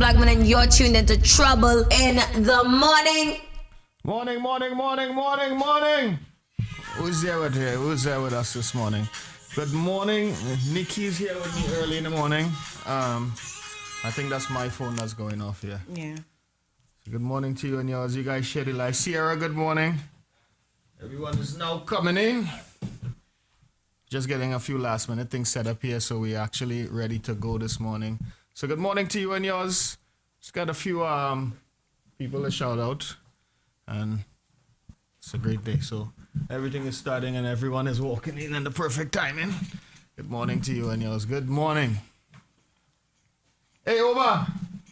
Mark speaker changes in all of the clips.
Speaker 1: Blackman, and you're tuned into Trouble in the Morning.
Speaker 2: Morning, morning, morning, morning, morning. Who's there with us this morning? Good morning. Nikki's here with me early in the morning. I think that's my phone that's going off here.
Speaker 3: Yeah.
Speaker 2: So good morning to you and yours. You guys share the live. Sierra, good morning. Everyone is now coming in. Just getting a few last minute things set up here, so we're actually ready to go this morning. So good morning to you and yours. Just got a few people to shout out, and it's a great day. So everything is starting and everyone is walking in the perfect timing. Good morning to you and yours. Good morning. Hey, Oba.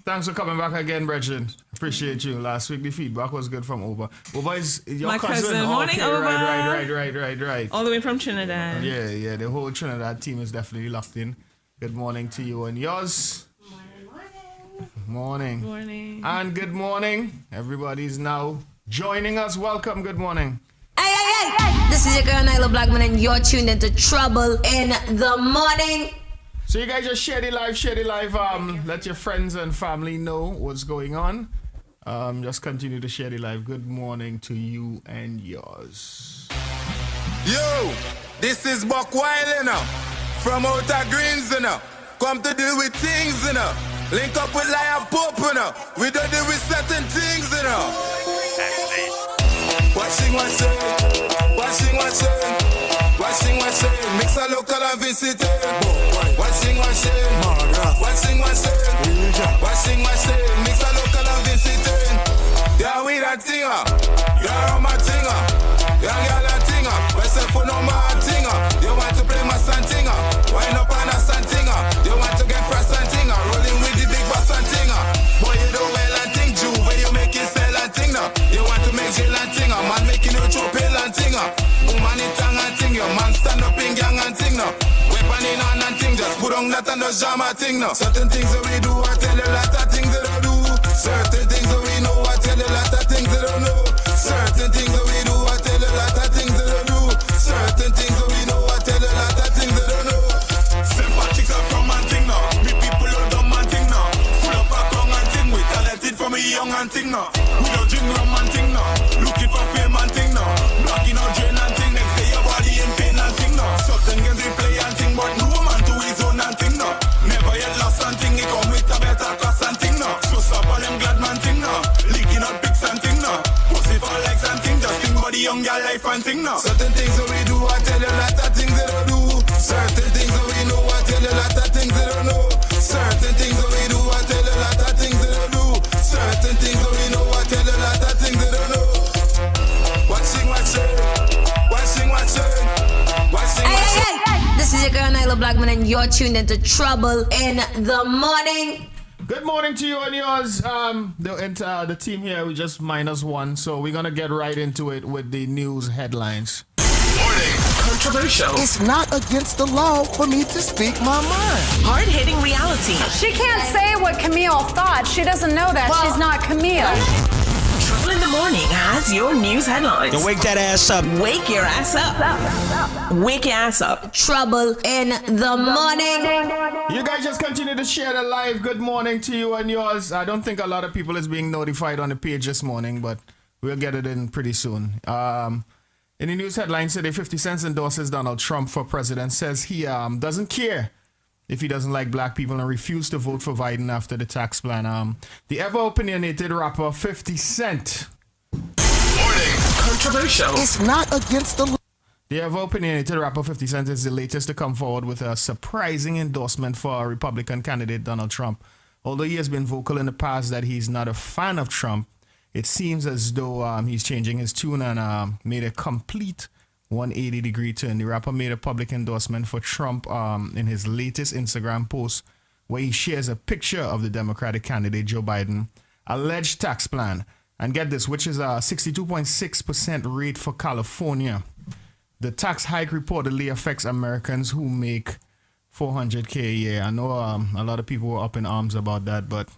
Speaker 2: Thanks for coming back again, Brethren. Appreciate you. Last week the feedback was good from Oba. Oba is your
Speaker 3: my cousin. Morning,
Speaker 2: okay,
Speaker 3: Oba.
Speaker 2: Right.
Speaker 3: All the way from Trinidad.
Speaker 2: Yeah. The whole Trinidad team is definitely locked in. Good morning to you and yours. Morning.
Speaker 3: Morning.
Speaker 2: And good morning. Everybody's now joining us. Welcome. Good morning.
Speaker 1: Hey. This is your girl Nyla Blackman, and you're tuned into Trouble in the Morning.
Speaker 2: So you guys just share the live. Let your friends and family know what's going on. Just continue to share the live. Good morning to you and yours.
Speaker 4: Yo, this is Buck Wild, you know, from Outer Greens, you know. Come to deal with things, you know. Link up with Lion Pope, you know. We don't deal with certain things, you know. Washing, mix a local and visit. Washing, mix a local and visit. Yeah, we that thinger. Yeah, I'm a thinger. Yeah, girl a thinger. What's up for no more thinger? You want to play my santinger? Wind up on a santinger. You want to get fresh santinger? Rolling with the big boss santinger. Boy, you do well and think Jew when you make it sell and thinger. You want to make jail and thinger. Man making you chop pill and thinger. Woman in tongue and thing. Your man stand up in gang and thing now. Weapon in hand and thing. Just put on that and no jama thing now. Certain things that we do, I tell you a lot of things that I do. Certain things that we know, I tell you a lot of things that I know. Certain things that we do, I tell you a lot of things that I do. Certain things that we know, I tell you a lot of things that I know. Sympathics are from and thing now. Me people are dumb and thing now. Full up a tongue and thing. We talented from a young and thing now. We don't drink rum and thing now. Looking for fame and thing now. Blocking out drain and thing. Next day your body in pain and thing now. Certain games we play and thing, but no man to his own and thing now. Never yet lost and thing. He come with a better class and thing now. So stop all them glad man thing now. Linking out pics and thing now. Pussy for legs and thing. Just think about the young girl life and thing now. Certain things that we do, I tell you a lot of things that I do. Certain things that we know, I tell you a lot of things that I know. Certain things that we do, I tell you a lot of things that I do. Certain things that we know, I tell you a lot of things that I know.
Speaker 1: Hey. This is your girl Nyla Blackman, and you're tuned into Trouble in the Morning.
Speaker 2: Good morning to you and yours. The team here, we just -1, so we're gonna get right into it with the news headlines.
Speaker 5: Morning. Controversial.
Speaker 6: It's not against the law for me to speak my mind.
Speaker 5: Hard-hitting reality.
Speaker 7: She can't say what Camille thought. She doesn't know that. She's not Camille.
Speaker 5: Trouble in the Morning has your news headlines.
Speaker 6: Then wake that ass up.
Speaker 5: Wake your ass up. Wake your ass up.
Speaker 1: Trouble in the Morning.
Speaker 2: You guys just continue to share the live. Good morning to you and yours. I don't think a lot of people is being notified on the page this morning, but we'll get it in pretty soon. In the news headlines today, 50 Cent endorses Donald Trump for president, says he doesn't care if he doesn't like black people and refused to vote for Biden after the tax plan. The ever-opinionated rapper 50 Cent.
Speaker 5: Morning. Controversial.
Speaker 6: It's not against the law.
Speaker 2: The ever-opinionated rapper 50 Cent is the latest to come forward with a surprising endorsement for Republican candidate Donald Trump. Although he has been vocal in the past that he's not a fan of Trump, it seems as though he's changing his tune and made a complete 180-degree turn. The rapper made a public endorsement for Trump in his latest Instagram post, where he shares a picture of the Democratic candidate Joe Biden alleged tax plan. And get this, which is a 62.6% rate for California. The tax hike reportedly affects Americans who make $400K a year. I know a lot of people were up in arms about that, but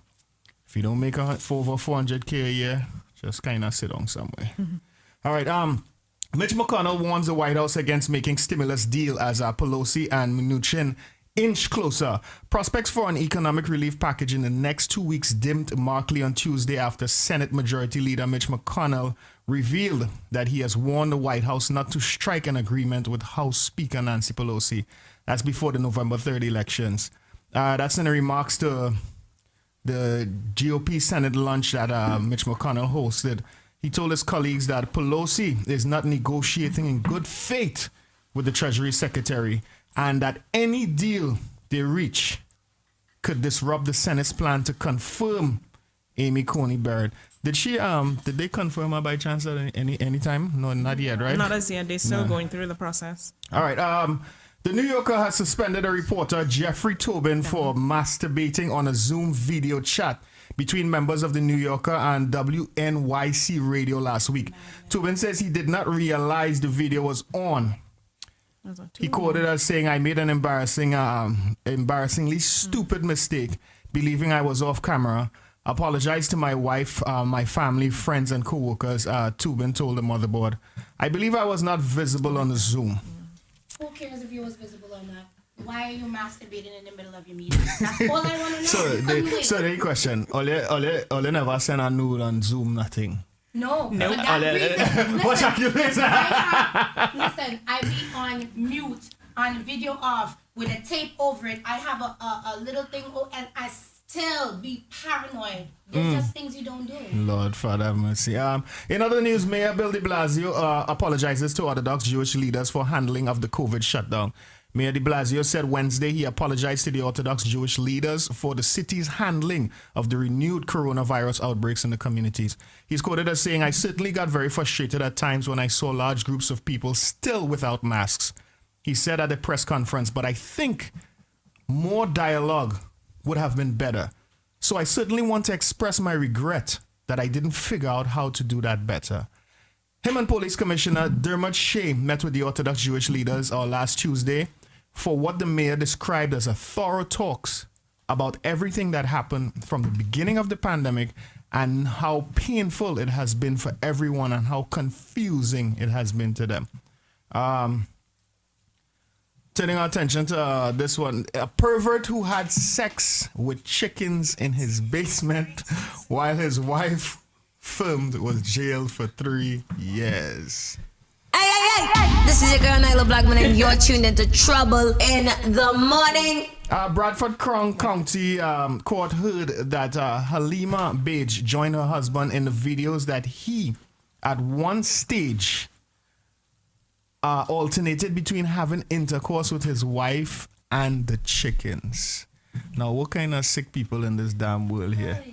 Speaker 2: if you don't make over $400K a year, just kind of sit on somewhere. All right. Mitch McConnell warns the White House against making stimulus deal as Pelosi and Mnuchin inch closer. Prospects for an economic relief package in the next 2 weeks dimmed markedly on Tuesday after Senate Majority Leader Mitch McConnell revealed that he has warned the White House not to strike an agreement with House Speaker Nancy Pelosi. That's before the November 3rd elections. That's in the remarks to the GOP Senate lunch that Mitch McConnell hosted. He told his colleagues that Pelosi is not negotiating in good faith with the Treasury Secretary and that any deal they reach could disrupt the Senate's plan to confirm Amy Coney Barrett. Did they confirm her by chance at any time? No, not yet, right?
Speaker 3: Not as yet. They're still going through the process.
Speaker 2: All right. The New Yorker has suspended a reporter, Jeffrey Tobin, for masturbating on a Zoom video chat between members of the New Yorker and WNYC radio last week. Tobin says he did not realize the video was on. He quoted as saying, "I made an embarrassingly stupid mistake, believing I was off camera. Apologize to my wife, my family, friends, and co-workers. Tubin told the motherboard. I believe I was not visible on the Zoom.
Speaker 8: Who cares if you was visible or not? Why are you masturbating in the middle of your meeting? That's all I want to know.
Speaker 2: So the question, Ole never send a nude on Zoom, nothing.
Speaker 8: No.
Speaker 3: No.
Speaker 8: For that reason,
Speaker 2: What's
Speaker 8: listen,
Speaker 2: accusation?
Speaker 8: listen, I be on mute, on video off, with a tape over it. I have a little thing, and I still be paranoid. There's just things you don't do.
Speaker 2: Lord, Father have mercy. In other news, Mayor Bill de Blasio apologizes to Orthodox Jewish leaders for handling of the COVID shutdown. Mayor de Blasio said Wednesday he apologized to the Orthodox Jewish leaders for the city's handling of the renewed coronavirus outbreaks in the communities. He's quoted as saying, I certainly got very frustrated at times when I saw large groups of people still without masks. He said at a press conference, but I think more dialogue would have been better. So I certainly want to express my regret that I didn't figure out how to do that better. Him and Police Commissioner Dermot Shea met with the Orthodox Jewish leaders last Tuesday for what the mayor described as a thorough talks about everything that happened from the beginning of the pandemic and how painful it has been for everyone and how confusing it has been to them. Turning our attention to this one, a pervert who had sex with chickens in his basement while his wife filmed was jailed for 3 years.
Speaker 1: Hey! This is your girl Nyla Blackman, and you're tuned into Trouble in the Morning.
Speaker 2: Bradford Crown County court heard that Halima Bage joined her husband in the videos that he, at one stage, alternated between having intercourse with his wife and the chickens. Now, what kind of sick people in this damn world here?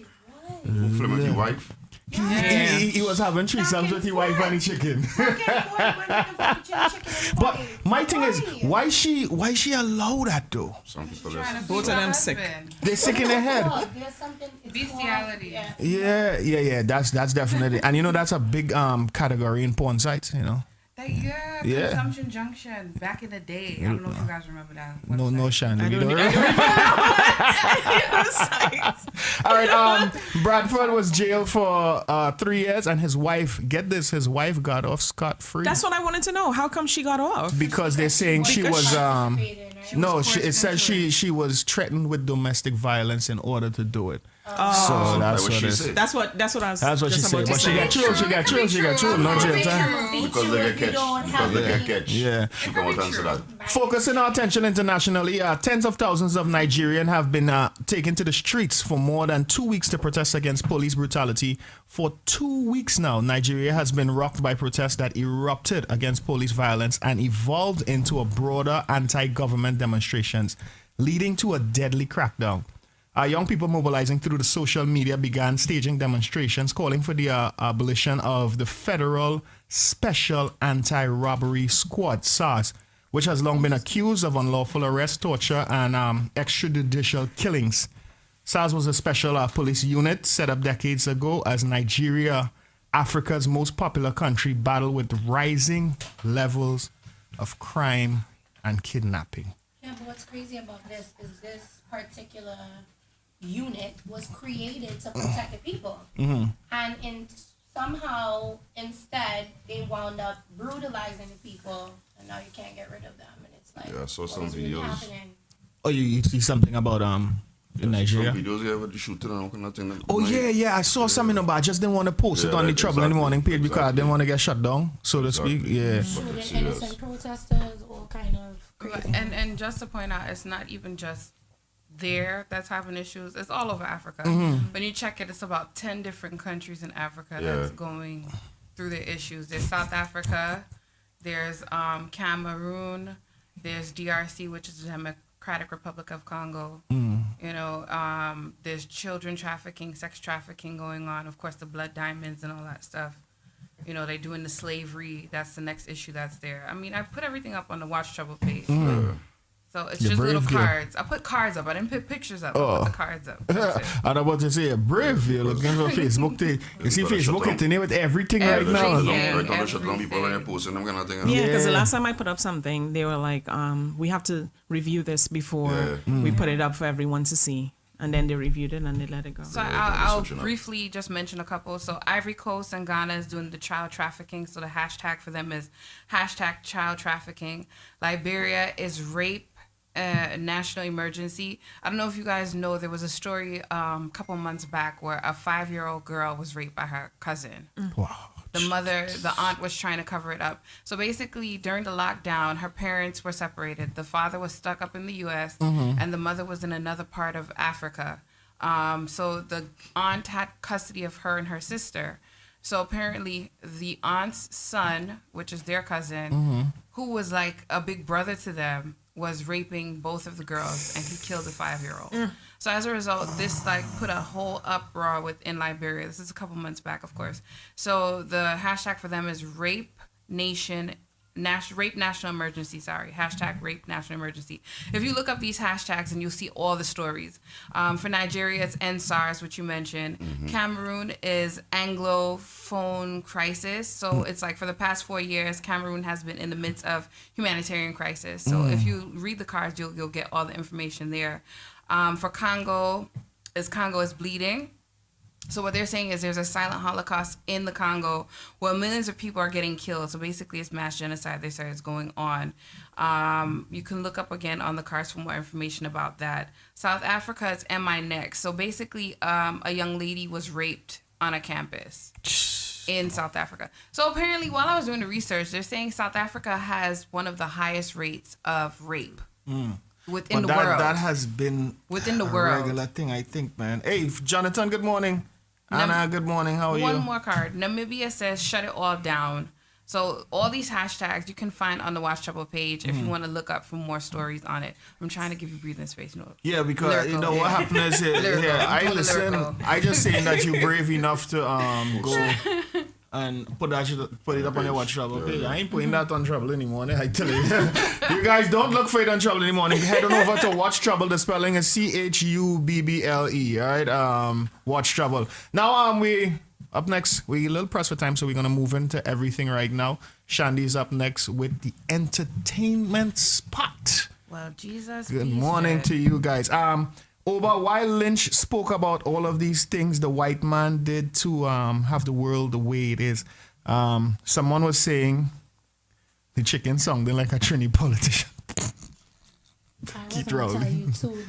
Speaker 4: Flip with your wife?
Speaker 2: He was having threesomes with his wife and the chicken. But my thing is, why she allow that though?
Speaker 4: Some people
Speaker 3: Both of them sick.
Speaker 2: They're sick in their head.
Speaker 8: There's something.
Speaker 9: Bestiality.
Speaker 2: Yeah. That's definitely, and you know that's a big category in porn sites. You know.
Speaker 9: Consumption Junction back in the day. I don't know if you guys remember that.
Speaker 2: No, Shandy. All right. Bradford was jailed for 3 years, and his wife, get this, his wife got off scot-free.
Speaker 3: That's what I wanted to know. How come she got off?
Speaker 2: Because they're saying she was it says
Speaker 9: century.
Speaker 2: she was threatened with domestic violence in order to do it.
Speaker 3: Oh.
Speaker 2: So that's what
Speaker 4: she
Speaker 2: it is.
Speaker 4: said.
Speaker 3: That's what I was.
Speaker 2: That's what she
Speaker 3: just
Speaker 2: said.
Speaker 3: about to
Speaker 2: But she got chilled. No jail time.
Speaker 4: Because they get catch.
Speaker 2: Yeah.
Speaker 4: She come out and answer that.
Speaker 2: Focusing our attention internationally, tens of thousands of Nigerians have been taken to the streets for more than 2 weeks to protest against police brutality. For 2 weeks now, Nigeria has been rocked by protests that erupted against police violence and evolved into a broader anti-government demonstrations, leading to a deadly crackdown. Young people mobilizing through the social media began staging demonstrations calling for the abolition of the Federal Special Anti-Robbery Squad, SARS, which has long been accused of unlawful arrest, torture, and extrajudicial killings. SARS was a special police unit set up decades ago as Nigeria, Africa's most popular country, battled with rising levels of crime and kidnapping.
Speaker 8: Yeah, but what's crazy about this is this particular unit was created to protect the people. And somehow, instead, they wound up brutalizing the people, and now you can't get rid of them. And it's like,
Speaker 4: Yeah, I saw some
Speaker 8: what is really
Speaker 4: videos.
Speaker 8: happening?
Speaker 2: Oh, you see something about in Nigeria?
Speaker 4: Some videos with the shooting and all kind of thing.
Speaker 2: Oh yeah, I saw something about. I just didn't want to post it on the Trouble in the Morning page because I didn't want to get shut down, so to speak. Yeah.
Speaker 8: Shooting innocent protesters, all kind of crazy.
Speaker 9: And just to point out, it's not even just there that's having issues. It's all over Africa. When you check it, it's about 10 different countries in Africa that's going through the issues. There's South Africa, there's Cameroon, there's DRC, which is the Democratic Republic of Congo. You know, there's children trafficking, sex trafficking going on. Of course, the blood diamonds and all that stuff. You know, they're doing the slavery. That's the next issue that's there. I mean, I put everything up on the Watch Trouble page. So it's just little cards. I put cards up. I didn't put pictures up. I put the cards up.
Speaker 2: I'm about to say, brave, you're looking for Facebook. You see Facebook hitting it with everything right now.
Speaker 9: Yeah,
Speaker 3: because the last time I put up something, they were like, we have to review this before we put it up for everyone to see. And then they reviewed it and they let it go.
Speaker 9: So I'll briefly just mention a couple. So Ivory Coast and Ghana is doing the child trafficking. So the hashtag for them is hashtag child trafficking. Liberia is rape national emergency. I don't know if you guys know, there was a story a couple months back where a 5-year-old girl was raped by her cousin.
Speaker 2: Wow.
Speaker 9: The aunt was trying to cover it up. So basically, during the lockdown, her parents were separated. The father was stuck up in the U.S. And the mother was in another part of Africa. So the aunt had custody of her and her sister. So apparently, the aunt's son, which is their cousin, who was like a big brother to them, was raping both of the girls, and he killed the 5-year-old. So as a result, this like put a whole uproar within Liberia. This is a couple months back, of course. So the hashtag for them is rape national emergency. Hashtag rape national emergency. If you look up these hashtags, and you'll see all the stories. For Nigeria, it's NSARS, which you mentioned. Cameroon is Anglophone crisis. So it's like for the past 4 years, Cameroon has been in the midst of humanitarian crisis. So if you read the cards, you'll get all the information there. For Congo is bleeding. So what they're saying is there's a silent Holocaust in the Congo where millions of people are getting killed. So basically it's mass genocide, they say, is going on. You can look up again on the cards for more information about that. South Africa is Am I Next? So basically a young lady was raped on a campus in South Africa. So apparently while I was doing the research, they're saying South Africa has one of the highest rates of rape. Within the world. That has been within the world.
Speaker 2: Regular thing, I think, man. Hey, Jonathan, good morning. Anna, good morning. How are you?
Speaker 9: One more card. Namibia says shut it all down. So all these hashtags you can find on the Watch Trouble page if you want to look up for more stories on it. I'm trying to give you breathing space. No.
Speaker 2: Yeah, because you know what happened is here. I listen. I just saying that you're brave enough to go and put it up on your Watch Trouble page. I ain't putting that on Trouble anymore. I tell you, you guys don't look for it on Trouble anymore. Head on over to Watch Trouble. The spelling is CHUBBLE. All right, Watch Trouble. Now we up next. We a little pressed for time, so we're gonna move into everything right now. Shandy's up next with the entertainment spot.
Speaker 9: Well, Jesus.
Speaker 2: Good morning to you guys. Over while Lynch spoke about all of these things the white man did to have the world the way it is, someone was saying the chicken song didn't like a Trini politician.
Speaker 8: I was going to tell you too,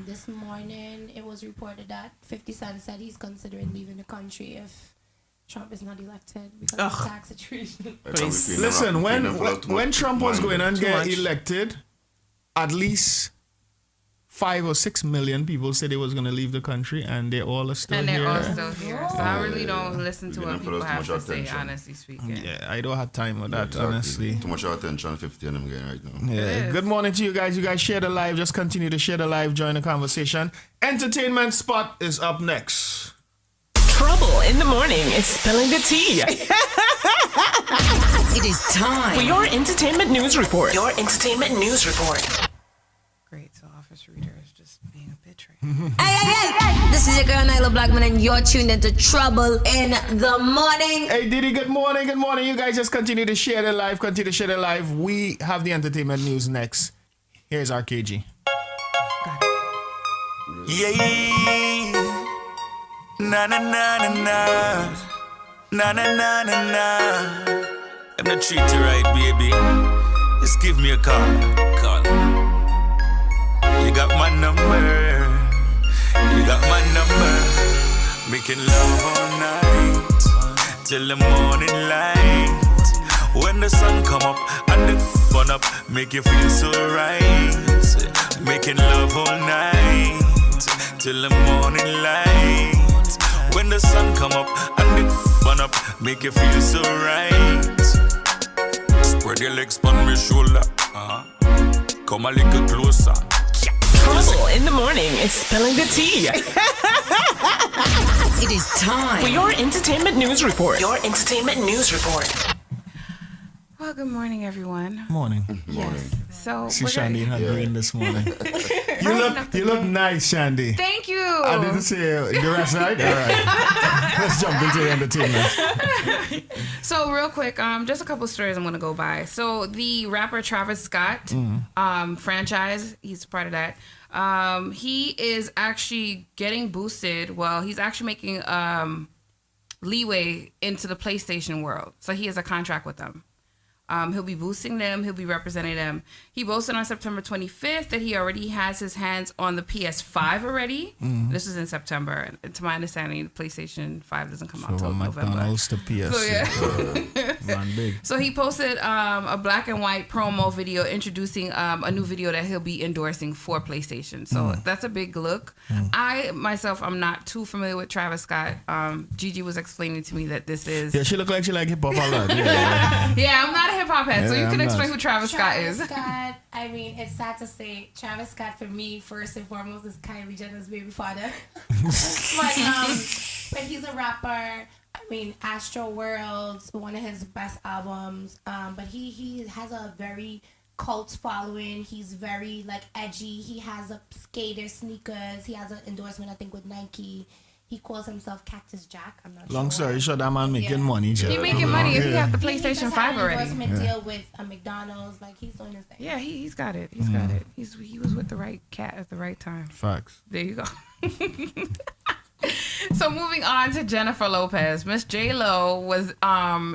Speaker 8: this morning it was reported that 50 Cent said he's considering leaving the country if Trump is not elected because of tax situation.
Speaker 2: Listen, when Trump was going to get elected, at least 5 or 6 million people said they was going to leave the country, and they all are still here.
Speaker 9: And they're all still here. So I really don't listen to what people have to say, honestly speaking.
Speaker 2: Yeah, I don't have time with that, honestly.
Speaker 10: Too much attention, 50 of them getting right now.
Speaker 2: Yeah. Good morning to you guys. You guys share the live. Just continue to share the live. Join the conversation. Entertainment spot is up next.
Speaker 5: Trouble in the morning is spilling the tea.
Speaker 1: It is time
Speaker 5: for your entertainment news report. Your entertainment news report.
Speaker 9: Great. So Office Reader is just being a bitch right
Speaker 1: now. Hey. This is your girl, Nyla Blackman, and you're tuned into Trouble in the Morning.
Speaker 2: Hey, Diddy, good morning. Good morning. You guys just continue to share the live. Continue to share the live. We have the entertainment news next. Here's RKG.
Speaker 11: Yeah. Na na na na na. Na na na na na. I'm not treat you right, baby. Just give me a call. Call. You got my number. You got my number. Making love all night till the morning light. When the sun come up and the fun up, make you feel so right. Making love all night till the morning light. When the sun come up and the fun up, make you feel so right. Spread your legs on my shoulder. Come a little closer.
Speaker 5: Trouble in the morning is spilling the tea.
Speaker 1: It is time
Speaker 5: for your entertainment news report. Your entertainment news report.
Speaker 9: Well, good morning, everyone.
Speaker 2: Morning.
Speaker 9: Yes. So
Speaker 2: see Shandy in her green this morning. You look nice, Shandy.
Speaker 9: Thank you.
Speaker 2: I didn't say the rest right. All right. Let's jump into the entertainment.
Speaker 9: So real quick, just a couple stories I'm gonna go by. So the rapper Travis Scott, franchise, he's part of that. He is actually getting boosted. Well, he's actually making leeway into the PlayStation world. So he has a contract with them. He'll be boosting them. He'll be representing them. He boasted on September 25th that he already has his hands on the PS5 already. This is in September. And to my understanding, the PlayStation 5 doesn't come out until November.
Speaker 2: McDonald's to PS.
Speaker 9: So, yeah.
Speaker 2: Man, big.
Speaker 9: So he posted a black and white promo video introducing a new video that he'll be endorsing for PlayStation. So that's a big look. I, myself, I'm not too familiar with Travis Scott. Gigi was explaining to me that this is...
Speaker 2: Yeah, she look like she like hip-hop a lot.
Speaker 9: Yeah, I'm not a hip-hop head, so you can explain who Travis Scott is.
Speaker 8: Travis Scott, I mean, it's sad to say, Travis Scott for me, first and foremost, is Kylie Jenner's baby father. But he's a rapper. I mean, Astro World's one of his best albums. But he has a very cult following. He's very like edgy. He has a skater sneakers. He has an endorsement, I think, with Nike. He calls himself Cactus Jack. I'm not sure.
Speaker 2: Long story short, that man making money.
Speaker 9: He making money if he have the PlayStation 5 already.
Speaker 8: He endorsement deal with McDonald's. Like, he's doing his thing.
Speaker 9: Yeah, he's got it. He's got it. He was with the right cat at the right time.
Speaker 2: Facts.
Speaker 9: There you go. So moving on to Jennifer Lopez. Miss J-Lo was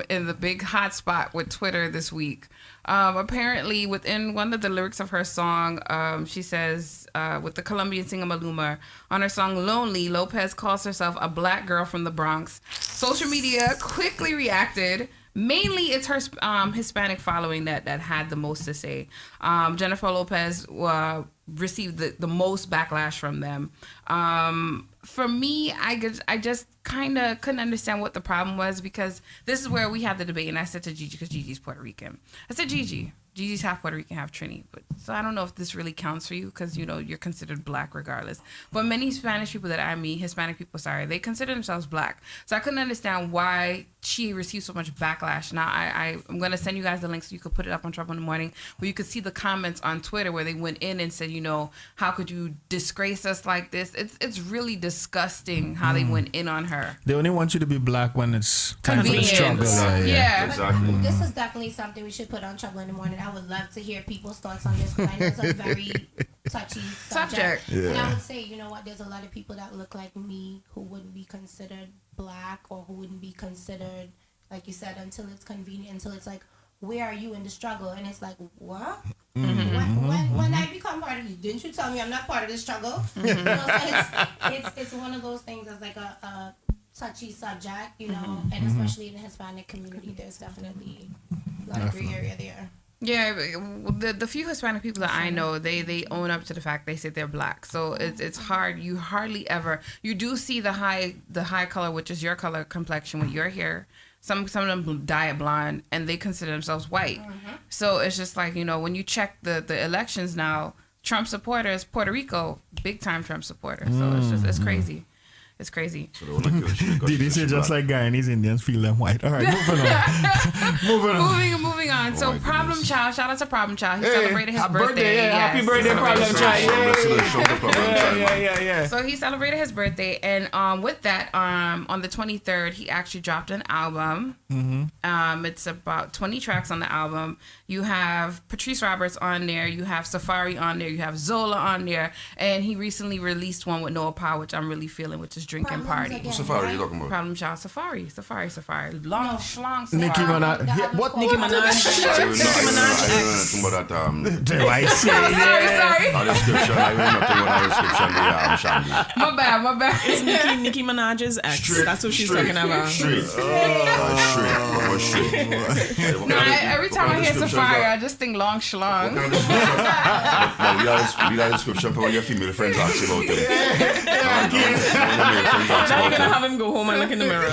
Speaker 9: in the big hot spot with Twitter this week. Apparently, within one of the lyrics of her song, she says, with the Colombian singer Maluma, on her song Lonely, Lopez calls herself a black girl from the Bronx. Social media quickly reacted. Mainly, it's her Hispanic following that had the most to say. Jennifer Lopez received the most backlash from them. For me, I just kind of couldn't understand what the problem was, because this is where we had the debate, and I said to Gigi, because Gigi's Puerto Rican, I said, Gigi's half Puerto Rican, half Trini, but so I don't know if this really counts for you, because you're considered black regardless. But many Spanish people that I meet, Hispanic people, they consider themselves black. So I couldn't understand why she received so much backlash. Now I'm gonna send you guys the link so you could put it up on Trouble in the Morning, where you could see the comments on Twitter where they went in and said, how could you disgrace us like this? It's really disgusting how they went in on her.
Speaker 2: They only want you to be black when it's time for the struggle.
Speaker 9: Yeah.
Speaker 10: Exactly.
Speaker 8: This is definitely something we should put on Trouble in the Morning. I would love to hear people's thoughts on this, because I know it's a very touchy subject.
Speaker 2: Yeah.
Speaker 8: And I would say, there's a lot of people that look like me who wouldn't be considered black, or who wouldn't be considered, like you said, until it's convenient, until it's like, where are you in the struggle? And it's like, what? When I become part of you, didn't you tell me I'm not part of the struggle? So it's one of those things that's like a touchy subject, and especially in the Hispanic community, there's definitely a lot of gray area there.
Speaker 9: Yeah, the few Hispanic people that I know, they own up to the fact they say they're black. So it's hard. You hardly ever, you do see the high color, which is your color complexion with your hair. Some of them dye it blonde, and they consider themselves white. So it's just like, when you check the elections now, Trump supporters, Puerto Rico, big time Trump supporters. So it's crazy. It's crazy.
Speaker 2: Did he say just like Guyanese Indians feel them white? All right, moving on.
Speaker 9: Moving on. So Problem Child, shout out to Problem Child. He celebrated his birthday.
Speaker 2: Happy birthday, Problem Child. Yeah.
Speaker 9: So he celebrated his birthday, and with that, on the 23rd, he actually dropped an album. It's about 20 tracks on the album. You have Patrice Roberts on there. You have Safari on there. You have Zola on there. And he recently released one with Noah Powell, which I'm really feeling, which is Drinking Party.
Speaker 10: What Safari are you talking about?
Speaker 9: Problem Child, Safari. Long schlong.
Speaker 2: Nicki Minaj. What?
Speaker 3: Nicki Minaj.
Speaker 2: I say.
Speaker 9: Sorry.
Speaker 10: The description. I know nothing about the description. Yeah, Shandy.
Speaker 9: My bad.
Speaker 3: It's Nicki Minaj's ex. That's what she's talking about.
Speaker 10: Straight.
Speaker 9: Every time I hear Safari, I just think long schlong.
Speaker 10: We got a description for when your female friends ask you about them.
Speaker 3: Now you're gonna have him go home and look in the mirror.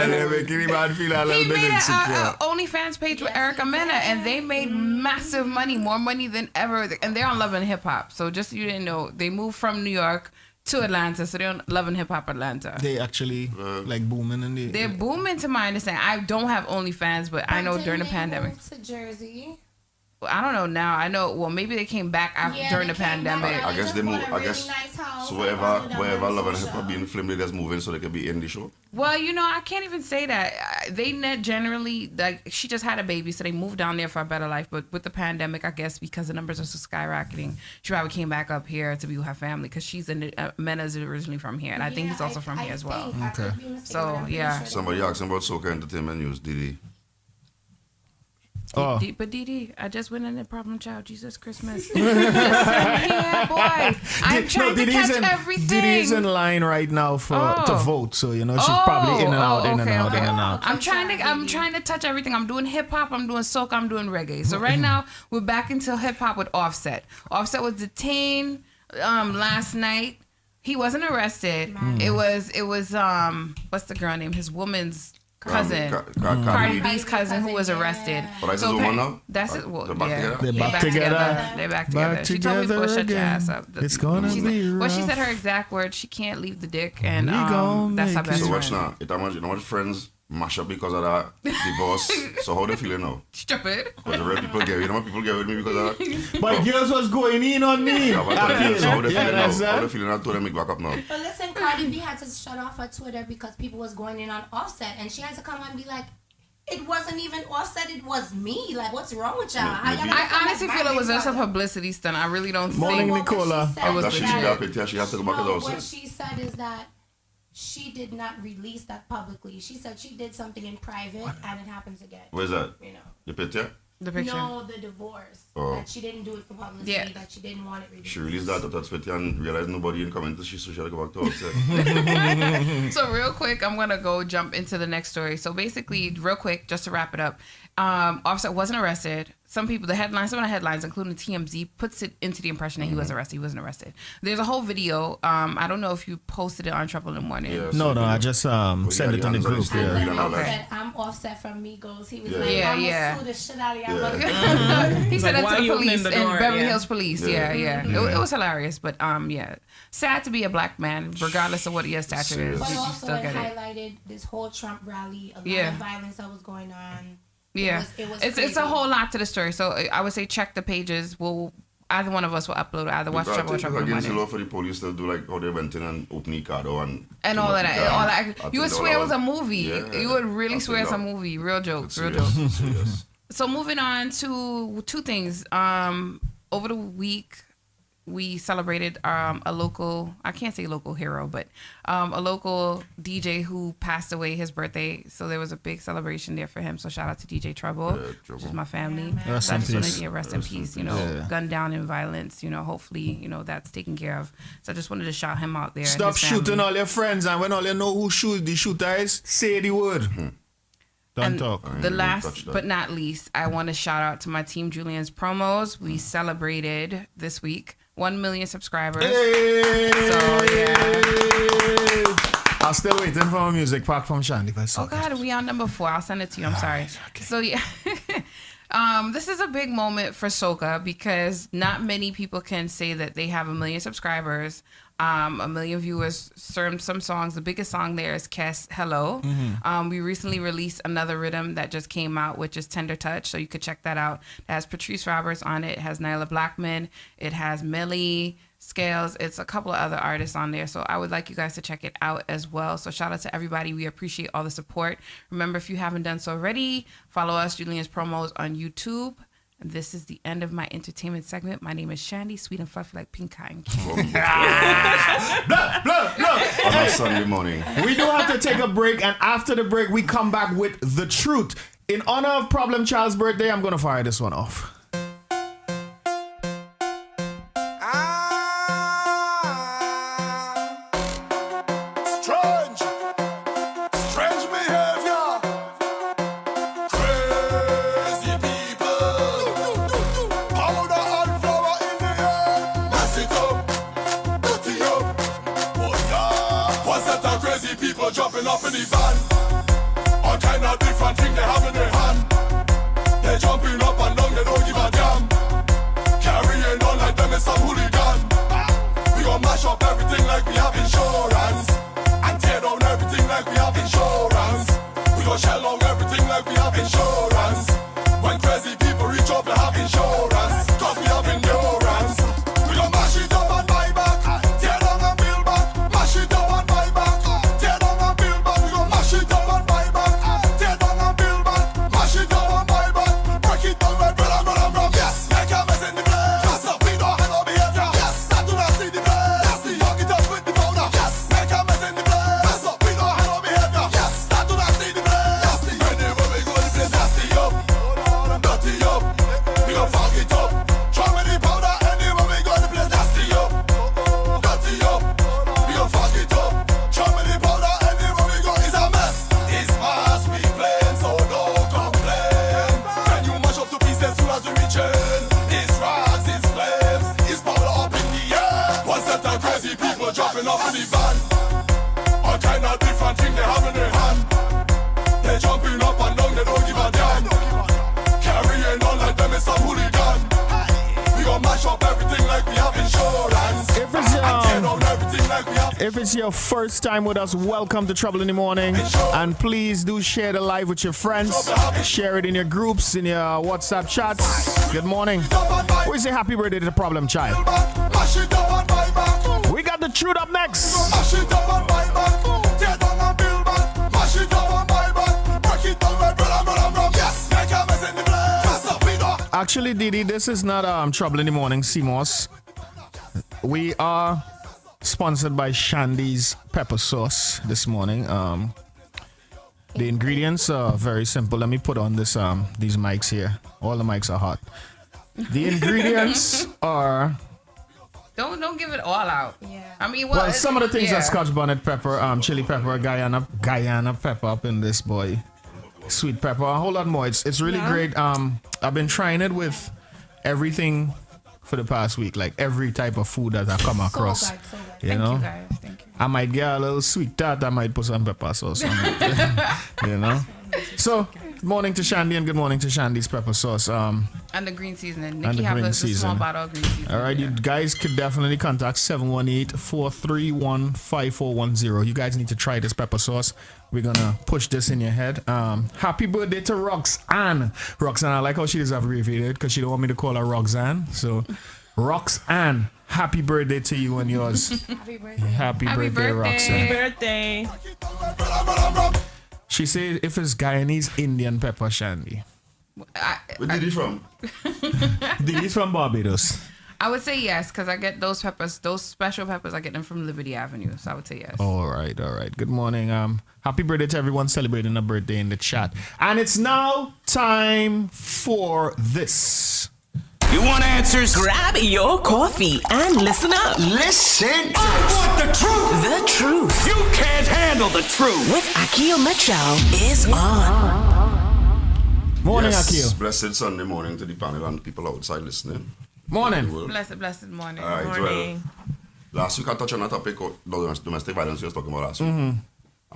Speaker 2: They're making him feel a little
Speaker 9: He
Speaker 2: bit
Speaker 9: made
Speaker 2: insecure.
Speaker 9: an OnlyFans page with Erica Mena, and they made massive money, more money than ever. And they're on Love and Hip Hop. So just so you didn't know, they moved from New York to Atlanta, so they're on Love and Hip Hop Atlanta.
Speaker 2: They actually like booming in
Speaker 9: They're booming, to my understanding. I don't have OnlyFans, but I know during the pandemic.
Speaker 8: Moved to Jersey.
Speaker 9: I don't know now. I know. Well, maybe they came back during the pandemic.
Speaker 10: I guess they moved. I guess so. Wherever Love and Hip Hop being filmed, they just moving so they can be in the show.
Speaker 9: Well, you know, I can't even say that. They generally, like, she just had a baby, so they moved down there for a better life. But with the pandemic, I guess because the numbers are so skyrocketing, she probably came back up here to be with her family because she's Mena's originally from here, and I think he's also from here as well.
Speaker 2: Okay.
Speaker 9: So yeah.
Speaker 10: Somebody asked him about Soca Entertainment News. Didi.
Speaker 2: Oh.
Speaker 9: But Didi, I just went in the problem child. Jesus Christmas. Yeah, boy. I'm trying to catch everything.
Speaker 2: Didi's in line right now to vote, so you know she's probably in and out.
Speaker 9: I'm trying to touch everything. I'm doing hip hop. I'm doing soca. I'm doing reggae. So right now we're back into hip hop with Offset. Offset was detained last night. He wasn't arrested. It was what's the girl name? His woman's cousin, Cardi B's cousin, who was arrested.
Speaker 10: But that's his woman now?
Speaker 9: That's it. Well,
Speaker 2: They're back together.
Speaker 9: They're back together. She told me before, shut your ass up.
Speaker 2: It's gonna be rough.
Speaker 9: Well, she said her exact words. She can't leave the dick, and that's her best friend.
Speaker 10: So watch now. You know what friends mash up because of that divorce. So how they feeling now?
Speaker 9: Stupid.
Speaker 10: Because the real people get, you know what people get with me because of that?
Speaker 2: But girls was going in on me.
Speaker 10: So how they feeling now? How they feeling now? To them make back up now.
Speaker 8: But listen, Cardi B had to shut off her Twitter because people was going in on Offset, and she had to come out and be like, it wasn't even Offset, it was me. Like, what's wrong with y'all?
Speaker 9: I honestly feel it was just a publicity stunt. I really don't
Speaker 2: Morning,
Speaker 9: think.
Speaker 2: Nicola.
Speaker 9: It was
Speaker 10: she got picture. She had to go back to the
Speaker 8: what
Speaker 10: house.
Speaker 8: she said is that she did not release that publicly. She said she did something in private and it happens again.
Speaker 10: Where's that?
Speaker 8: You know.
Speaker 10: The picture?
Speaker 9: The picture.
Speaker 8: No, the divorce.
Speaker 10: Oh.
Speaker 8: That she didn't do it for publicity.
Speaker 9: Yeah.
Speaker 8: That she didn't want it released.
Speaker 10: She released that at Twitter and realized nobody in comments. So she had to go back to Offset.
Speaker 9: So real quick, I'm gonna go jump into the next story. So basically, real quick, just to wrap it up, Offset wasn't arrested. Some of the headlines, including TMZ, puts it into the impression that he was arrested. He wasn't arrested. There's a whole video. I don't know if you posted it on Trouble in the Morning.
Speaker 10: Yeah,
Speaker 2: No, I just sent it in the group.
Speaker 8: Said, I'm Offset from Migos. He was like, I'm gonna sue the shit out of y'all.
Speaker 9: He said that to the police
Speaker 3: the
Speaker 9: in
Speaker 3: door?
Speaker 9: Beverly Hills Police. It was hilarious, but sad to be a black man, regardless of what your stature is.
Speaker 8: But
Speaker 9: You
Speaker 8: also
Speaker 9: still
Speaker 8: it
Speaker 9: get it.
Speaker 8: highlighted this whole Trump rally, a lot of violence that was going on.
Speaker 9: Yeah,
Speaker 8: it was
Speaker 9: it's a whole lot to the story. So I would say check the pages. Either one of us will upload. Either watch Trouble or Trouble.
Speaker 10: Against the law for the police to do like how they went in and open Icado and
Speaker 9: all of that. You would swear it was a movie.
Speaker 10: Yeah,
Speaker 9: you would really swear it's a movie. Real jokes. So moving on to two things. Over the week, we celebrated a local, I can't say local hero, but a local DJ who passed away, his birthday. So there was a big celebration there for him. So shout out to DJ Trouble, which is my family.
Speaker 2: Rest in peace.
Speaker 9: Rest in peace. Gunned down in violence. Hopefully, that's taken care of. So I just wanted to shout him out there.
Speaker 2: Stop shooting all your friends, and when all you know who the shooter is, say the word. Don't talk.
Speaker 9: The last but not least, I want to shout out to my team, Julian's Promos. We celebrated this week 1 million subscribers.
Speaker 2: Hey!
Speaker 9: So, yeah.
Speaker 2: I'm still waiting for my music pack from Shandy.
Speaker 9: Oh, God, we on number 4. I'll send it to you. I'm sorry. Okay. So, yeah. This is a big moment for soca because not many people can say that they have 1 million subscribers, 1 million viewers, some songs. The biggest song there is Kes Hello. We recently released another rhythm that just came out, which is Tender Touch. So you could check that out. It has Patrice Roberts on it. It has Nyla Blackman. It has Melly Scales. It's a couple of other artists on there. So I would like you guys to check it out as well. So shout out to everybody. We appreciate all the support. Remember, if you haven't done so already, follow us, Julian's Promos, on YouTube. And this is the end of my entertainment segment. My name is Shandy, sweet and fluffy like pink cotton candy.
Speaker 10: On a Sunday morning.
Speaker 2: We do have to take a break, and after the break, we come back with the truth. In honor of Problem Child's birthday, I'm going to fire this one off.
Speaker 4: Jumping up in the van, all kind of different things they have in their hand. They jumping up and down, they don't give a damn. Carrying on like them is some hooligan. We gon' mash up everything like we have insurance, and tear down everything like we have insurance. We gon' shell out everything like we have insurance. When crazy people reach up, they have insurance. and the van. All kind of different things they have in their hand. They jumping up and down, they don't give a damn. Carrying on like them is some hooligan. We gon' mash up everything like we have insurance.
Speaker 2: If it's your first time with us, welcome to Trouble in the Morning. And please do share the live with your friends. Share it in your groups, in your WhatsApp chats. Good morning. We say happy birthday to the problem child. We got the truth up next. Actually, Didi, this is not Trouble in the Morning, CMOS. We are sponsored by Shandy's pepper sauce this morning. The ingredients are very simple. Let me put on this these mics here. All the mics are hot. The ingredients are...
Speaker 9: Don't give it all out. Yeah. I mean,
Speaker 2: well, some of the things are Scotch bonnet pepper, chili pepper, Guyana pepper up in this boy. Sweet pepper, a whole lot more. It's really great. I've been trying it with everything for the past week, like every type of food that I come across.
Speaker 9: So
Speaker 2: you
Speaker 9: Thank
Speaker 2: know,
Speaker 9: you guys. Thank you.
Speaker 2: I might get a little sweet tart. I might put some pepper sauce on it. You know. So, good morning to Shandy and good morning to Shandy's pepper sauce.
Speaker 9: And the green seasoning.
Speaker 2: And
Speaker 9: Nikki
Speaker 2: the
Speaker 9: have
Speaker 2: green
Speaker 9: the small
Speaker 2: season.
Speaker 9: bottle of green seasoning.
Speaker 2: All right, you guys could definitely contact 718-431-5410. You guys need to try this pepper sauce. We're gonna push this in your head. Happy birthday to Roxanne. Roxanne, I like how she is abbreviated because she don't want me to call her Roxanne. So, Roxanne, happy birthday to you and yours.
Speaker 7: Happy birthday.
Speaker 2: Happy birthday, Roxanne.
Speaker 3: Happy birthday.
Speaker 2: She said if it's Guyanese Indian pepper, Shandy.
Speaker 10: Where did he from?
Speaker 2: He's from Barbados.
Speaker 9: I would say yes, because I get those peppers, those special peppers, I get them from Liberty Avenue. So I would say yes.
Speaker 2: All right. Good morning. Happy birthday to everyone celebrating a birthday in the chat. And it's now time for this.
Speaker 11: You want answers?
Speaker 5: Grab your coffee and listen up.
Speaker 11: Listen. I want the truth.
Speaker 5: The truth
Speaker 11: You can't handle the truth.
Speaker 5: with AKIL Mitchell is on.
Speaker 2: Morning,
Speaker 10: Yes,
Speaker 2: Akil.
Speaker 10: blessed Sunday morning to the panel and people outside listening.
Speaker 2: Morning.
Speaker 9: Blessed morning.
Speaker 10: All right,
Speaker 3: Morning.
Speaker 10: well, last week I touched on a topic of domestic violence we was talking about last week. And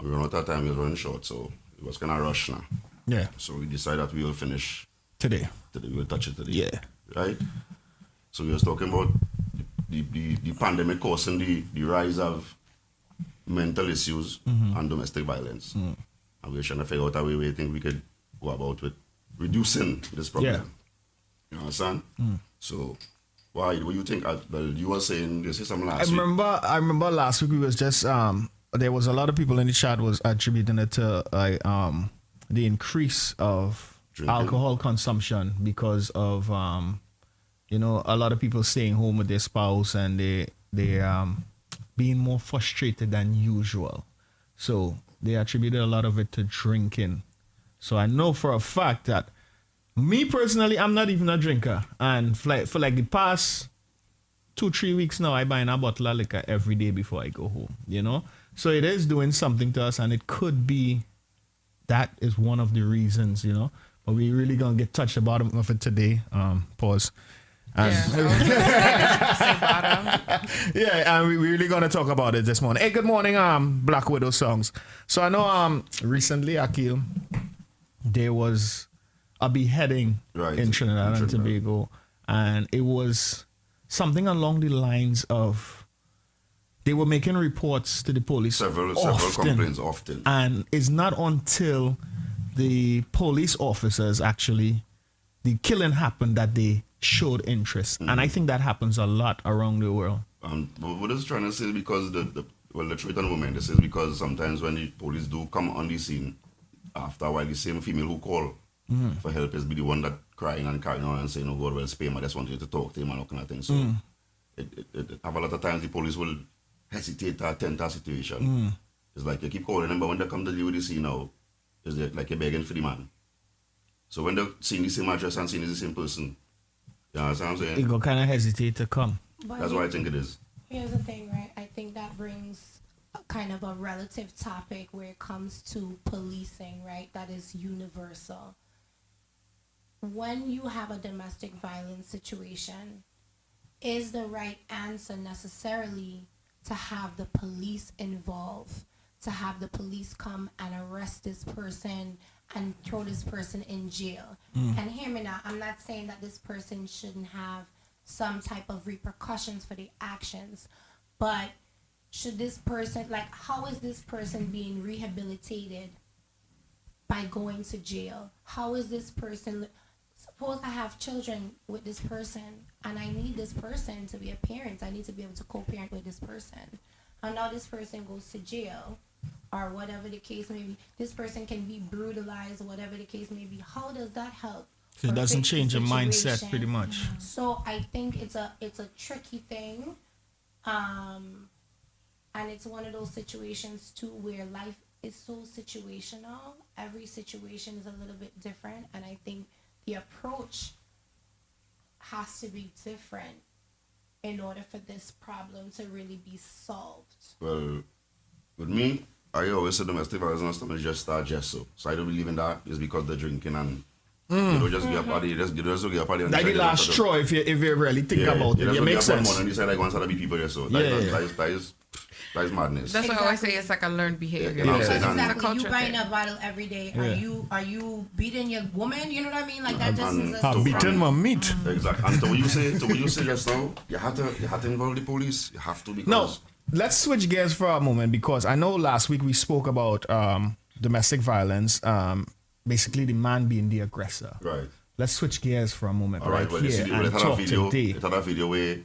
Speaker 10: we ran out of time, we was running short, so it was kind of rush now.
Speaker 2: Yeah.
Speaker 10: So we decided that we will finish
Speaker 2: Today.
Speaker 10: we will touch it today.
Speaker 2: Yeah.
Speaker 10: Right? So we was talking about the pandemic causing the rise of mental issues and domestic violence. And we were trying to figure out a way we think we could go about with reducing this problem.
Speaker 2: Yeah.
Speaker 10: You understand? So what do you think? Well, you were saying this is some last
Speaker 2: I
Speaker 10: week.
Speaker 2: remember last week we was just there was a lot of people in the chat was attributing it to the increase of
Speaker 10: Drinking.
Speaker 2: alcohol consumption because of a lot of people staying home with their spouse and they being more frustrated than usual. So they attributed a lot of it to drinking. So I know for a fact that me personally, I'm not even a drinker. And for the past 2-3 weeks now, I buy a bottle of liquor every day before I go home, you know? So it is doing something to us, and it could be that is one of the reasons, you know? But we really gonna get touched the bottom of it today. Pause. And yeah, and we really gonna talk about it this morning. Hey, good morning, Black Widow songs. So I know recently, Akil, there was a beheading in Trinidad and Tobago, and it was something along the lines of they were making reports to the police
Speaker 10: several complaints often,
Speaker 2: and it's not until the police officers actually the killing happened that they showed interest, and I think that happens a lot around the world.
Speaker 10: What is trying to say because the truth and women, this is because sometimes when the police do come on the scene, after a while the same female who call for help is be the one that crying and carrying on and saying, "Oh God, well, spare him, I just want you to talk to him," and all kind of thing. So it have a lot of times the police will hesitate to attend to a situation. It's like you keep calling them, but when they come to deal with the scene now, it's like you're begging for the man. So when they're seeing the same address and seeing the same person, you know what I'm saying?
Speaker 2: They go kind of hesitate to come.
Speaker 8: But
Speaker 10: That's what I think it is.
Speaker 8: Here's the thing, right? I think that brings a kind of a relative topic where it comes to policing, right? That is universal. When you have a domestic violence situation, is the right answer necessarily to have the police involved, to have the police come and arrest this person and throw this person in jail. And hear me now, I'm not saying that this person shouldn't have some type of repercussions for the actions, but should this person, like, how is this person being rehabilitated by going to jail? How is this person, suppose I have children with this person and I need this person to be a parent. I need to be able to co-parent with this person. And now this person goes to jail or whatever the case may be. This person can be brutalized, whatever the case may be. How does that help?
Speaker 2: So it doesn't change your mindset pretty much.
Speaker 8: So I think it's a tricky thing. And it's one of those situations too where life is so situational. Every situation is a little bit different, and I think the approach has to be different in order for this problem to really be solved.
Speaker 10: Well, with me, I always say domestic violence is just start just so. So I don't believe in that. It's because they're drinking and you know, just get a party, just get a party.
Speaker 2: That's the last straw if you really think about it. It makes sense.
Speaker 10: And decide like once to be people there, so that is madness.
Speaker 9: That's what I always say. It's like a learned behavior.
Speaker 8: Exactly. You buying a bottle every day. Are you beating your woman? You know what I mean? Like that just is a
Speaker 2: beating my meat.
Speaker 10: Exactly. And to what you say just now, you have to involve the police. You have to, because
Speaker 2: no. Let's switch gears for a moment, because I know last week we spoke about domestic violence. Basically the man being the aggressor.
Speaker 10: Right.
Speaker 2: Let's switch gears for a moment
Speaker 10: here and
Speaker 2: talk today.
Speaker 10: It had a video where,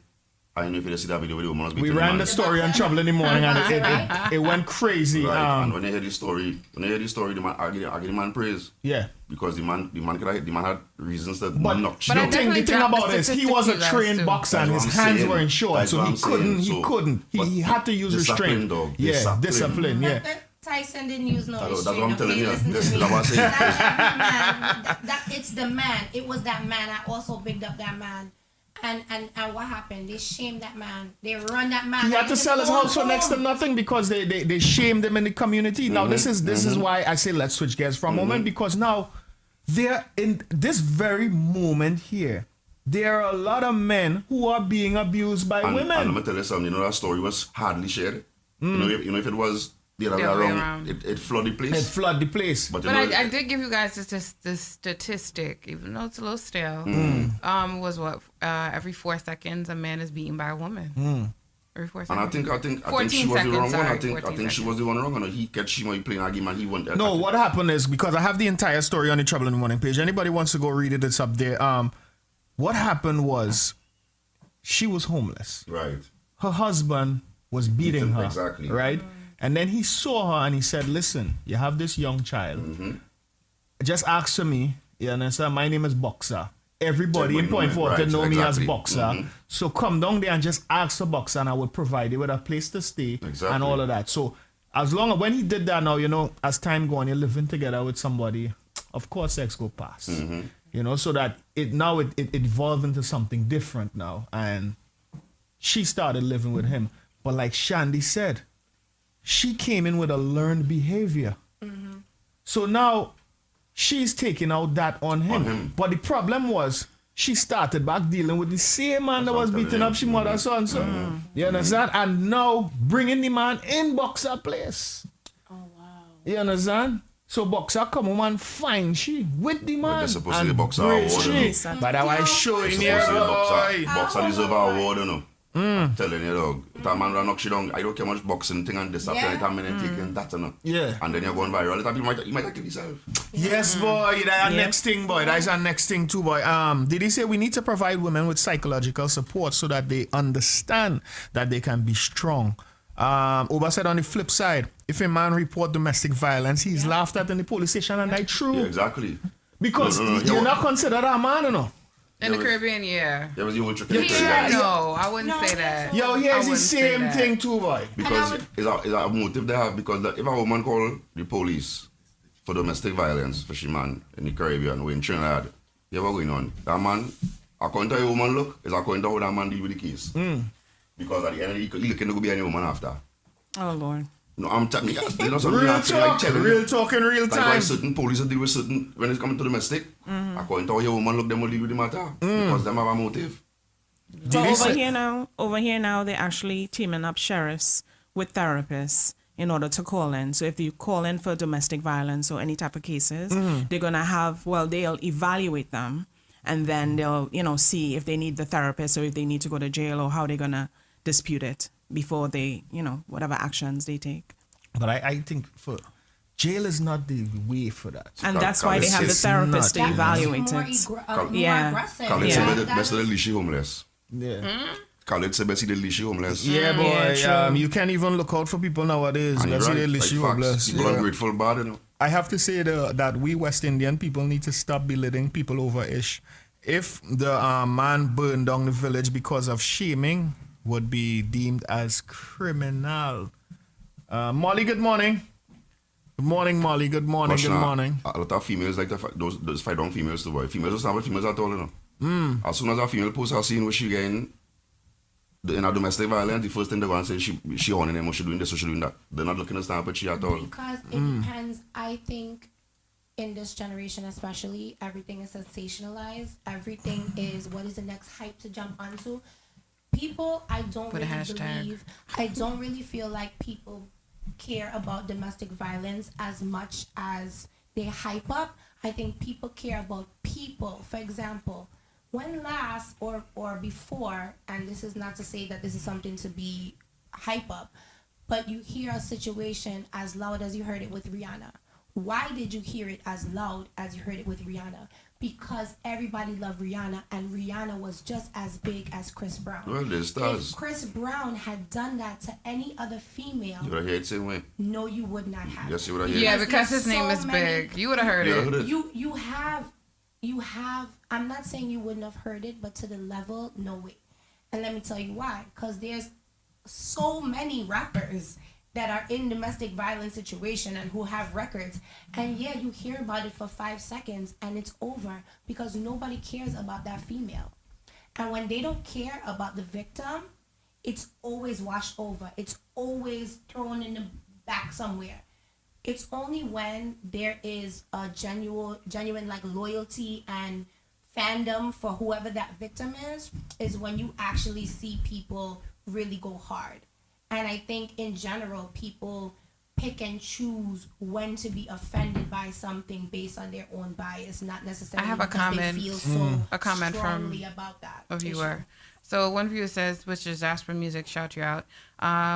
Speaker 10: I don't know if you see that video where the woman was beating
Speaker 2: we ran the story on Trouble in the Morning and it went crazy.
Speaker 10: Right. And when they hear the story, the man argue the man praise.
Speaker 2: Yeah.
Speaker 10: Because the man had reasons to knock
Speaker 2: you down. The thing about it is he was a trained boxer and his hands were in short, so he couldn't. He had to use restraint. Discipline. Yeah.
Speaker 8: Tyson didn't use no restraint.
Speaker 10: That's what I'm telling you.
Speaker 8: It's the man. It was that man. I also bigged up that man. And what happened? They shamed that man. They run that man.
Speaker 2: He had to sell his house for next to nothing because they shamed him in the community. Now this is why I say let's switch gears for a moment, because now they're in this very moment here. There are a lot of men who are being abused by women.
Speaker 10: And I'm gonna tell you something. You know, that story was hardly shared. You know, if it was the other way around, it flooded the place.
Speaker 2: It flooded the place.
Speaker 9: But I did give you guys this statistic, even though it's a little stale. Was what every 4 seconds a man is beaten by a woman. Every 4 seconds.
Speaker 10: And I think she was the wrong one. I think she was the one wrong. He catch him when he playing argument. He went.
Speaker 2: No, what happened is, because I have the entire story on the Trouble in the Morning page. Anybody wants to go read it? It's up there. What happened was, she was homeless.
Speaker 10: Right.
Speaker 2: Her husband was beating her.
Speaker 10: Exactly.
Speaker 2: Right. And then he saw her and he said, listen, you have this young child. Just ask for me. You understand? My name is Boxer. Everybody in Point Fortin know me as Boxer. So come down there and just ask for Boxer, and I will provide you with a place to stay and all of that. So as long as when he did that now, you know, as time go on, you're living together with somebody, of course sex go past. You know, so that it evolved into something different now. And she started living with him. But like Shandy said, she came in with a learned behavior. So now she's taking out that on him. But the problem was, she started back dealing with the same man that was beating up she mother son. So you understand? And now bringing the man in Boxer place.
Speaker 8: Oh wow.
Speaker 2: You understand? So Boxer come home and find she with the man.
Speaker 10: They're supposed to be Boxer award.
Speaker 2: But I was showing you,
Speaker 10: Boxer deserve an award, you know. Telling you, dog, that man ran knock she down. I don't care much boxing thing and this after that minute taking that, you know. Yeah. And then you're going viral. You might kill yourself.
Speaker 2: Yes, boy. That's our next thing, boy. That's our next thing too, boy. Did he say we need to provide women with psychological support so that they understand that they can be strong? Oba said on the flip side, if a man report domestic violence, he's laughed at in the police station, and that's true.
Speaker 10: Yeah, exactly.
Speaker 2: Because you're not considered a man, you know.
Speaker 9: In the Caribbean, yeah.
Speaker 10: There was you trick.
Speaker 9: No, I wouldn't say that.
Speaker 2: Yo, here's the same thing too, boy.
Speaker 10: Because it's a motive they have. Because if a woman call the police for domestic violence for she man in the Caribbean or in Trinidad, you know what's going on? That man, according to how a woman look, is according to how that man deal with the case. Because at the end, he can't go be any woman after.
Speaker 9: Oh Lord.
Speaker 10: No, I'm telling you, you know
Speaker 2: something. Real talk in real time.
Speaker 10: Like certain police deal with certain when it's coming to domestic. According to how your woman look, them will deal with the matter because them have a motive.
Speaker 3: But over here now, they're actually teaming up sheriffs with therapists in order to call in. So if you call in for domestic violence or any type of cases, they're gonna they'll evaluate them, and then they'll see if they need the therapist or if they need to go to jail or how they're gonna dispute it before they whatever actions they take.
Speaker 2: But I think jail is not the way for that.
Speaker 3: And that's why they have the therapist to evaluate it.
Speaker 10: Khaled said best of the leash homeless.
Speaker 2: Yeah.
Speaker 10: Khaled said best of the leash homeless.
Speaker 2: Yeah, boy. You can't even look out for people nowadays. Best of the leash homeless.
Speaker 10: People are grateful bad,
Speaker 2: I have to say that we West Indian people need to stop belittling people over ish. If the man burned down the village because of shaming, would be deemed as criminal. Molly, good morning. Good morning, Molly. Good morning. Good morning.
Speaker 10: A lot of females like those fight down females too, boy. Females don't have females at all, As soon as a female posts a scene where she getting in a domestic violence, the first thing they're going to say she honing them or she doing this or she doing that. They're not looking to stand up at she at all.
Speaker 8: Because it depends. I think in this generation especially, everything is sensationalized. Everything is what is the next hype to jump onto. People, I don't really feel like people care about domestic violence as much as they hype up. I think people care about people. For example, when last or before, and this is not to say that this is something to be hype up, but you hear a situation as loud as you heard it with Rihanna. Why did you hear it as loud as you heard it with Rihanna? Because everybody loved Rihanna, and Rihanna was just as big as Chris Brown.
Speaker 10: Well, there's stars.
Speaker 8: If Chris Brown had done that to any other female,
Speaker 10: you would have heard it same way.
Speaker 8: No, you would not have.
Speaker 10: Yes, you would have heard it.
Speaker 9: Yeah, because his name is big. You would have heard it.
Speaker 8: You have. I'm not saying you wouldn't have heard it, but to the level, no way. And let me tell you why. Because there's so many rappers that are in domestic violence situation and who have records, and yeah, you hear about it for 5 seconds and it's over because nobody cares about that female. And when they don't care about the victim, it's always washed over. It's always thrown in the back somewhere. It's only when there is a genuine like loyalty and fandom for whoever that victim is when you actually see people really go hard. And I think in general, people pick and choose when to be offended by something based on their own bias, not necessarily
Speaker 9: I have a comment,
Speaker 8: they feel so
Speaker 9: a comment from
Speaker 8: about that
Speaker 9: a viewer. So one viewer says, which is Jasper Music, shout you out.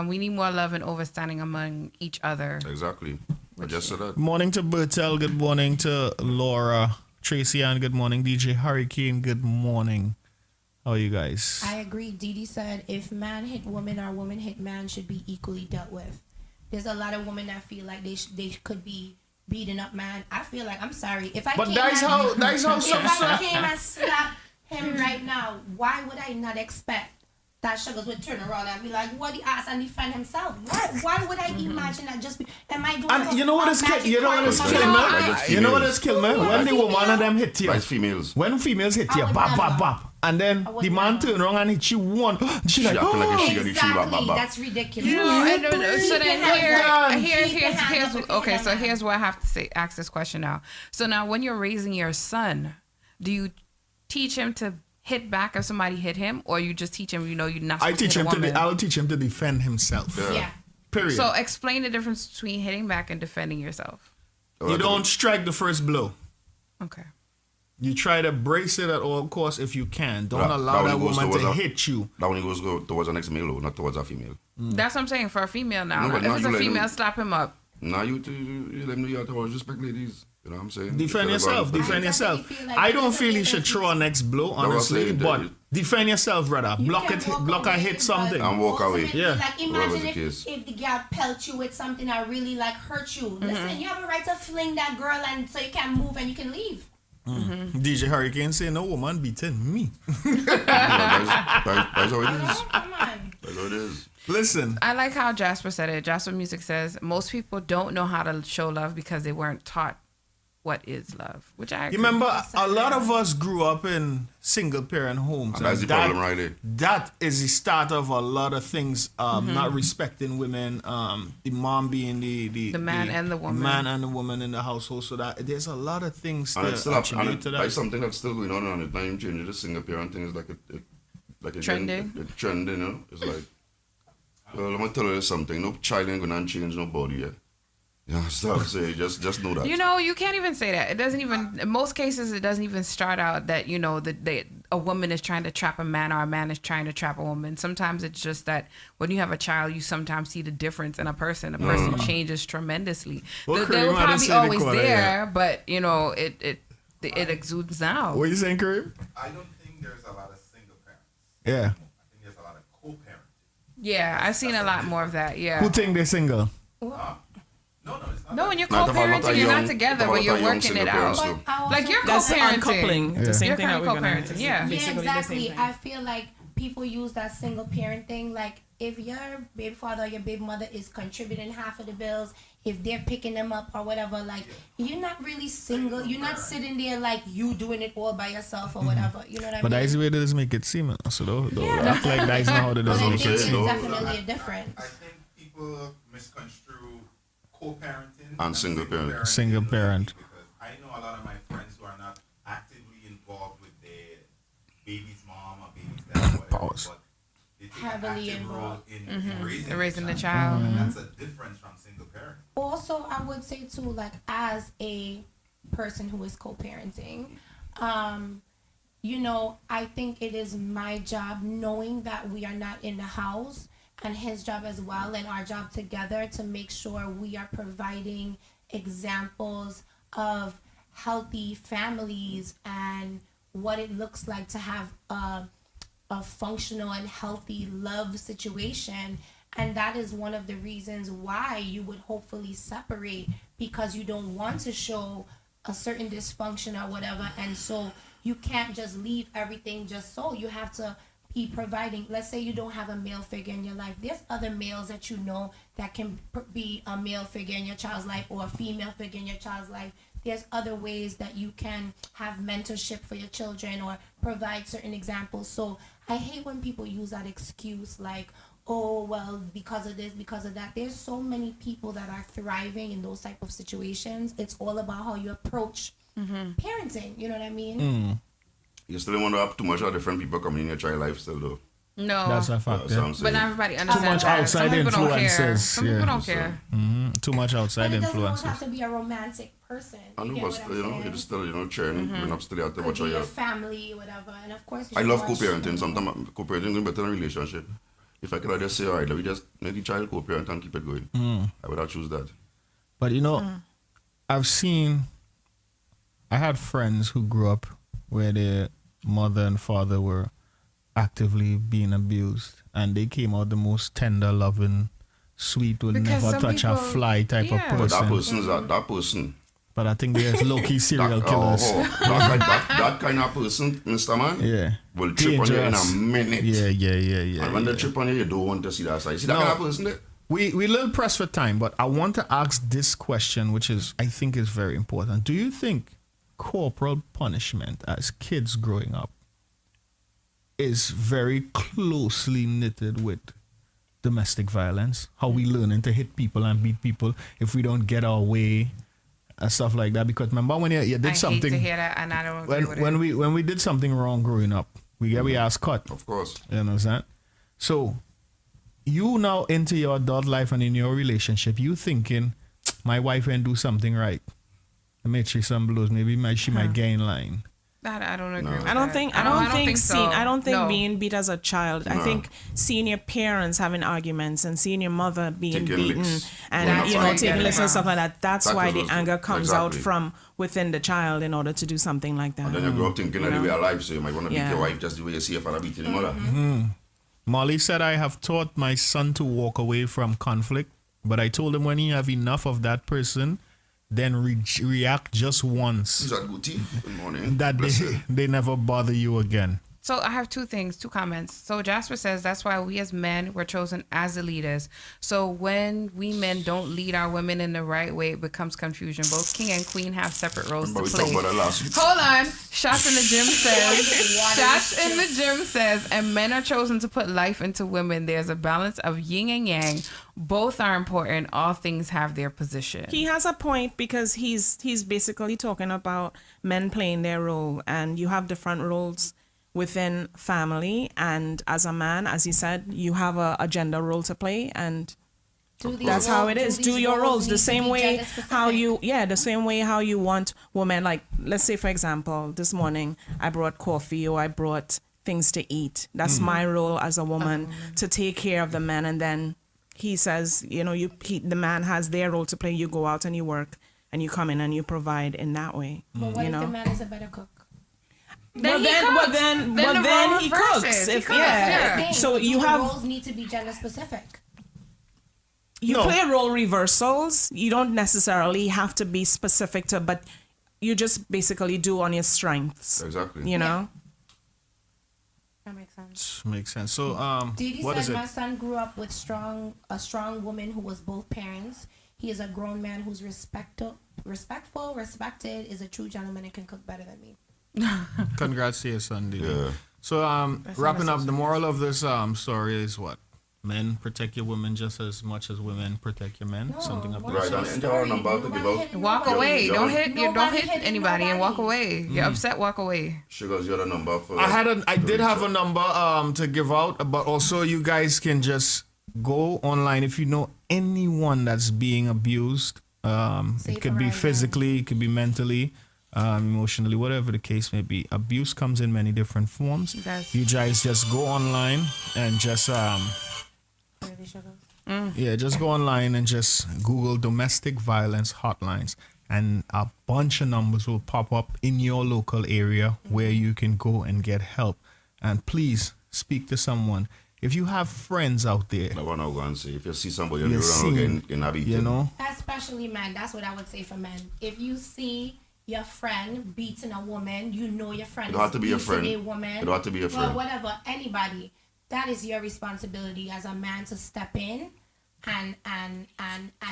Speaker 9: We need more love and understanding among each other.
Speaker 10: Exactly. I just said that.
Speaker 2: Morning to Bertel. Good morning to Laura. Tracy Ann. Good morning. DJ Hurricane. Good morning. How are you guys?
Speaker 8: I agree. Didi said if man hit woman or woman hit man should be equally dealt with. There's a lot of women that feel like they could be beating up man. I feel like, I'm sorry, if I
Speaker 2: but
Speaker 8: came
Speaker 2: that's how
Speaker 8: if I came and slapped him right now, why would I not expect that Shuggles would turn around and be like, what the ass, and defend himself? Why would I imagine that just be, am I doing
Speaker 2: and you know what is killing me? You know what is killing me? When the woman and them hit you.
Speaker 10: That's females.
Speaker 2: When females hit you, bop, bop, bop. And then the man turn around and hit you one. She like,
Speaker 10: oh,
Speaker 8: exactly. That's ridiculous.
Speaker 9: So then here's what I have to say. Ask this question now. So now, when you're raising your son, do you teach him to hit back if somebody hit him, or you just teach him, you're not supposed to hit a woman?
Speaker 2: I'll teach him to defend himself.
Speaker 8: Yeah.
Speaker 2: Period.
Speaker 9: So explain the difference between hitting back and defending yourself.
Speaker 2: You don't strike the first blow.
Speaker 9: Okay.
Speaker 2: You try to brace it at all costs if you can. Don't allow that woman to hit you.
Speaker 10: That one goes towards the next male, not towards a female.
Speaker 9: That's what I'm saying for a female now. If it's a female, slap him up.
Speaker 10: Now you let me know you have to respect ladies. You know what I'm saying?
Speaker 2: Defend yourself. Defend yourself. I don't feel you should throw a next blow, honestly, but defend yourself, brother. Block a hit something.
Speaker 10: And walk away.
Speaker 2: Yeah.
Speaker 8: Like imagine if the girl pelt you with something that really like hurt you. Listen, you have a right to fling that girl and so you can move and you can leave.
Speaker 2: DJ Hurricane say no woman beating me.
Speaker 10: That's how it is.
Speaker 8: Come on.
Speaker 10: That's how it is.
Speaker 2: Listen.
Speaker 9: I like how Jasper said it. Jasper Music says most people don't know how to show love because they weren't taught what is love, which I agree.
Speaker 2: You remember, a lot of us grew up in single parent homes.
Speaker 10: And that's the problem right there.
Speaker 2: That is the start of a lot of things, not respecting women, the mom being the
Speaker 9: man and the woman.
Speaker 2: Man and the woman in the household. So that there's a lot of things that attribute to that.
Speaker 10: That's something that's still going on, and it's not even changing. The single parent thing is like like again,
Speaker 9: Trending.
Speaker 10: the trend, you know, it's like, well, I'm gonna tell you something. No child ain't gonna change nobody yet. Yeah, stop saying. Just know that.
Speaker 9: You know, you can't even say that. It doesn't even. In most cases, it doesn't even start out that you know that a woman is trying to trap a man or a man is trying to trap a woman. Sometimes it's just that when you have a child, you sometimes see the difference in a person. A person changes tremendously.
Speaker 2: Well,
Speaker 9: They were probably always
Speaker 2: corner,
Speaker 9: there, but you know, it exudes now.
Speaker 2: What are you saying, Kareem?
Speaker 12: I don't think there's a lot of single parents.
Speaker 2: Yeah.
Speaker 12: I think there's a lot of co-parenting.
Speaker 9: Yeah, I've seen a lot more of that. Yeah.
Speaker 2: Who think they're single?
Speaker 9: No, when you're co-parenting, you're not together, but you're working it out. Like you're
Speaker 3: That's
Speaker 9: co-parenting.
Speaker 3: uncoupling. The same
Speaker 9: You're
Speaker 3: thing that
Speaker 9: kind
Speaker 3: we're
Speaker 9: of
Speaker 3: gonna
Speaker 9: co-parenting. Yeah.
Speaker 3: basically
Speaker 8: Yeah,
Speaker 3: the same
Speaker 8: exactly.
Speaker 3: thing.
Speaker 8: I feel like people use that single parent thing. Like if your baby father or your baby mother is contributing half of the bills, if they're picking them up or whatever, like you're not really single. You're not sitting there like you doing it all by yourself or whatever. You know what I
Speaker 2: But
Speaker 8: mean?
Speaker 2: that's the way they just make it seem. So don't act like that's not how they does
Speaker 8: But I
Speaker 2: make
Speaker 8: think
Speaker 2: it
Speaker 8: there's
Speaker 2: seem.
Speaker 8: definitely a difference.
Speaker 12: I think people misconstrue co-parenting
Speaker 10: And single parent.
Speaker 2: Single parent.
Speaker 12: Because I know a lot of my friends who are not actively involved with their baby's mom or baby's dad or whatever,
Speaker 2: Pause.
Speaker 12: but they take
Speaker 8: Heavily
Speaker 12: an active role
Speaker 8: involved.
Speaker 12: in
Speaker 9: Raising the child.
Speaker 12: And that's a difference from single parent.
Speaker 8: Also, I would say too, like as a person who is co-parenting, you know, I think it is my job, knowing that we are not in the house, and his job as well, and our job together, to make sure we are providing examples of healthy families and what it looks like to have a functional and healthy love situation. And that is one of the reasons why you would hopefully separate, because you don't want to show a certain dysfunction or whatever. And so you can't just leave everything just so. You have to be providing. Let's say you don't have a male figure in your life. There's other males that you know that can be a male figure in your child's life or a female figure in your child's life. There's other ways that you can have mentorship for your children or provide certain examples. So I hate when people use that excuse like, oh, well, because of this, because of that. There's so many people that are thriving in those type of situations. It's all about how you approach parenting. You know what I mean?
Speaker 10: You still don't want to have too much of different people coming in your child life still though.
Speaker 9: No.
Speaker 2: That's a fact.
Speaker 10: That's what I'm saying.
Speaker 9: But not everybody
Speaker 2: Too
Speaker 9: understands
Speaker 2: much
Speaker 9: that.
Speaker 2: outside
Speaker 9: Some people don't care.
Speaker 2: influences.
Speaker 9: Some people don't care.
Speaker 2: Too much outside
Speaker 8: But it doesn't always
Speaker 2: influences.
Speaker 8: have to be a romantic person.
Speaker 10: And
Speaker 8: You
Speaker 10: you
Speaker 8: get
Speaker 10: must,
Speaker 8: what I'm
Speaker 10: you know,
Speaker 8: saying?
Speaker 10: you're just still, you know, sharing, bring up still out there
Speaker 8: Could
Speaker 10: what
Speaker 8: be
Speaker 10: you
Speaker 8: your
Speaker 10: have.
Speaker 8: family, whatever. And of course,
Speaker 10: I love
Speaker 8: watch-
Speaker 10: co-parenting. Sometimes co-parenting is better than a relationship. If I could just say, all right, let me just make the child co-parent and keep it going, I would have choose that.
Speaker 2: But you know, I had friends who grew up where their mother and father were actively being abused, and they came out the most tender, loving, sweet, will
Speaker 9: Because
Speaker 2: never
Speaker 9: some
Speaker 2: touch a
Speaker 9: people-
Speaker 2: fly type of
Speaker 9: yeah.
Speaker 10: But that
Speaker 2: person.
Speaker 10: person is that person.
Speaker 2: But I think there's low-key serial
Speaker 10: That,
Speaker 2: killers.
Speaker 10: that kind of person, Mr. Man,
Speaker 2: Yeah.
Speaker 10: will trip on you in a
Speaker 2: Dangerous.
Speaker 10: minute.
Speaker 2: Yeah.
Speaker 10: And when they trip on you, you don't want to see that side. You see that
Speaker 2: No.
Speaker 10: kind of person there?
Speaker 2: We a little pressed for time, but I want to ask this question, which is I think is very important. Do you think corporal punishment as kids growing up is very closely knitted with domestic violence? How we learning to hit people and beat people if we don't get our way and stuff like that? Because remember when you did
Speaker 9: I
Speaker 2: something,
Speaker 9: hate to hear that, and I don't agree with
Speaker 2: when
Speaker 9: it.
Speaker 2: we did something wrong growing up, we get we ass cut.
Speaker 10: Of course.
Speaker 2: You understand? So you now into your adult life and in your relationship, you thinking, my wife ain't do something right. I made she some blows. Maybe she might get in line.
Speaker 9: I don't agree with
Speaker 3: I don't
Speaker 9: that.
Speaker 3: think
Speaker 9: so.
Speaker 3: I don't think
Speaker 9: No.
Speaker 3: being beat as a child. I think seeing your parents having arguments and seeing your mother being
Speaker 10: Taking
Speaker 3: beaten
Speaker 10: licks.
Speaker 3: and
Speaker 10: Going
Speaker 3: taking
Speaker 10: outside.
Speaker 3: licks and stuff like that. That's
Speaker 10: That
Speaker 3: why
Speaker 10: is
Speaker 3: the
Speaker 10: what's-
Speaker 3: anger comes out
Speaker 10: exactly.
Speaker 3: from within the child in order to do something like that.
Speaker 10: And then you grow up thinking that
Speaker 3: You
Speaker 10: we
Speaker 3: know?
Speaker 10: are alive, so you might want to beat
Speaker 3: Yeah.
Speaker 10: your wife just the way you see your father beating your mother.
Speaker 2: Molly said, I have taught my son to walk away from conflict, but I told him when you have enough of that person, then react just once.
Speaker 10: Is that good tea? Good morning.
Speaker 2: That they never bother you again.
Speaker 9: So I have two comments. So Jasper says that's why we as men were chosen as the leaders. So when we men don't lead our women in the right way, it becomes confusion. Both king and queen have separate roles
Speaker 10: But
Speaker 9: to
Speaker 10: we
Speaker 9: play.
Speaker 10: talked about that last week.
Speaker 9: Hold on. Shots in the gym says, and men are chosen to put life into women. There's a balance of yin and yang. Both are important. All things have their position.
Speaker 3: He has a point because he's basically talking about men playing their role, and you have different roles within family, and as a man, as he said, you have a gender role to play, and that's how it is. Do your roles the same way how you, the same way how you want women. Like, let's say, for example, this morning I brought coffee or I brought things to eat. That's my role as a woman to take care of the men. And then he says, you know, the man has their role to play. You go out and you work and you come in and you provide in that way.
Speaker 8: But what if the man is a better cook?
Speaker 3: Then he cooks. So you have
Speaker 8: roles need to be gender specific.
Speaker 3: You play role reversals. You don't necessarily have to be specific to, but you just basically do on your strengths.
Speaker 10: Exactly.
Speaker 3: You know?
Speaker 8: That makes sense.
Speaker 2: Makes sense. So,
Speaker 8: Didi
Speaker 2: what
Speaker 8: said,
Speaker 2: is it?
Speaker 8: my son grew up with a strong woman who was both parents. He is a grown man who's respectful, respected, is a true gentleman, and can cook better than me.
Speaker 2: Congrats to your son, Didi.
Speaker 10: Yeah.
Speaker 2: So, wrapping up, the moral of this story is what? Men protect your women just as much as women protect your men. Something up there.
Speaker 10: Right, and our number to give out.
Speaker 9: Walk away. Don't hit anybody and walk away. You're upset, walk away.
Speaker 10: Sugars, you had a number for.
Speaker 2: I did have a number to give out, but also you guys can just go online if you know anyone that's being abused. It could be physically, it could be mentally, emotionally, whatever the case may be. Abuse comes in many different forms. You guys just go online and just just go online and just Google domestic violence hotlines, and a bunch of numbers will pop up in your local area where you can go and get help. And please speak to someone. If you have friends out there,
Speaker 10: I want to go and say, if you see somebody around
Speaker 2: you know,
Speaker 8: especially men, that's what I would say for men. If you see your friend beating a woman, you know your friend is beating a woman.
Speaker 10: It don't have to be a friend.
Speaker 8: Or whatever, anybody. That is your responsibility as a man to step in and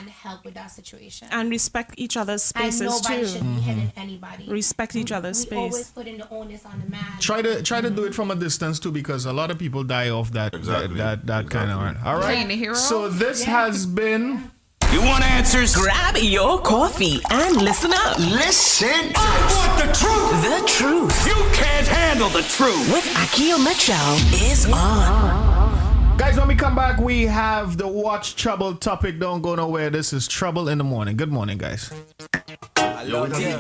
Speaker 8: help with that situation.
Speaker 3: And respect each other's spaces too.
Speaker 8: And nobody should be hitting anybody.
Speaker 3: Respect each other's space.
Speaker 8: We always put in the onus on the man.
Speaker 2: Try to do it from a distance too, because a lot of people die off that kind of art. All right. So this has been.
Speaker 11: You want answers?
Speaker 5: Grab your coffee and listen up.
Speaker 6: Listen. I want the truth.
Speaker 5: The truth.
Speaker 6: You can't handle the truth.
Speaker 5: With AKIL Mitchell is on.
Speaker 2: Guys, when we come back, we have the Watch Trouble topic. Don't go nowhere. This is Trouble in the Morning. Good morning, guys.
Speaker 13: I love you.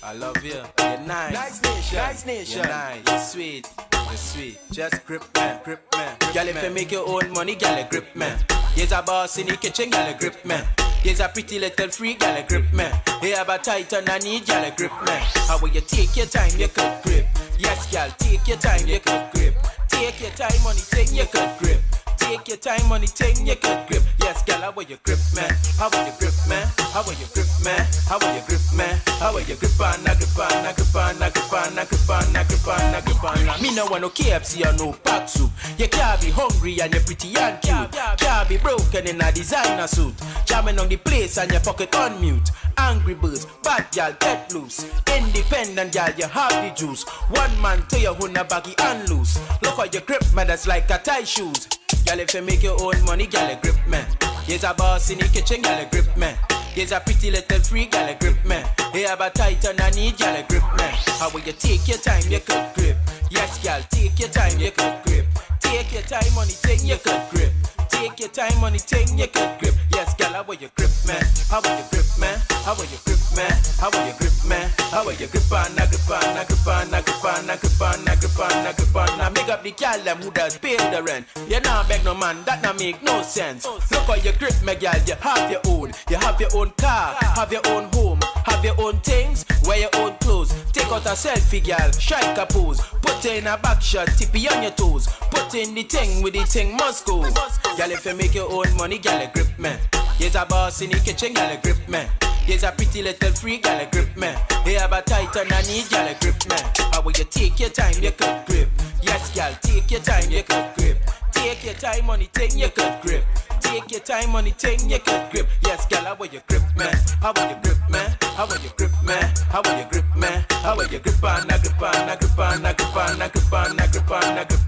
Speaker 13: I love you. You're nice. Nice nation. You're nice. You're sweet. You're sweet. Just grip man. Girl, if you make your own money, girl, grip man. Here's a boss in the kitchen, girl, grip man. Here's a pretty little freak, girl, grip man. Hey, have a tight on a knee, girl, grip man. How will you take your time, you could grip. Yes, girl, take your time, you could grip. Take your time, money thing, you could grip. Take your time, money thing, you could grip. Yes, girl, how will you grip, man? How will you grip, man? How will you grip, man? How will you grip, man? How will you grip on, grip on, grip on, grip on, grip on, grip on, grip on. Me no want no KFC or no pack soup. You can't be hungry and you're pretty and cute. Can't be broken in a designer suit. Jamming on the place and your pocket on mute. Angry birds, bad girl, get loose. Independent girl, you have the juice. One man to your hunna baggy and loose. Look how you grip, man, that's like a tie shoes. Girl, if you make your own money, girl, grip, man. Here's a boss in the kitchen, girl, grip, man. Here's a pretty little freak, girl, grip, man. Hey, have a tight on a knee, girl, grip, man. How will you take your time, you could grip. Yes, girl, take your time, you could grip. Take your time, money thing, you could grip. Take your time, money thing, you could grip. Yes, girl, how will you grip, man? How will you grip, man? How will you grip, man? How will you grip, man? How will you grip on, grip on, grip on, grip on, grip on, grip on, grip on. Now make up the girl them who does pay the rent. You not beg no man, that not make no sense. Look how you grip, my girl, you have your own. You have your own car, have your own home, have your own things, wear your own clothes. Take out a selfie, girl, strike a pose. Put in a back shot, tippy on your toes. Put in the thing with the thing must go. Girl, if you make your own money, girl, grip, man. Here's a boss in the kitchen, girl, grip, man. Here's a pretty little freak, girl, grip, man. Hey, have a tight on a knee, girl, grip, man. How will you take your time, you could grip. Yes, girl, take your time, you could grip. Take your time, money thing, you could grip. Take your time, money thing, you could grip. Yes, girl, how will you grip, man? How will you grip, man? How will you grip, man? How will you grip, man? How will you grip on, grip on, grip on, grip on, grip on, grip on, grip.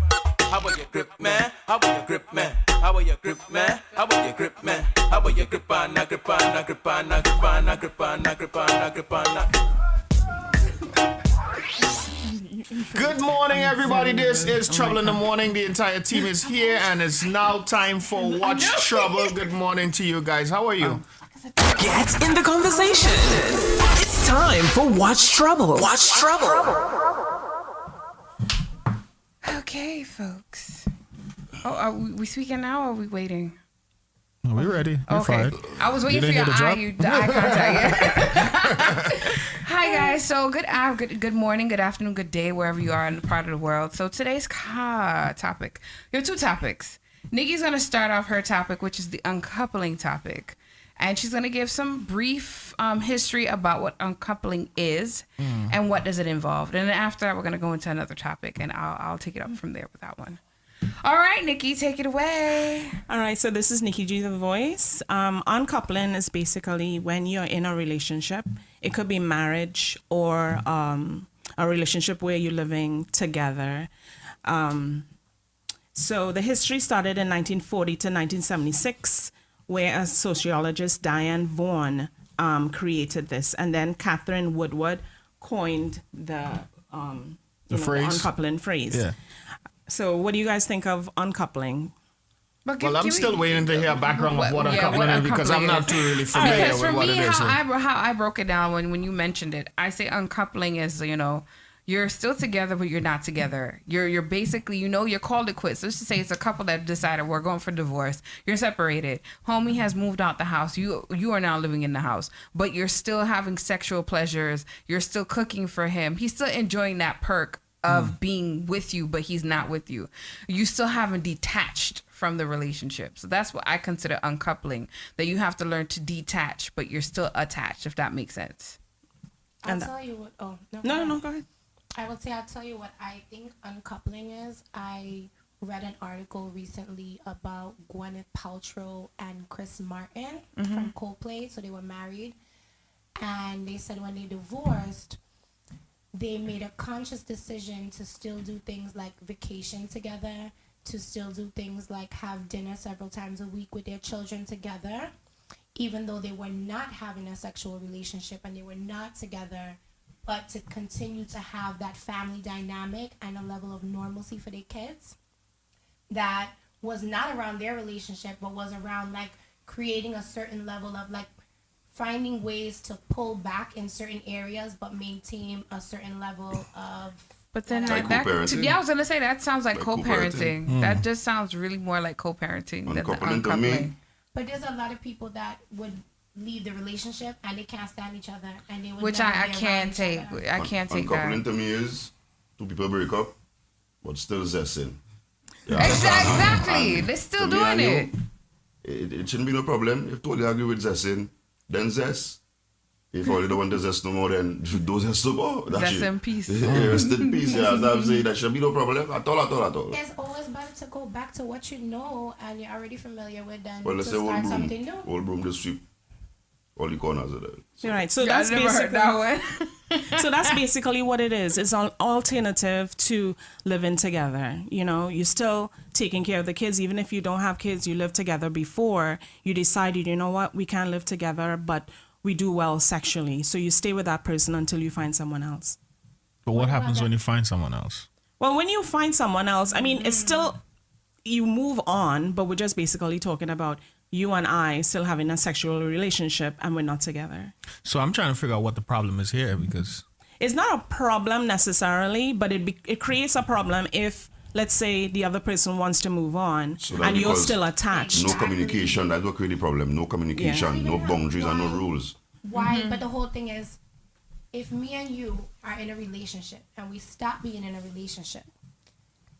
Speaker 13: How will you grip, man? How will you grip, man? How will you grip, man? How will you grip, man? How will you grip on, grip on, grip on, grip on, grip on, grip on, grip on.
Speaker 2: Good morning, everybody. This is Trouble in the Morning. The entire team is here, and it's now time for Watch Trouble. Good morning to you guys. How are you?
Speaker 5: Get in the conversation. It's time for Watch Trouble. Watch Trouble.
Speaker 9: Okay, folks. Oh, are we speaking now or are we waiting?
Speaker 2: Are we ready? You're
Speaker 9: okay.
Speaker 2: Fired.
Speaker 9: I was waiting for your eye contact. Hi guys. So good morning, good afternoon, good day, wherever you are in the part of the world. So today's topic. We have two topics. Nikki's gonna start off her topic, which is the uncoupling topic. And she's going to give some brief history about what uncoupling is and what does it involve. And then after that, we're going to go into another topic, and I'll take it up from there with that one. All right, Nikki, take it away.
Speaker 3: All right, so this is Nikki G, the voice. Uncoupling is basically when you're in a relationship. It could be marriage or a relationship where you're living together. So the history started in 1940 to 1976. Where a sociologist, Diane Vaughan, created this. And then Catherine Woodward coined the uncoupling phrase. Yeah. So what do you guys think of uncoupling?
Speaker 2: Well, I'm still waiting to hear a background of what uncoupling is because I'm not too really familiar with what it is.
Speaker 9: How I broke it down when you mentioned it, I say uncoupling is, you're still together, but you're not together. You're basically, you're called it quits. Let's just say it's a couple that decided we're going for divorce. You're separated. Homie has moved out the house. You are now living in the house, but you're still having sexual pleasures. You're still cooking for him. He's still enjoying that perk of being with you, but he's not with you. You still haven't detached from the relationship. So that's what I consider uncoupling, that you have to learn to detach, but you're still attached, if that makes sense.
Speaker 8: I'll tell you what,
Speaker 3: No, go ahead.
Speaker 8: I'll tell you what I think uncoupling is. I read an article recently about Gwyneth Paltrow and Chris Martin from Coldplay. So they were married, and they said when they divorced, they made a conscious decision to still do things like vacation together, to still do things like have dinner several times a week with their children together, even though they were not having a sexual relationship and they were not together, but to continue to have that family dynamic and a level of normalcy for their kids that was not around their relationship, but was around like creating a certain level of like finding ways to pull back in certain areas, but maintain a certain level of.
Speaker 9: But then I was gonna say that sounds like co-parenting. That just sounds really more like co-parenting than uncoupling.
Speaker 8: But there's a lot of people that would leave the relationship and they can't stand each other, and they would.
Speaker 9: Which I can't take. I can't take that.
Speaker 10: Uncoupling to me is two people break up, but still zesting.
Speaker 9: Exactly. They're still doing it.
Speaker 10: It shouldn't be no problem. If totally agree with zesting, then zest. If all you don't want to zest no more, then don't zest no more.
Speaker 9: Zest in peace.
Speaker 10: Rest in peace. Yeah, I'm saying that should be no problem at all.
Speaker 8: It's always better to go back to what you know and you're already familiar with than
Speaker 10: to
Speaker 8: start something new.
Speaker 10: Old broom to sweep all the corners of that.
Speaker 3: You're right. So that's basically that one. So that's basically what it is. It's an alternative to living together. You're still taking care of the kids, even if you don't have kids. You lived together before. You decided, you know what, we can't live together, but we do well sexually. So you stay with that person until you find someone else.
Speaker 2: But what happens when you find someone else?
Speaker 3: Well, when you find someone else, I mean, it's still, you move on, but we're just basically talking about you and I still having a sexual relationship and we're not together.
Speaker 2: So I'm trying to figure out what the problem is here, because
Speaker 3: it's not a problem necessarily, but it creates a problem if, let's say, the other person wants to move on and you're still attached.
Speaker 10: No communication, that's what creates the problem. No communication, no boundaries, and no rules.
Speaker 8: Why? But the whole thing is, if me and you are in a relationship and we stop being in a relationship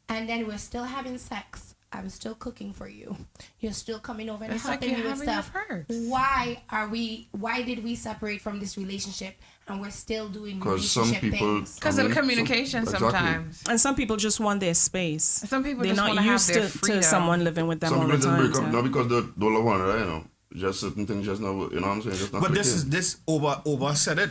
Speaker 8: and then we're still having sex, I'm still cooking for you, you're still coming over and helping me with stuff. Why did we separate from this relationship and we're still doing relationship things?
Speaker 9: Because of the communication sometimes.
Speaker 3: And some people just want their space.
Speaker 9: Some people
Speaker 3: they're
Speaker 9: just
Speaker 3: not used to someone living with them all the time.
Speaker 10: Some people break up not because they don't love one another, just certain things just not, you know what I'm saying? Just not
Speaker 2: but this over said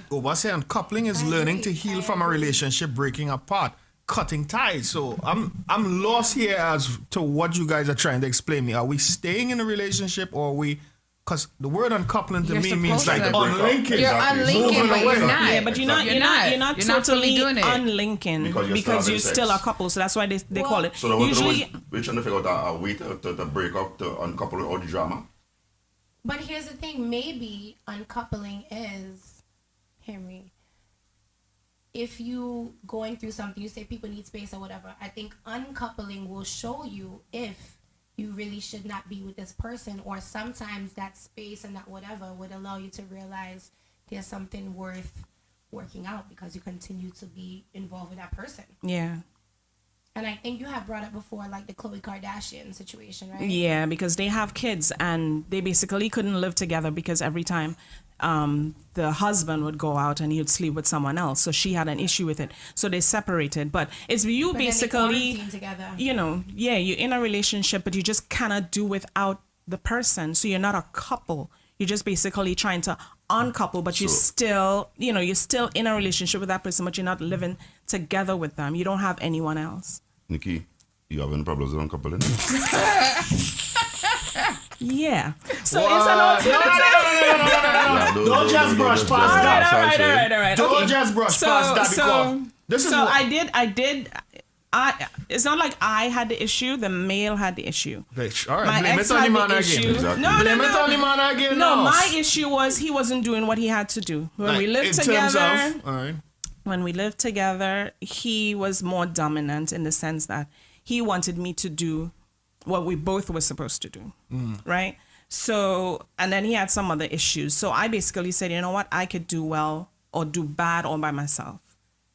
Speaker 2: uncoupling is learning to heal from a relationship breaking apart, cutting ties. So I'm lost here as to what you guys are trying to explain me. Are we staying in a relationship or are we because the word uncoupling to
Speaker 9: You're
Speaker 2: me means
Speaker 9: supposed
Speaker 2: like
Speaker 9: to.
Speaker 2: unlinking.
Speaker 9: You're unlinking,
Speaker 2: Moving
Speaker 9: but
Speaker 2: away.
Speaker 9: you're not.
Speaker 3: Yeah, but you're not
Speaker 9: You're not
Speaker 3: totally
Speaker 9: fully doing it.
Speaker 3: unlinking because you're still a couple. So that's why they call it.
Speaker 10: So
Speaker 3: Usually,
Speaker 10: we're trying to figure out a way to break up, to uncouple all the drama.
Speaker 8: But here's the thing, maybe uncoupling is, hear me, if you going through something, you say people need space or whatever, I think uncoupling will show you if you really should not be with this person, or sometimes that space and that whatever would allow you to realize there's something worth working out because you continue to be involved with that person.
Speaker 3: yeah.
Speaker 8: And I think you have brought up before, like the Khloe Kardashian situation, right?
Speaker 3: Yeah, because they have kids and they basically couldn't live together because every time the husband would go out and he would sleep with someone else. So she had an issue with it. So they separated. But it's you
Speaker 8: But
Speaker 3: basically,
Speaker 8: then they quarantine together.
Speaker 3: you know, yeah, you're in a relationship, but you just cannot do without the person. So you're not a couple. You're just basically trying to uncouple, but you're still, you know, you're still in a relationship with that person, but you're not living together with them. You don't have anyone else.
Speaker 10: Nikki, you having problems with uncoupling?
Speaker 3: Yeah. So it's an alternative.
Speaker 2: Don't just brush past that.
Speaker 3: All right.
Speaker 2: Don't
Speaker 3: Okay.
Speaker 2: just brush past that because this is
Speaker 3: so
Speaker 2: what
Speaker 3: I did. It's not like I had the issue. The male had the issue.
Speaker 2: All right,
Speaker 3: My
Speaker 2: blame
Speaker 3: ex
Speaker 2: it on the
Speaker 3: had
Speaker 2: man
Speaker 3: the
Speaker 2: again.
Speaker 3: issue.
Speaker 2: Exactly.
Speaker 3: No,
Speaker 2: Blame it on the man again.
Speaker 3: No,
Speaker 2: now.
Speaker 3: my issue was he wasn't doing what he had to do when we lived
Speaker 2: in
Speaker 3: together.
Speaker 2: Terms of, all right.
Speaker 3: When we lived together, he was more dominant in the sense that he wanted me to do what we both were supposed to do, right? So, and then he had some other issues. So I basically said, you know what? I could do well or do bad all by myself,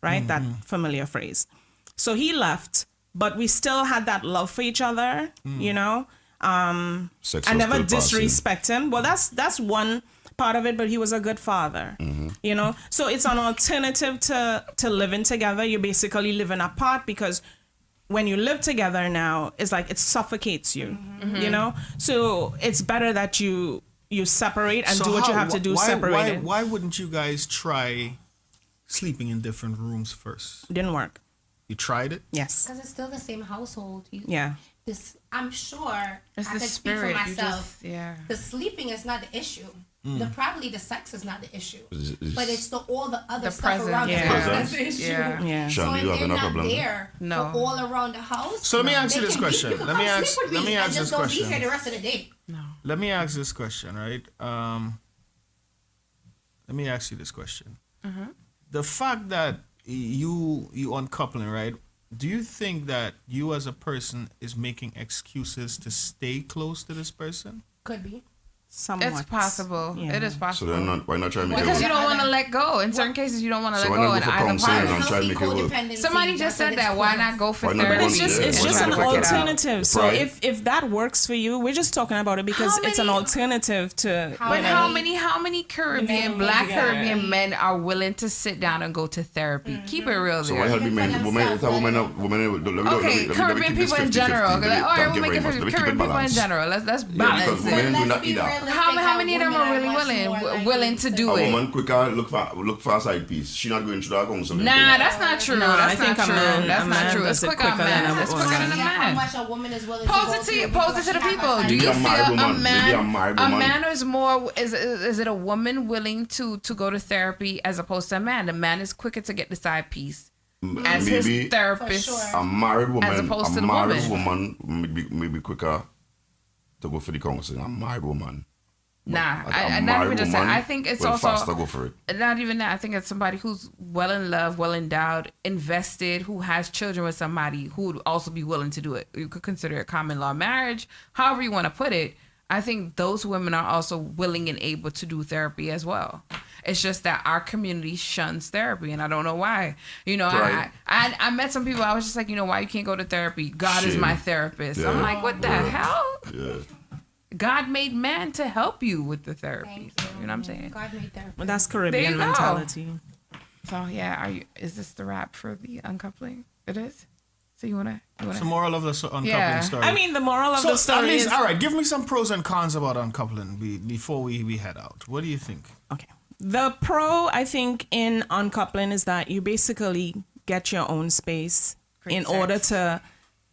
Speaker 3: right? That familiar phrase. So he left, but we still had that love for each other, you know? I never disrespect him. Well, that's one part of it, but he was a good father, you know? So it's an alternative to living together. You're basically living apart because when you live together now, it's like it suffocates you, you know? So it's better that you separate and do what you have to do separated.
Speaker 2: Why wouldn't you guys try sleeping in different rooms first?
Speaker 3: Didn't work.
Speaker 2: You tried it?
Speaker 3: Yes.
Speaker 8: Because it's still the same household.
Speaker 3: Yeah.
Speaker 8: I'm sure
Speaker 9: It's
Speaker 8: I
Speaker 9: the
Speaker 8: can speak
Speaker 9: spirit.
Speaker 8: for
Speaker 9: You
Speaker 8: myself.
Speaker 9: yeah.
Speaker 8: The sleeping is not the issue. Probably the sex is not the issue. But it's all the other
Speaker 9: The
Speaker 8: stuff
Speaker 9: present,
Speaker 8: around
Speaker 9: yeah.
Speaker 8: the house that's the issue.
Speaker 3: Yeah.
Speaker 8: So
Speaker 10: Shandy,
Speaker 8: if
Speaker 10: you have
Speaker 8: they're
Speaker 10: enough
Speaker 8: not
Speaker 10: problem?
Speaker 8: there
Speaker 9: No.
Speaker 8: for all around the house.
Speaker 2: So let me ask you
Speaker 8: they
Speaker 2: this
Speaker 8: can
Speaker 2: question.
Speaker 8: You can
Speaker 2: Let me
Speaker 8: come
Speaker 2: ask-
Speaker 8: sleep with
Speaker 2: let me
Speaker 8: and
Speaker 2: ask
Speaker 8: just
Speaker 2: this
Speaker 8: don't
Speaker 2: question.
Speaker 8: be here the rest of the day.
Speaker 2: Let me ask this question, right? Let me ask you this question. The fact that you uncoupling, right? Do you think that you as a person is making excuses to stay close to this person?
Speaker 8: Could be.
Speaker 3: Somewhat.
Speaker 9: It's possible.
Speaker 3: Yeah.
Speaker 9: It is
Speaker 10: So
Speaker 9: possible.
Speaker 10: then why not try to make it
Speaker 9: Because you
Speaker 10: work?
Speaker 9: don't want to let go. In certain cases, you don't want to
Speaker 10: So
Speaker 9: let
Speaker 10: why
Speaker 9: go
Speaker 10: not
Speaker 9: in
Speaker 10: go for
Speaker 9: either
Speaker 10: counseling
Speaker 9: party.
Speaker 10: and try to make it work?
Speaker 9: Somebody just said that. Why not go for
Speaker 10: Why not go
Speaker 9: therapy?
Speaker 10: for-
Speaker 3: It's
Speaker 10: Yeah,
Speaker 3: just
Speaker 10: why
Speaker 3: an
Speaker 10: not go for therapy?
Speaker 3: alternative. So
Speaker 10: Right.
Speaker 3: if that works for you, we're just talking about it because it's an alternative to.
Speaker 9: But
Speaker 3: you know,
Speaker 9: how many Caribbean, Black Caribbean men are willing to sit down and go to therapy? Keep it real
Speaker 10: So why
Speaker 9: there.
Speaker 10: help me men?
Speaker 9: Okay, Caribbean people in general. All right, we'll make it for Caribbean people in general. Let's balance
Speaker 10: because
Speaker 9: it.
Speaker 10: women do not eat that.
Speaker 9: How many of them are really willing to do
Speaker 10: A
Speaker 9: it?
Speaker 10: woman quicker look for a side piece. She not going through that counseling.
Speaker 9: Nah, that's not true.
Speaker 3: No, I
Speaker 9: That's
Speaker 3: think
Speaker 9: not
Speaker 3: a
Speaker 9: true.
Speaker 3: man-
Speaker 9: That's
Speaker 3: a
Speaker 9: not
Speaker 3: man
Speaker 9: true.
Speaker 3: does
Speaker 9: It's
Speaker 3: it
Speaker 9: quicker
Speaker 3: quicker than a
Speaker 9: man. It's
Speaker 3: woman.
Speaker 9: quicker than a
Speaker 8: How
Speaker 9: man.
Speaker 8: much a woman is willing
Speaker 9: Pose
Speaker 8: to
Speaker 9: it
Speaker 8: go
Speaker 9: to
Speaker 8: through
Speaker 9: pose it to the
Speaker 8: before she
Speaker 9: people.
Speaker 8: has
Speaker 9: Do
Speaker 10: Maybe
Speaker 9: you
Speaker 10: a married
Speaker 9: feel a
Speaker 10: woman. Maybe a
Speaker 9: man?
Speaker 10: married
Speaker 9: A
Speaker 10: woman.
Speaker 9: man is more. Is it a woman willing to go to therapy as opposed to a man? The man is quicker to get the side piece as his
Speaker 10: Maybe
Speaker 9: therapist.
Speaker 8: For
Speaker 10: a married woman,
Speaker 9: As opposed to
Speaker 10: a
Speaker 9: the
Speaker 10: married
Speaker 9: woman.
Speaker 10: woman may be quicker to go for the counseling. A married woman.
Speaker 9: Nah,
Speaker 10: But
Speaker 9: I
Speaker 10: a
Speaker 9: not even
Speaker 10: married
Speaker 9: just that.
Speaker 10: woman
Speaker 9: I think it's
Speaker 10: will
Speaker 9: also
Speaker 10: faster go for it.
Speaker 9: not even that. I think it's somebody who's well in love, well endowed, invested, who has children with somebody who would also be willing to do it. You could consider it common law marriage, however you want to put it. I think those women are also willing and able to do therapy as well. It's just that our community shuns therapy, and I don't know why. You know,
Speaker 10: Right.
Speaker 9: I met some people. I was just like, you know, why you can't go to therapy? God is
Speaker 10: Shame.
Speaker 9: my therapist.
Speaker 10: Yeah.
Speaker 9: I'm like, what the hell?
Speaker 10: Yeah.
Speaker 9: God made man to help you with the therapy. You know what I'm saying?
Speaker 8: God made therapy.
Speaker 3: But that's
Speaker 9: There
Speaker 3: Caribbean
Speaker 9: you go.
Speaker 3: mentality.
Speaker 9: So yeah, is this the wrap for the uncoupling? It is. So you wanna?
Speaker 2: It's the moral of the uncoupling
Speaker 9: Yeah.
Speaker 2: story.
Speaker 3: I mean, the moral of
Speaker 2: so
Speaker 3: the story
Speaker 2: at least,
Speaker 3: is
Speaker 2: all right, give me some pros and cons about uncoupling before we head out. What do you think?
Speaker 3: okay. The pro, I think, in uncoupling is that you basically get your own space in order to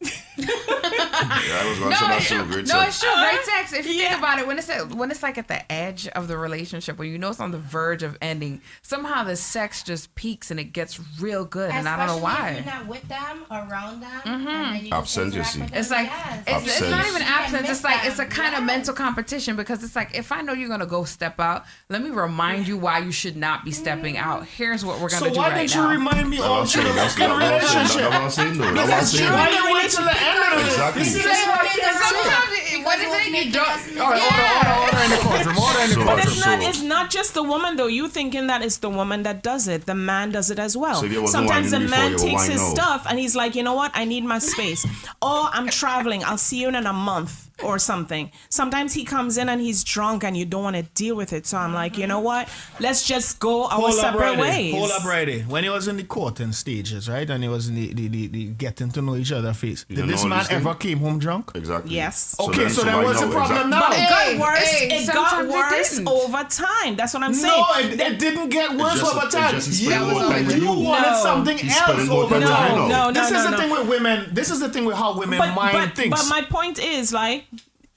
Speaker 10: I was going to say that's true. Great
Speaker 14: No,
Speaker 10: sex.
Speaker 14: it's true. Great sex. If you think about it, when it's like at the edge of the relationship, when you know it's on the verge of ending, somehow the sex just peaks and it gets real good, and I don't know
Speaker 8: Especially
Speaker 14: why.
Speaker 8: if you're not with them, around them, and then you just
Speaker 10: Absent, you
Speaker 8: interact
Speaker 10: see.
Speaker 8: with them.
Speaker 14: It's like it's not even absence.
Speaker 8: miss
Speaker 14: It's like
Speaker 8: them.
Speaker 14: it's a kind of mental competition, because it's like, if I know you're gonna go step out, let me remind you why you should not be stepping out. Here's what we're gonna do
Speaker 2: So why
Speaker 14: right
Speaker 2: didn't
Speaker 14: now.
Speaker 2: you remind me all through the
Speaker 10: That's
Speaker 2: fucking
Speaker 10: what I'm saying.
Speaker 2: relationship?
Speaker 10: That's what I'm saying, though. That's what I'm
Speaker 2: Because
Speaker 10: saying.
Speaker 2: why didn't you wait till the end of it?
Speaker 10: Exactly.
Speaker 2: You see, that's what
Speaker 14: Sometimes what is it? You don't.
Speaker 2: All right, order in the courtroom. Order in the
Speaker 10: So-
Speaker 3: But
Speaker 2: courtroom.
Speaker 3: it's not just the woman though. You thinking that it's the woman that does it. The man does it as well.
Speaker 10: So if you wasn't
Speaker 3: Sometimes the
Speaker 10: whining
Speaker 3: man
Speaker 10: before, you
Speaker 3: takes
Speaker 10: whine
Speaker 3: his
Speaker 10: now.
Speaker 3: stuff and he's like, you know what? I need my space. Or I'm traveling. I'll see you in a month or something. Sometimes he comes in and he's drunk and you don't want to deal with it. So I'm like, you know what? Let's just go our separate ways.
Speaker 2: Hold up, righty. When he was in the courting stages, right, and he was in the getting to know each other phase, did this man ever came home drunk?
Speaker 10: Exactly.
Speaker 3: Yes.
Speaker 2: Okay, so then
Speaker 10: why
Speaker 2: what's the
Speaker 10: now?
Speaker 2: problem
Speaker 10: Exactly.
Speaker 2: now?
Speaker 3: But it got worse.
Speaker 14: hey,
Speaker 3: It got
Speaker 14: sometimes it
Speaker 3: worse
Speaker 14: didn't.
Speaker 3: over time. That's what I'm saying.
Speaker 2: No, it didn't get worse
Speaker 10: just-
Speaker 2: over
Speaker 10: it
Speaker 2: time.
Speaker 10: just spent more time with
Speaker 2: You
Speaker 10: you.
Speaker 2: wanted
Speaker 3: No.
Speaker 2: something
Speaker 10: He's
Speaker 2: else
Speaker 10: spending more
Speaker 2: over
Speaker 10: time with
Speaker 2: time.
Speaker 10: you now.
Speaker 2: This is the thing with women. This is the thing with how women mind things.
Speaker 3: But my point is, like,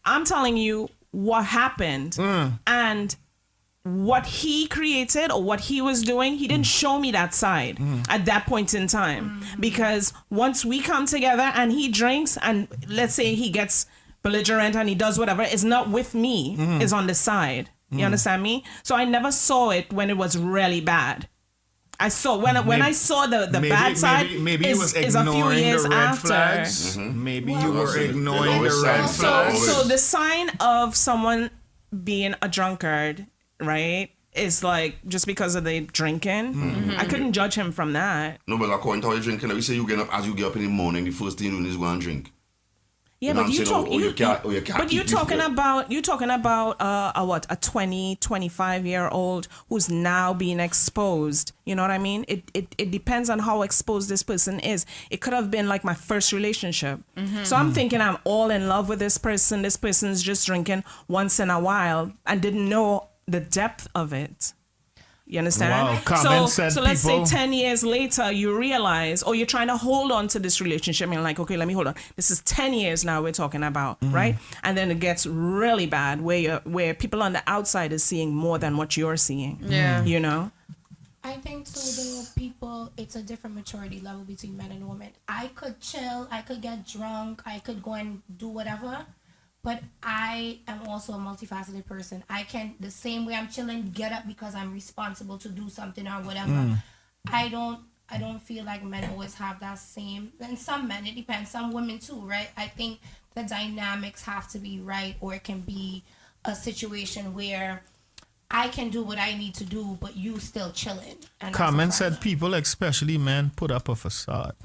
Speaker 3: I'm telling you what happened and what he created or what he was doing. He didn't show me that side at that point in time, because once we come together and he drinks and let's say he gets belligerent and he does whatever, it's not with me, it's on the side. You understand me? So I never saw it when it was really bad. I saw when I saw the bad side.
Speaker 2: Maybe he was
Speaker 3: is a few
Speaker 2: ignoring
Speaker 3: years
Speaker 2: the red
Speaker 3: after.
Speaker 2: flags. Maybe you were
Speaker 10: There's
Speaker 2: ignoring the
Speaker 10: always
Speaker 2: red
Speaker 10: signs.
Speaker 2: flags.
Speaker 3: So the sign of someone being a drunkard, right, is like just because of the drinking. I couldn't judge him from that.
Speaker 10: No, but according to how you're drinking, we say you get up as you get up in the morning, the first thing you do is go and drink.
Speaker 3: Yeah,
Speaker 10: You know
Speaker 3: but
Speaker 10: what
Speaker 3: you
Speaker 10: I'm saying?
Speaker 3: talk.
Speaker 10: Or you can't
Speaker 3: But
Speaker 10: keep
Speaker 3: you're talking
Speaker 10: your-
Speaker 3: about a 20, 25-year-old who's now being exposed. You know what I mean? It depends on how exposed this person is. It could have been like my first relationship. So I'm thinking I'm all in love with this person. This person's just drinking once in a while and didn't know the depth of it. You understand?
Speaker 2: Wow, comment said
Speaker 3: So let's say
Speaker 2: people-
Speaker 3: 10 years later, you realize, or you're trying to hold on to this relationship and you're like, okay, let me hold on. This is 10 years now we're talking about, right? And then it gets really bad where people on the outside is seeing more than what you're seeing.
Speaker 14: Yeah.
Speaker 3: You know?
Speaker 8: I think too, though, people, it's a different maturity level between men and women. I could chill, I could get drunk, I could go and do whatever, but I am also a multifaceted person. I can, the same way I'm chilling, get up because I'm responsible to do something or whatever. I don't feel like men always have that same, and some men, it depends, some women too, right? I think the dynamics have to be right, or it can be a situation where I can do what I need to do, but you still chilling. And
Speaker 2: Comment said people, especially men, put up a facade.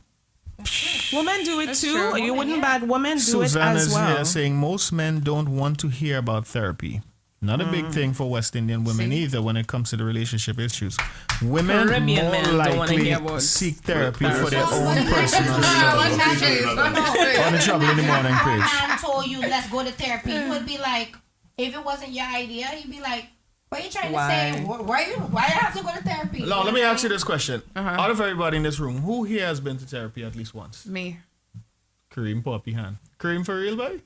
Speaker 3: Women do it
Speaker 14: That's
Speaker 3: too.
Speaker 14: true.
Speaker 3: You wouldn't bad women do
Speaker 2: Suzanne
Speaker 3: it as
Speaker 2: is
Speaker 3: well.
Speaker 2: here saying most men don't want to hear about therapy. Not a big thing for West Indian women either when it comes to the relationship issues. Women
Speaker 3: Caribbean
Speaker 2: more
Speaker 3: men don't wanna
Speaker 2: likely
Speaker 3: hear about
Speaker 2: seek therapy
Speaker 3: therapy.
Speaker 2: for their own personal
Speaker 8: On
Speaker 2: the Trouble in the Morning
Speaker 8: If
Speaker 2: page.
Speaker 8: a man told you, let's go to therapy, you would be like, if it wasn't your idea, you'd be like, what are you trying to say? Why you have to go to therapy?
Speaker 2: Now, let me ask you this question. Out of everybody in this room, who here has been to therapy at least once?
Speaker 14: Me.
Speaker 2: Kareem, Poppy hand. Kareem for real, boy?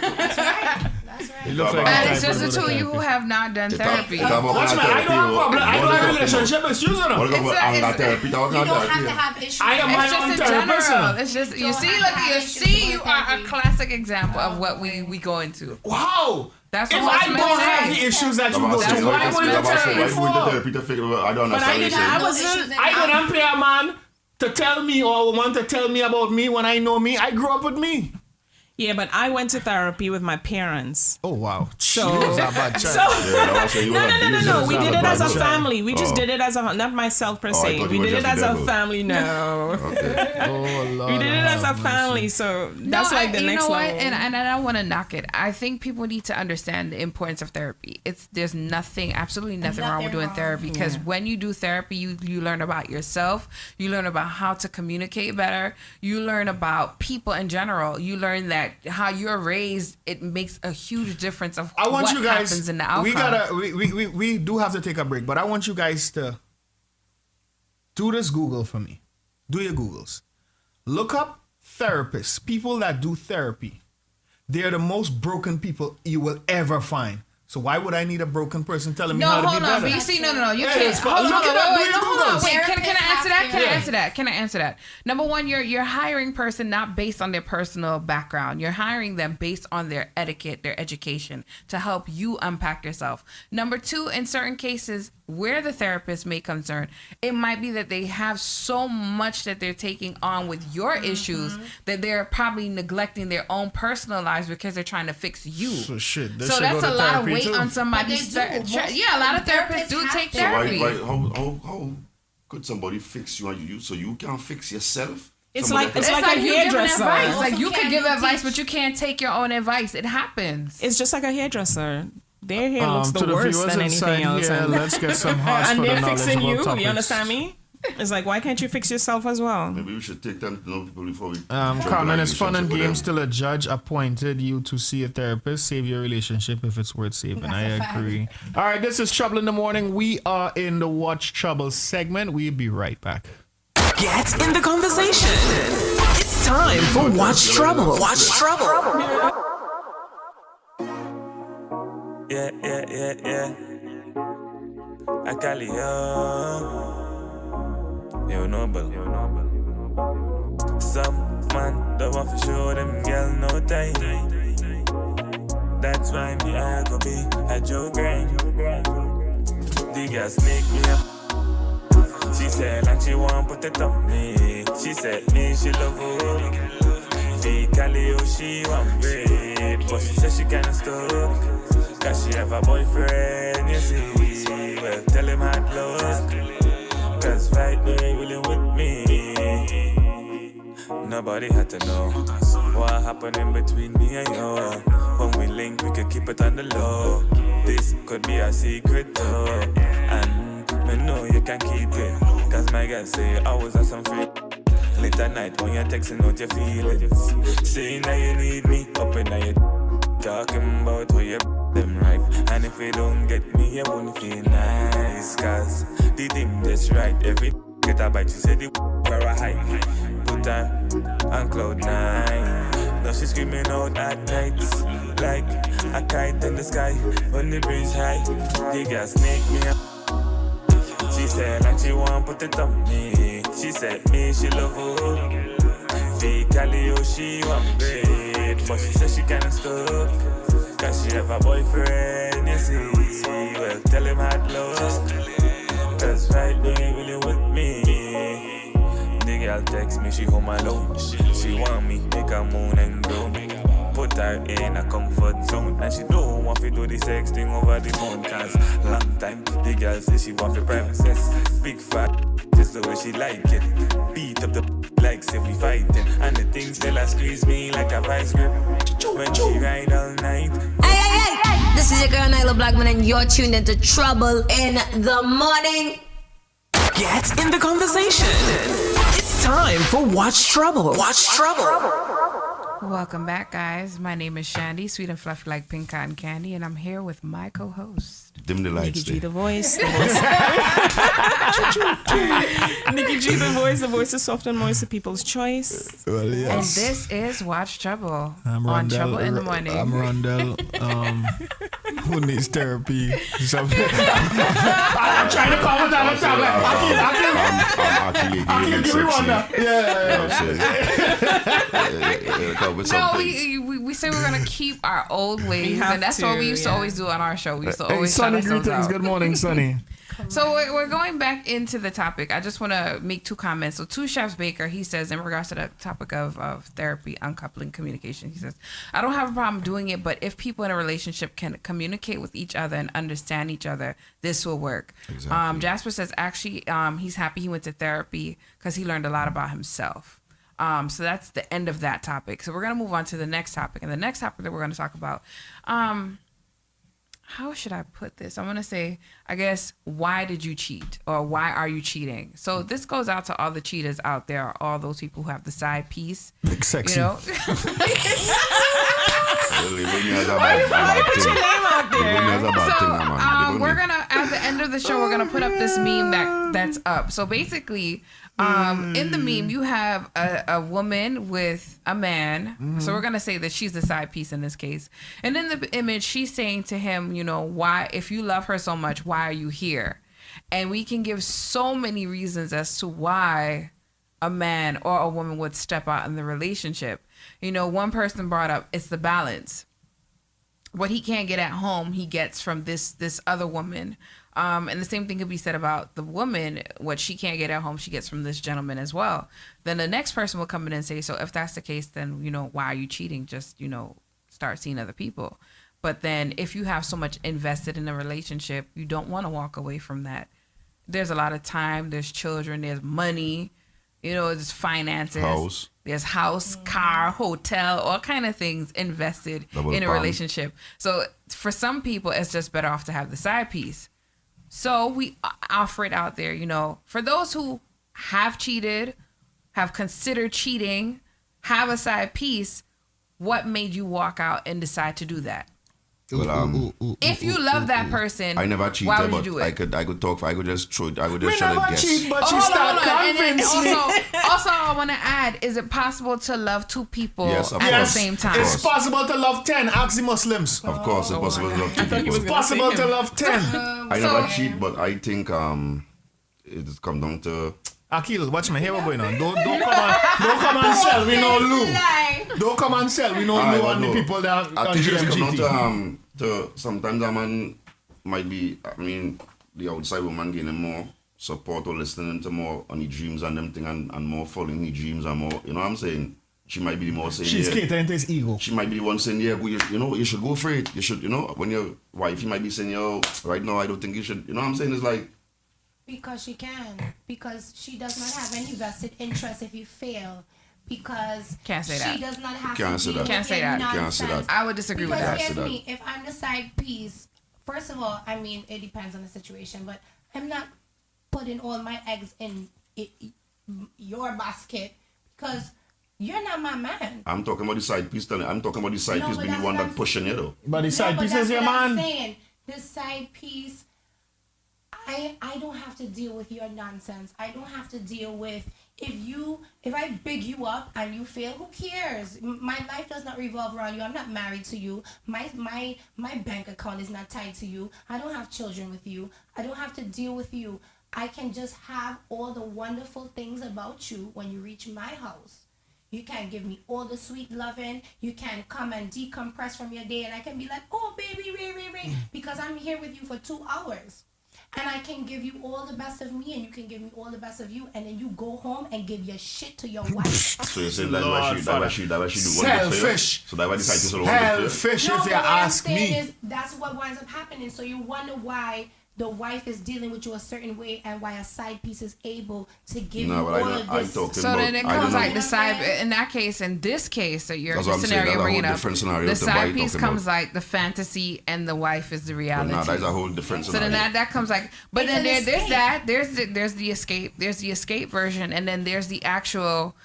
Speaker 8: That's right.
Speaker 2: It looks like
Speaker 14: And
Speaker 2: a
Speaker 14: it's
Speaker 2: type
Speaker 14: just the
Speaker 2: of
Speaker 14: two of you
Speaker 2: therapy.
Speaker 14: who have not done therapy.
Speaker 2: Watch me, I don't have a problem. I don't have a relationship issues.
Speaker 10: What about anger therapy?
Speaker 8: You don't have to have issues.
Speaker 2: I am
Speaker 14: It's
Speaker 2: my
Speaker 14: just
Speaker 2: own
Speaker 14: in
Speaker 2: therapist.
Speaker 14: general. It's just you see, look, you are a classic example of what we go into.
Speaker 2: Wow.
Speaker 14: That's
Speaker 2: If
Speaker 14: what
Speaker 2: I don't have the issues that you go through, why am I going to therapy for?
Speaker 10: I don't
Speaker 2: But I
Speaker 10: understand.
Speaker 2: didn't pay a man to tell me or a woman to tell me about me when I know me. I grew up with me.
Speaker 3: Yeah, but I went to therapy with my parents.
Speaker 2: Oh, wow.
Speaker 3: So,
Speaker 2: She was a bad child.
Speaker 3: no. We did it as a family. We just did it as a, not myself per se. We did it as a family. No.
Speaker 2: Oh, Lord.
Speaker 3: We did it as a family. So that's like the
Speaker 14: you
Speaker 3: next
Speaker 14: know what?
Speaker 3: level.
Speaker 14: And I don't want to knock it. I think people need to understand the importance of therapy. There's absolutely nothing wrong with doing therapy, because when you do therapy, you learn about yourself. You learn about how to communicate better. You learn about people in general. You learn that how you're raised, it makes a huge difference of
Speaker 2: I want
Speaker 14: what
Speaker 2: you guys,
Speaker 14: happens in the outcome.
Speaker 2: we do have to take a break, but I want you guys to do this Google for me. Do your Googles. Look up therapists, people that do therapy, they're the most broken people you will ever find. So why would I need a broken person telling me how to be better?
Speaker 14: No, you can't. Hold on. Wait, can I answer that? Can I answer that? Number one, you're hiring a person not based on their personal background. You're hiring them based on their etiquette, their education, to help you unpack yourself. Number two, in certain cases where the therapist may concern, it might be that they have so much that they're taking on with your issues that they're probably neglecting their own personal lives because they're trying to fix you.
Speaker 2: So
Speaker 14: that's a lot of weight on somebody's a lot of therapists do take therapy.
Speaker 10: How could somebody fix you so you can't fix yourself?
Speaker 3: It's like a hairdresser.
Speaker 14: Like you can give advice, but you can't take your own advice. It happens.
Speaker 3: It's just like a hairdresser. Their hair looks the worst than anything else.
Speaker 2: Here, let's get some hearts
Speaker 3: and
Speaker 2: for
Speaker 3: they're
Speaker 2: the
Speaker 3: fixing you.
Speaker 2: topics.
Speaker 3: You understand me? It's like, why can't you fix yourself as well?
Speaker 10: Maybe we should take time to know people before we.
Speaker 2: Carmen, it's fun and games till a judge appointed you to see a therapist. Save your relationship if it's worth saving. I agree. All right, this is Trouble in the Morning. We are in the Watch Trouble segment. We'll be right back.
Speaker 5: Get in the conversation. It's time for Watch Trouble. Watch Trouble.
Speaker 11: Yeah. AKIL, yo, Nobel. Some man don't want to show them girl no time. That's why me I go be a Joe grind. The girl sneak me up. She said like she want put it on me. She said me she love her. Physically oh she want bread, but she said she can't stop. Cause she have a boyfriend, you see. Well, tell him how close. Cause right now he really with me. Nobody had to know what happened in between me and you. When we link, we can keep it on the low. This could be a secret though. And me know you can keep it. Cause my guy say I was at some free. Late at night when you're texting out your feelings. Saying that you need me, up in your talking about how you them right. And if you don't get me, you won't feel nice. Cause the thing that's right. Every get a bite, she said the where I hide. Put her on cloud 9. Now she's screaming out at night. Like a kite in the sky when the breeze high. The girl snake me up. She said like she want put it on me. She said me she love her. Physically oh she want bread, but she said she can't stop. Cause she have a boyfriend, you see. Well, tell him how close. Cause right now he really with me. The girl text me, she home alone. She want me, make her moon and grow. Put her in a comfort zone. And she don't want to do the sex thing over the phone. Cause long time, the girl say she want for privacy. Big fat, just the way she like it. Beat up the like say we fighting. And the things still a squeeze me like a vice grip. When she ride all night.
Speaker 1: Hey, this is your girl Nyla Blackman and you're tuned into Trouble in the Morning.
Speaker 5: Get in the conversation. It's time for Watch Trouble. Watch Trouble.
Speaker 14: Welcome back, guys. My name is Shandy, sweet and fluffy like pink cotton candy, and I'm here with my co-host.
Speaker 10: Dim the lights.
Speaker 3: NIKKI G, the voice. NIKKI G, the voice is soft and moist, the people's choice.
Speaker 2: Well, yes.
Speaker 14: And this is Watch Trouble
Speaker 2: I'm
Speaker 14: on
Speaker 2: Rondell,
Speaker 14: Trouble in the Morning.
Speaker 2: I'm Rondell. Who needs therapy? I'm trying to comment on it. AKIL, give me one now.
Speaker 14: No, we say we're gonna keep our old ways, and that's what we used to always do on our show. We used to always shout ourselves
Speaker 2: greetings.
Speaker 14: out.
Speaker 2: Good morning, Sonny.
Speaker 14: So we're going back into the topic. I just want to make two comments. So Two Chefs Baker, he says, in regards to the topic of therapy, uncoupling communication, he says, I don't have a problem doing it, but if people in a relationship can communicate with each other and understand each other, this will work. Exactly. Jasper says, actually, he's happy he went to therapy because he learned a lot about himself. So that's the end of that topic. So we're going to move on to the next topic. And the next topic that we're going to talk about, how should I put this? I'm going to say, I guess, why did you cheat? Or why are you cheating? So this goes out to all the cheaters out there, all those people who have the side piece.
Speaker 2: Big sexy.
Speaker 14: You know?
Speaker 3: Why you put your name out there?
Speaker 14: We're going to, at the end of of the show, we're gonna put up this meme that's up. So basically, in the meme, you have a woman with a man. So we're gonna say that she's the side piece in this case. And in the image, she's saying to him, you know, why, if you love her so much, why are you here? And we can give so many reasons as to why a man or a woman would step out in the relationship. You know, one person brought up, it's the balance. What he can't get at home, he gets from this other woman. And the same thing could be said about the woman. What she can't get at home, she gets from this gentleman as well. Then the next person will come in and say, so if that's the case, then, you know, why are you cheating? Just, you know, start seeing other people. But then if you have so much invested in a relationship, you don't want to walk away from that. There's a lot of time, there's children, there's money, you know, there's finances. There's house, car, hotel, all kind of things invested in a relationship. So for some people, it's just better off to have the side piece. So we offer it out there, you know, for those who have cheated, have considered cheating, have a side piece, what made you walk out and decide to do that?
Speaker 10: Well,
Speaker 14: if you love that person,
Speaker 10: I never cheated,
Speaker 14: why would
Speaker 10: but
Speaker 14: you do it?
Speaker 10: I could talk. I could just throw it. I would just try to guess.
Speaker 2: Cheat, but she started convincing me.
Speaker 14: Also, I want to add: is it possible to love two people at the same time?
Speaker 2: It's possible to love 10. Ask the Muslims.
Speaker 10: Of course, it's possible to love 2 people.
Speaker 2: It's possible to love 10.
Speaker 10: I never cheat, but I think it's come down to.
Speaker 2: Akil, watch me. Here what's going on. Don't come and sell. We know Lou. Don't come and sell. We know Lou and the people that
Speaker 10: I
Speaker 2: on
Speaker 10: think it's come
Speaker 2: GMGT.
Speaker 10: down to sometimes a man might be. I mean, the outside woman getting more support or listening to more on the dreams and them thing and more following the dreams and more. You know what I'm saying? She might be the more saying.
Speaker 2: She's catering to his ego.
Speaker 10: She might be the one saying, yeah, you know, you should go for it. You should, you know, when your wife, you might be saying, yo, right now I don't think you should. You know what I'm saying? It's like.
Speaker 8: Because she can. Because she does not have any vested interest if you fail. Because
Speaker 14: Can't say that.
Speaker 8: she does not have
Speaker 10: Can't
Speaker 8: to
Speaker 10: say
Speaker 8: deal
Speaker 10: that.
Speaker 8: with
Speaker 14: Can't say that.
Speaker 10: Can't say that.
Speaker 14: I would disagree with that.
Speaker 8: Because me, if I'm the side piece, first of all, I mean, it depends on the situation, but I'm not putting all my eggs in your basket because you're not my man.
Speaker 10: I'm talking about the side piece. I'm talking about the side piece being the one that pushing you though.
Speaker 2: But the side piece is your man.
Speaker 8: Saying. The side piece, I don't have to deal with your nonsense. I don't have to deal with if I big you up and you fail, who cares? My life does not revolve around you. I'm not married to you. My bank account is not tied to you. I don't have children with you. I don't have to deal with you. I can just have all the wonderful things about you when you reach my house. You can give me all the sweet loving. You can come and decompress from your day and I can be like, oh baby, Ray, because I'm here with you for 2 hours. And I can give you all the best of me and you can give me all the best of you. And then you go home and give your shit to your wife.
Speaker 10: So you're saying that's why she do what
Speaker 2: selfish.
Speaker 10: So that's why the side piece will want to
Speaker 2: selfish
Speaker 8: No,
Speaker 2: if you
Speaker 8: but what
Speaker 2: ask
Speaker 8: I'm saying
Speaker 2: me.
Speaker 8: is that's what winds up happening. So you wonder why the wife is dealing with you a certain way and why a side piece is able to give you all of this.
Speaker 14: So then it comes like the side, in that case, in this case, that you're the scenario bringing up, the side piece comes like the fantasy and the wife is the reality.
Speaker 10: But that's a whole different
Speaker 14: scenario. So then that comes like, but then there's the escape version, and then there's the actual.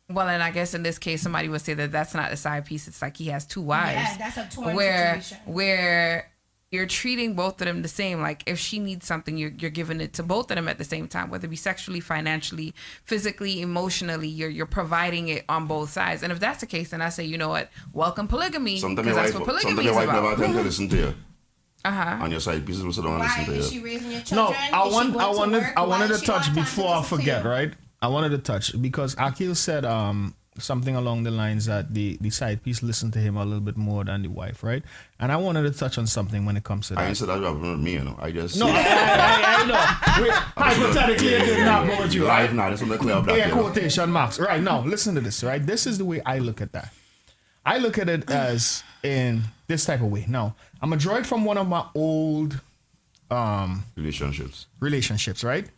Speaker 14: Well, and I guess in this case, somebody would say that that's not a side piece. It's like he has 2 wives.
Speaker 8: Yeah, that's a torn situation.
Speaker 14: Where you're treating both of them the same. Like if she needs something, you're giving it to both of them at the same time, whether it be sexually, financially, physically, emotionally. You're providing it on both sides. And if that's the case, then I say, you know what? Welcome polygamy. Because that's what polygamy is about.
Speaker 10: Never attempt to listen to you.
Speaker 14: And
Speaker 10: your side pieces will sit down and listen to you.
Speaker 8: Why is she raising your children?
Speaker 2: No, I wanted to touch before I forget, right? I wanted to touch because Akil said something along the lines that the side piece listened to him a little bit more than the wife, right? And I wanted to touch on something when it comes to that.
Speaker 10: I ain't said that about me, you know. I just
Speaker 2: no, I know. Hypothetically, it did not go with you.
Speaker 10: Live now, this one clear up.
Speaker 2: Air quotation marks. Right now, listen to this. Right, this is the way I look at that. I look at it as in this type of way. Now, I'm gonna draw it from one of my old
Speaker 10: relationships.
Speaker 2: Right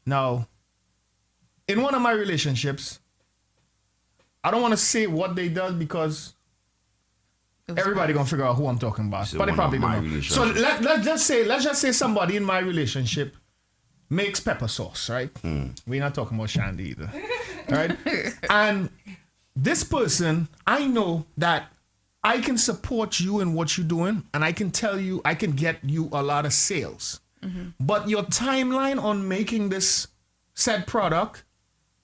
Speaker 2: now, in one of my relationships. I don't want to say what they did because everybody gonna figure out who I'm talking about.
Speaker 10: So
Speaker 2: but they probably don't know. So let's just say somebody in my relationship makes pepper sauce, right? We're not talking about Shandy either. Right? And this person, I know that I can support you in what you're doing, and I can tell you, I can get you a lot of sales. But your timeline on making this said product,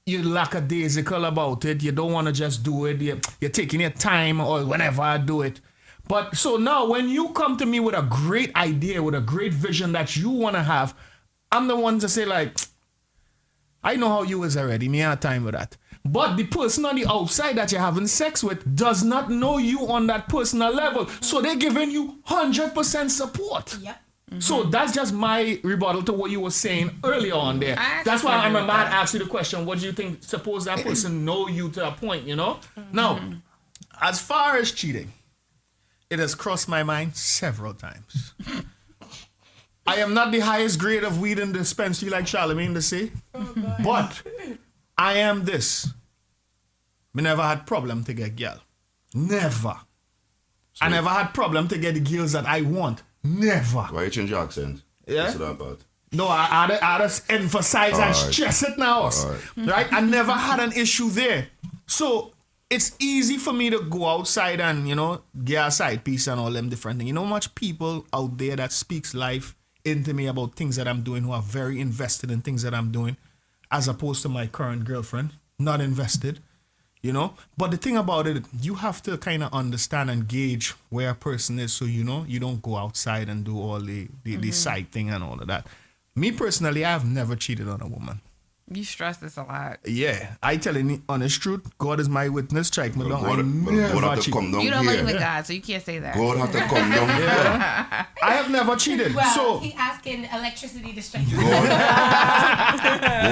Speaker 2: you're lackadaisical about it. You don't want to just do it. You're taking your time or whenever I do it. But so now when you come to me with a great idea, with a great vision that you want to have, I'm the one to say like, I know how you is already. Me have time with that. But the person on the outside that you're having sex with does not know you on that personal level. So they're giving you 100% support.
Speaker 8: Yep.
Speaker 2: So that's just my rebuttal to what you were saying earlier on there. That's why I'm about to ask you the question, what do you think? Suppose that person know you to a point, you know? Now, as far as cheating, it has crossed my mind several times. I am not the highest grade of weed in the dispensary like Charlemagne to say, but I am this. Me never had problem to get girl. Never. I never had problem to get the girls that I want. Never.
Speaker 10: Why you change your accent?
Speaker 2: Yeah.
Speaker 10: That's that part.
Speaker 2: No, I just emphasize and stress it now. Right? I never had an issue there. So it's easy for me to go outside and, you know, get a side piece and all them different things. You know how much people out there that speaks life into me about things that I'm doing, who are very invested in things that I'm doing, as opposed to my current girlfriend, not invested. You know, but the thing about it, you have to kind of understand and gauge where a person is, so you know you don't go outside and do all the side thing and all of that. Me personally, I have never cheated on a woman.
Speaker 14: You stress this a lot.
Speaker 2: Yeah, I tell you the honest truth. God is my witness. Check me down. I never cheated.
Speaker 14: You don't believe in God, so you can't say that.
Speaker 10: God have to come down here.
Speaker 2: I have never cheated.
Speaker 8: Well,
Speaker 2: so
Speaker 8: he asking electricity to strike.
Speaker 10: God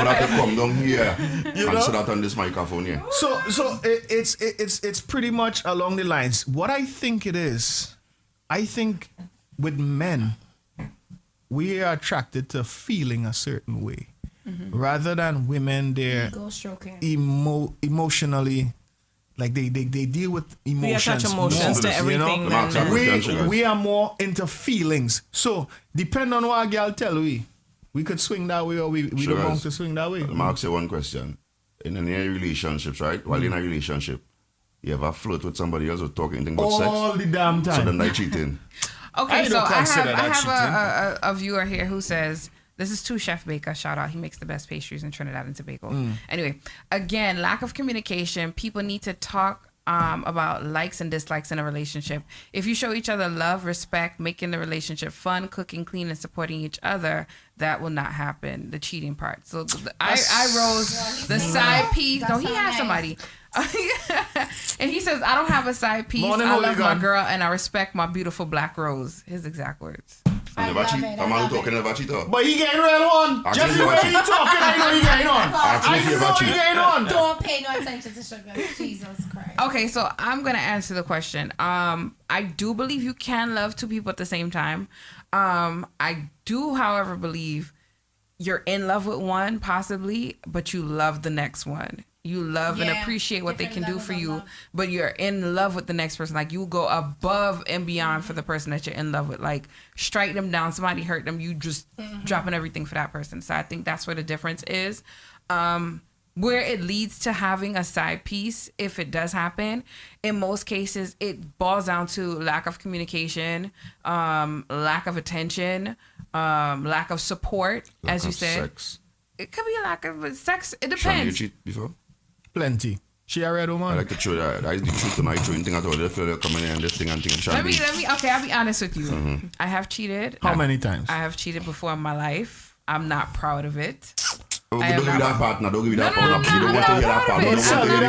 Speaker 10: have to come down here and sit out on this microphone here.
Speaker 2: So it's pretty much along the lines. What I think it is, I think with men, we are attracted to feeling a certain way. Rather than women, they're emotionally, like they deal with emotions.
Speaker 3: We attach emotions to everything.
Speaker 2: You know? We are more into feelings. So depending on what a girl tell we could swing that way or we don't want to swing that way.
Speaker 10: I'll ask you one question. In any relationships, right? While in a relationship, you ever flirt with somebody else or talk anything about sex?
Speaker 2: All the damn time.
Speaker 10: So then they cheating.
Speaker 14: Okay, so I have a viewer here who says, this is to Chef Baker. Shout out. He makes the best pastries in Trinidad and Tobago. Anyway, again, lack of communication. People need to talk about likes and dislikes in a relationship. If you show each other love, respect, making the relationship fun, cooking, clean, and supporting each other, that will not happen. The cheating part. So I rose the side piece. No, he has somebody. And he says, I don't have a side piece. I love my girl and I respect my beautiful black rose. His exact words.
Speaker 10: But
Speaker 2: he getting real on. Just the way he talking, I know he getting on. I know he getting on.
Speaker 8: Don't pay no attention to sugar. Jesus Christ.
Speaker 14: Okay, so I'm gonna answer the question. I do believe you can love two people at the same time. I do, however, believe you're in love with one, possibly, but you love the next one. You love and appreciate what they can do for you, but you're in love with the next person. Like, you go above and beyond for the person that you're in love with. Like, strike them down, somebody hurt them, you just dropping everything for that person. So I think that's where the difference is. Where it leads to having a side piece, if it does happen, in most cases, it boils down to lack of communication, lack of attention, lack of support, as you said.
Speaker 10: Sex.
Speaker 14: It could be a lack of sex. It depends.
Speaker 10: Shani, you cheat before?
Speaker 2: Plenty. She a red woman.
Speaker 10: I like to show that. I the truth and I show anything at all. They feel like coming in and this thing and thing.
Speaker 14: Let me. Okay, I'll be honest with you. I have cheated.
Speaker 2: How many times?
Speaker 14: I have cheated before in my life. I'm not proud of it.
Speaker 10: Don't give me that partner. Don't give me that partner. You don't want to hear that partner. You don't want to hear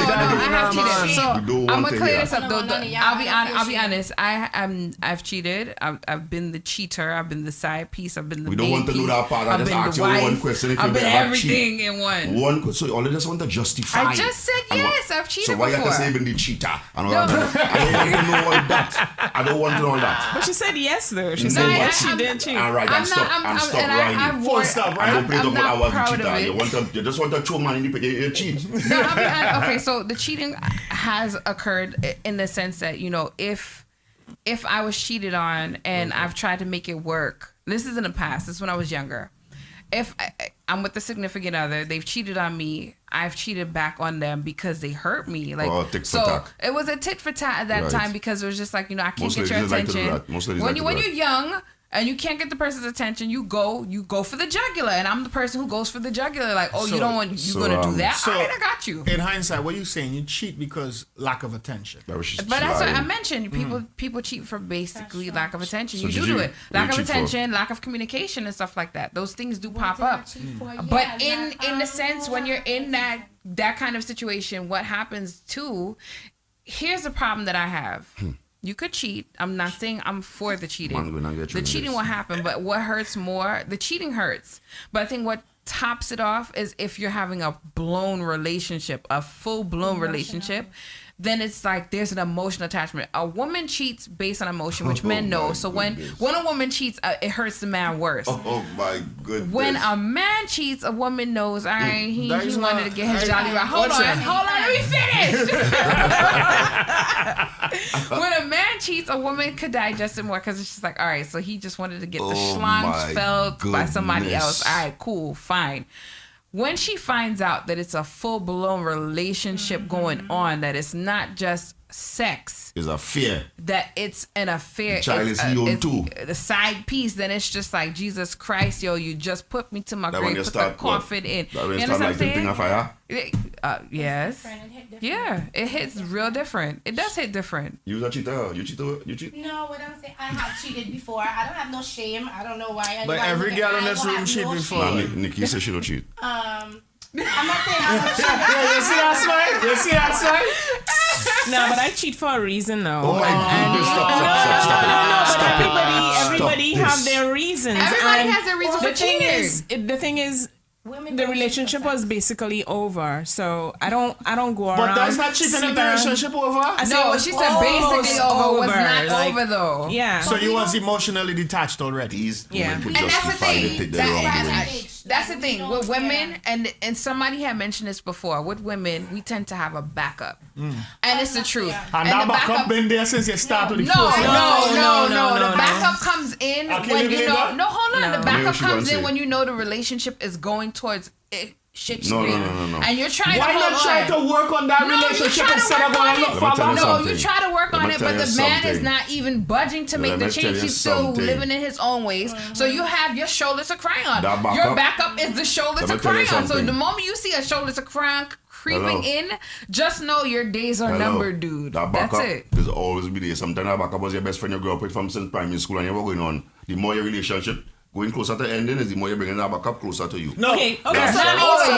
Speaker 10: that
Speaker 14: part. So I'm gonna clear this up. I'll be honest. I've cheated. I've been the cheater. I've been the side piece. I've been the.
Speaker 10: We don't want to know that part. I just ask you one question.
Speaker 14: I've been everything in one.
Speaker 10: One. So all of this want to justify.
Speaker 14: I just said yes. I've cheated before.
Speaker 10: So why you have to say even the cheater? I don't want to know all that. I don't want to know all that.
Speaker 3: But she said yes though. She said yes. She didn't cheat.
Speaker 10: All right. I'm stop lying.
Speaker 2: Full stop. Right.
Speaker 10: I'm not proud of it. You just want to throw money in the cheat.
Speaker 14: No, okay, so the cheating has occurred in the sense that, you know, if I was cheated on and I've tried to make it work, this is in the past, this is when I was younger. If I'm with a significant other, they've cheated on me, I've cheated back on them because they hurt me. Like, so it was a tit for tat at that time because it was just like, you know, I can't get your attention.
Speaker 10: When
Speaker 14: you're young, and you can't get the person's attention, you go for the jugular, and I'm the person who goes for the jugular. Like, oh, you don't want, you're gonna do that?
Speaker 2: So
Speaker 14: all right, I got you.
Speaker 2: In hindsight, what are you saying? You cheat because lack of attention.
Speaker 14: But that's what I mentioned. People cheat for basically lack of attention.
Speaker 10: So
Speaker 14: you do it. Lack of attention, lack of communication, and stuff like that. Those things do pop up. But in the sense when you're in that kind of situation, what happens too? Here's the problem that I have. You could cheat. I'm not saying I'm for the cheating. The cheating will happen, but what hurts more? The cheating hurts. But I think what tops it off is if you're having a blown relationship, a full-blown relationship, then it's like there's an emotional attachment. A woman cheats based on emotion, which men know. So when a woman cheats, it hurts the man worse.
Speaker 10: Oh my goodness.
Speaker 14: When a man cheats, a woman knows, he wanted to get his jolly right. Hold on, let me finish. When a man cheats, a woman could digest it more because it's just like, all right, so he just wanted to get the schlong felt by somebody else. All right, cool, fine. When she finds out that it's a full-blown relationship going on, that it's not just sex.
Speaker 10: It's a fear.
Speaker 14: That it's an affair.
Speaker 10: The child is your too.
Speaker 14: The side piece, then it's just like, Jesus Christ, yo, you just put me to my grave, put the coffin in.
Speaker 10: That when you start lighting thing on fire?
Speaker 14: Yes. Yeah, it hits real different. It does hit different.
Speaker 10: You a cheater? You cheat?
Speaker 8: No, what I'm saying, I have cheated before. I don't have no shame. I don't know why.
Speaker 2: But every girl in this room cheat before.
Speaker 10: Nikki says she don't cheat.
Speaker 8: I'm not saying I'm not cheating.
Speaker 2: You see that smile? You see that smile?
Speaker 3: No, but I cheat for a reason, though.
Speaker 10: Oh my goodness!
Speaker 3: But everybody have their reasons.
Speaker 14: Everybody has their reasons for cheating.
Speaker 3: The thing is, the relationship was basically over, so I don't go around.
Speaker 2: But that's not cheating if the relationship over.
Speaker 14: No, she said basically over. Was not over though.
Speaker 3: Yeah.
Speaker 2: So you was emotionally detached already.
Speaker 14: And that's the thing. That's the thing with women, and somebody had mentioned this before. With women, we tend to have a backup, and it's the truth.
Speaker 2: And that backup been there since you started the
Speaker 14: No. The backup comes in when you know. No, hold on. The backup comes in when you know the relationship is going towards it. Shit
Speaker 10: No.
Speaker 14: And you're trying
Speaker 2: Why
Speaker 14: to hold
Speaker 2: not try to work on that relationship instead of going look for a
Speaker 14: No, you try to work on it, but the man is not even budging to make the change. He's still living in his own ways. So you have your shoulder to cry on. Your backup is the shoulder to cry on. So the moment you see a shoulder to cry on creeping in, just know your days are numbered, dude. That's it.
Speaker 10: There's always be there. Sometimes that backup was your best friend you grew up with from since primary school and you were going on. The more your relationship going closer to ending is the more you're bringing that back up closer to you.
Speaker 2: No.
Speaker 3: Okay.
Speaker 2: So not always.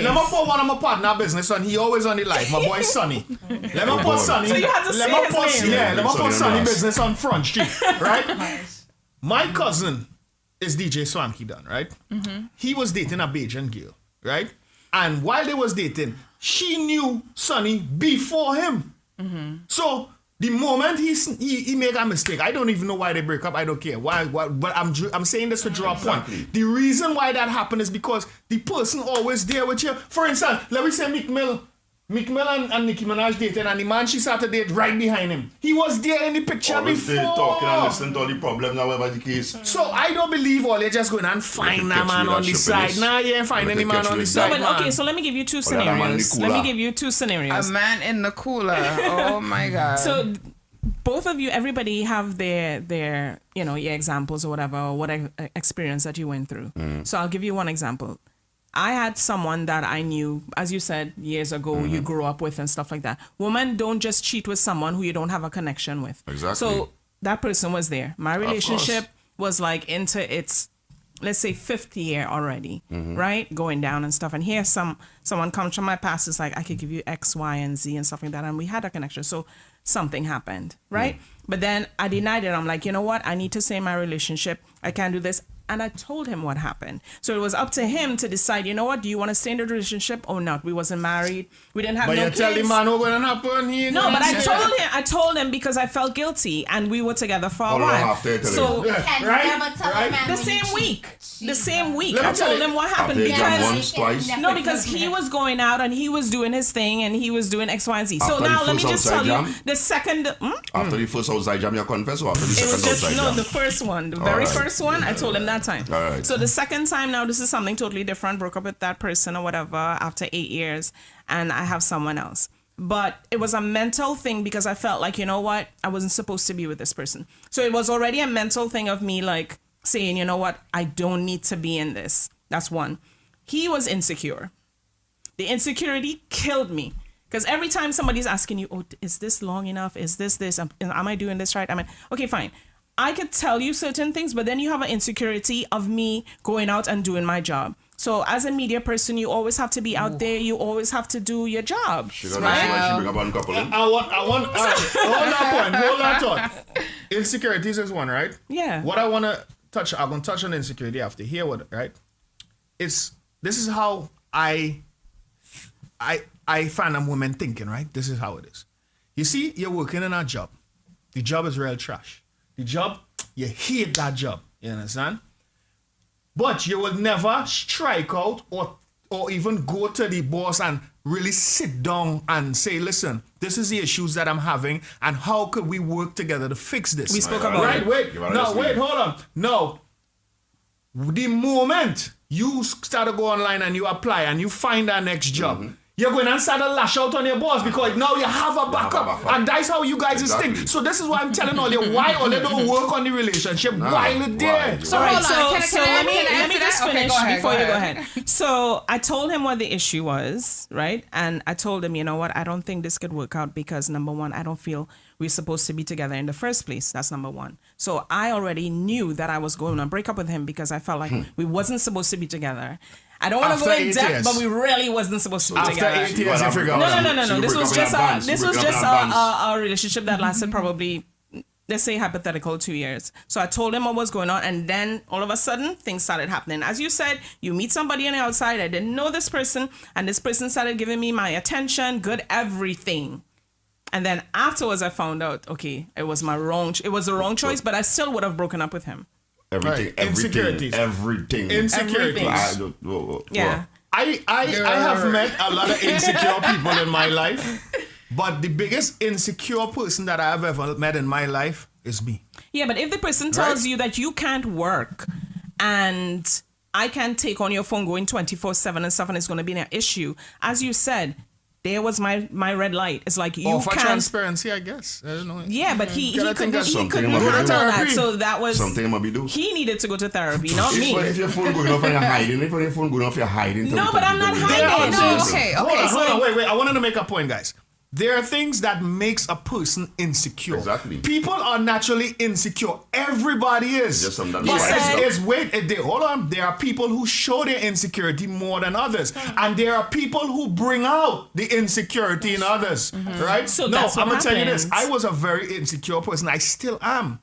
Speaker 2: Let me put one of my partner business and he always on the live. My boy Sonny. Let me put Sonny.
Speaker 3: So you have to say his name.
Speaker 2: Let me put Sonny business on Front Street. Right? My cousin is DJ Swanky Dunn, right? He was dating a Bajan girl, right? And while they was dating, she knew Sonny before him. So the moment he make a mistake, I don't even know why they break up. I don't care. Why? But I'm saying this to draw a point. The reason why that happened is because the person always there with you. For instance, let me say Meek Mill and Nicki Minaj dated, and the man she started date right behind him. He was there in the picture
Speaker 10: always
Speaker 2: before.
Speaker 10: Talking and listening to all the problems, whatever the case.
Speaker 2: So I don't believe all they just going and find that man on the side. Nah, you ain't find any man on the side.
Speaker 3: Okay, so let me give you two scenarios.
Speaker 14: A man in the cooler. Oh my God.
Speaker 3: So both of you, everybody have their your examples or whatever, or what experience that you went through. So I'll give you one example. I had someone that I knew, as you said, years ago, you grew up with and stuff like that. Women don't just cheat with someone who you don't have a connection with.
Speaker 10: Exactly.
Speaker 3: So that person was there. My relationship was like into its, let's say, 5th year already, right? Going down and stuff. And here someone comes from my past, is like, I could give you X, Y, and Z and stuff like that. And we had a connection. So something happened, right? But then I denied it. I'm like, you know what? I need to stay in my relationship. I can't do this. And I told him what happened. So it was up to him to decide, you know what, do you want to stay in the relationship or not? We wasn't married. We didn't have no kids.
Speaker 2: But you tell the man what going to happen.
Speaker 3: No, but I told him because I felt guilty and we were together for a while. So the same week. I told him what happened because he was going out and he was doing his thing and he was doing X, Y, and Z. So now let me just tell you the second.
Speaker 10: After the first outside jam, you confess, or after the second outside jam?
Speaker 3: No, the first one, the very first one. I told him that time.
Speaker 10: Right.
Speaker 3: So the second time now, this is something totally different. Broke up with that person or whatever after 8 years, and I have someone else. but it was a mental thing because I felt like, you know what, I wasn't supposed to be with this person. So it was already a mental thing of me like saying, you know what, I don't need to be in this. That's one. He was insecure. The insecurity killed me. Because every time somebody's asking you, oh, is this long enough? Is this? Am I doing this right? I mean, okay, fine. I could tell you certain things, but then you have an insecurity of me going out and doing my job. So as a media person, you always have to be out there. You always have to do your job.
Speaker 10: Right? She bring up one couple in.
Speaker 2: I want, hold that thought. Insecurities is one, right?
Speaker 3: Yeah.
Speaker 2: What I want to touch, I'm going to touch on insecurity after here, right? This is how I find women thinking, right? This is how it is. You see, you're working in a job. The job is real trash. The job, you hate that job. You understand? But you will never strike out or even go to the boss and really sit down and say, listen, this is the issues that I'm having and how could we work together to fix this?
Speaker 3: We spoke about it.
Speaker 2: Wait, hold on. No. The moment you start to go online and you apply and you find that next job, you're going to start to lash out on your boss because now you have a backup. And that's how you guys think. So this is why I'm telling all you why all they don't work on the relationship while it's there.
Speaker 3: So hold on. So let me just finish before you go ahead. So I told him what the issue was, right? And I told him, you know what? I don't think this could work out because number one, I don't feel we're supposed to be together in the first place. That's number one. So I already knew that I was going to break up with him because I felt like we wasn't supposed to be together. I don't want to go in depth, but we really wasn't supposed to be together.
Speaker 2: After 8 years, you figure out.
Speaker 3: No. This was just a relationship that lasted probably, let's say hypothetical 2 years. So I told him what was going on, and then all of a sudden things started happening. As you said, you meet somebody on the outside. I didn't know this person, and this person started giving me my attention, good everything. And then afterwards, I found out, okay, it was the wrong choice, but I still would have broken up with him.
Speaker 10: Everything.
Speaker 2: Insecurities.
Speaker 3: Yeah.
Speaker 2: I have met a lot of insecure people in my life, but the biggest insecure person that I have ever met in my life is me.
Speaker 3: Yeah, but if the person tells you that you can't work and I can't take on your phone going 24/7 and stuff and it's going to be an issue, as you said, there was my red light. It's like you
Speaker 2: for
Speaker 3: can't.
Speaker 2: transparency, I guess. I don't know.
Speaker 3: Yeah, but he couldn't
Speaker 10: handle
Speaker 3: that. So that was
Speaker 10: something I be do.
Speaker 3: He needed to go to therapy, not me.
Speaker 10: If your phone good enough and you're hiding, if your phone good enough, you're hiding.
Speaker 3: No, but I'm not hiding. No, okay.
Speaker 2: Hold on, wait. I wanted to make a point, guys. There are things that makes a person insecure.
Speaker 10: Exactly.
Speaker 2: People are naturally insecure. Everybody is.
Speaker 10: Just some that
Speaker 2: hold on. There are people who show their insecurity more than others. And there are people who bring out the insecurity in others. Right?
Speaker 3: So
Speaker 2: no,
Speaker 3: that's what
Speaker 2: I'm going to tell you
Speaker 3: happens.
Speaker 2: this. I was a very insecure person. I still am.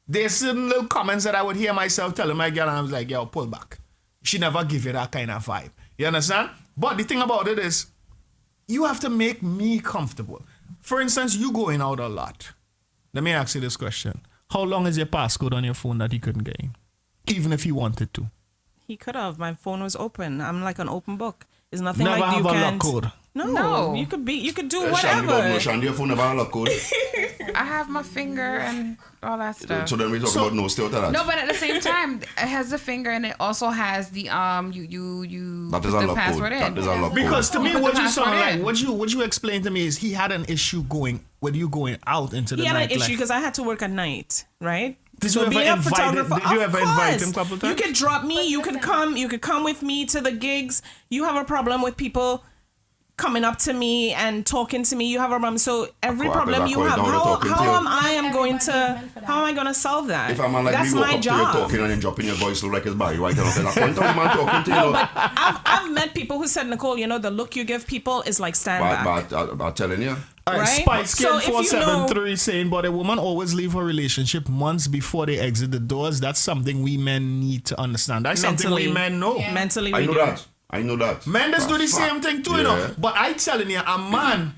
Speaker 2: There's certain little comments that I would hear myself telling my girl, and I was like, yo, pull back. She never give you that kind of vibe. You understand? But the thing about it is, you have to make me comfortable. For instance, you going out a lot. Let me ask you this question. How long is your passcode on your phone that he couldn't get in? Even if he wanted to.
Speaker 3: He could have. My phone was open. I'm like an open book. It's nothing
Speaker 2: Never
Speaker 3: like you
Speaker 2: have a
Speaker 3: can't.
Speaker 2: lock code.
Speaker 3: No, you could do whatever.
Speaker 10: Shandy, your phone never have a lock code.
Speaker 14: I have my finger and all that stuff.
Speaker 10: So then we talk about no still to that.
Speaker 14: No, but at the same time, it has the finger and it also has the you
Speaker 10: that
Speaker 14: put
Speaker 10: is
Speaker 14: the
Speaker 10: a lock
Speaker 14: password
Speaker 10: code.
Speaker 14: in.
Speaker 10: That is a lock
Speaker 2: Because
Speaker 10: code.
Speaker 2: to me,
Speaker 14: You put
Speaker 2: what
Speaker 14: the
Speaker 2: you sound
Speaker 14: password
Speaker 2: like,
Speaker 14: in.
Speaker 2: what you explained to me is he had an issue going out into the
Speaker 3: He had
Speaker 2: night.
Speaker 3: an issue because I had to work at night, right?
Speaker 2: Did you ever invite him a couple times?
Speaker 3: You could drop me. You could come with me to the gigs. You have a problem with people coming up to me and talking to me. You have a problem. So every problem you have, how am I going to solve that?
Speaker 10: If I'm like
Speaker 3: that's
Speaker 10: me, walk
Speaker 3: my
Speaker 10: up to you
Speaker 3: job.
Speaker 10: talking and then dropping your voice like it's Barry White and all that. Point out man talking to you.
Speaker 3: No, but I've met people who said, Nicole, the look you give people is like stand back.
Speaker 10: But I'm telling you.
Speaker 2: All right,
Speaker 3: Right?
Speaker 2: Spice Kid 473 saying, but a woman always leave her relationship months before they exit the doors. That's something we men need to understand. That's something we men know.
Speaker 3: Yeah. Mentally,
Speaker 10: I know that.
Speaker 2: Men just do the same thing too, you know. But I telling you, a man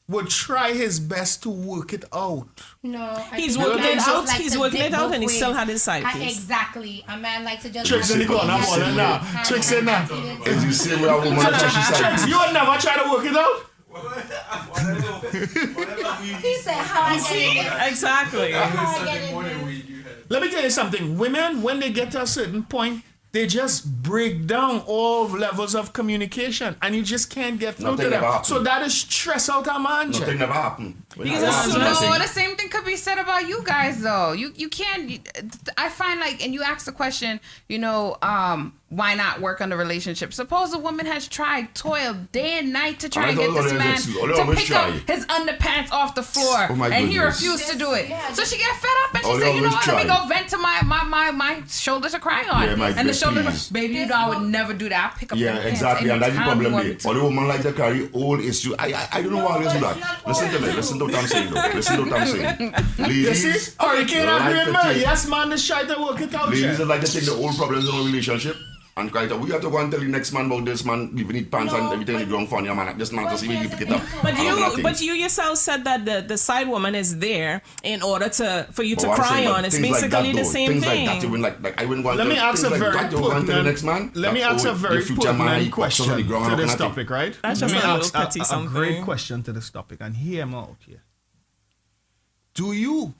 Speaker 2: would try his best to work it out.
Speaker 8: No,
Speaker 3: he's working it out. He's working it out, and he still had his side piece.
Speaker 8: Exactly. A man like to just
Speaker 2: Tricks in the corner, now. Tricks in now.
Speaker 10: As you say, we are woman that she side.
Speaker 2: Tricks, you would never try to work it out.
Speaker 8: He said, "How I get it."
Speaker 3: Exactly.
Speaker 2: Let me tell you something. Women, when they get to a certain point, they just break down all levels of communication, and you just can't get through to them. So that is stress out a man.
Speaker 10: Nothing never happened.
Speaker 14: The same thing could be said about you guys, though. You can't. I find like, and you ask the question, you know, why not work on the relationship? Suppose a woman has toiled day and night to try and get this man to pick up his underpants off the floor, and he refused to do it. So she got fed up and she said, you know what, let me go vent to my shoulder to cry on. And the shoulder goes, baby, you know I would never do that. I'll pick up
Speaker 10: yeah, exactly, and that's the problem there. All the women like to carry all issue. I don't know why they do that. Listen to me. Listen to what I'm saying, though. Listen to what I'm saying. Ladies,
Speaker 2: you see? Oh, you can't agree with me. Yes, man, the shy to work it out.
Speaker 10: Ladies like to take the old problems in a relationship and cry out. We have to go and tell the next man about this man giving it pants and everything is wrong for you, man. This man to see you pick it up.
Speaker 3: But you yourself said that the side woman is there in order for you to cry on. It's basically the same thing.
Speaker 10: Things like that, I wouldn't want
Speaker 2: Let me ask a very pertinent question to this topic, right?
Speaker 3: That's
Speaker 2: Let
Speaker 3: just
Speaker 2: me
Speaker 3: a
Speaker 2: ask
Speaker 3: little petty
Speaker 2: a
Speaker 3: something.
Speaker 2: great question to this topic, and hear him out here. Do you,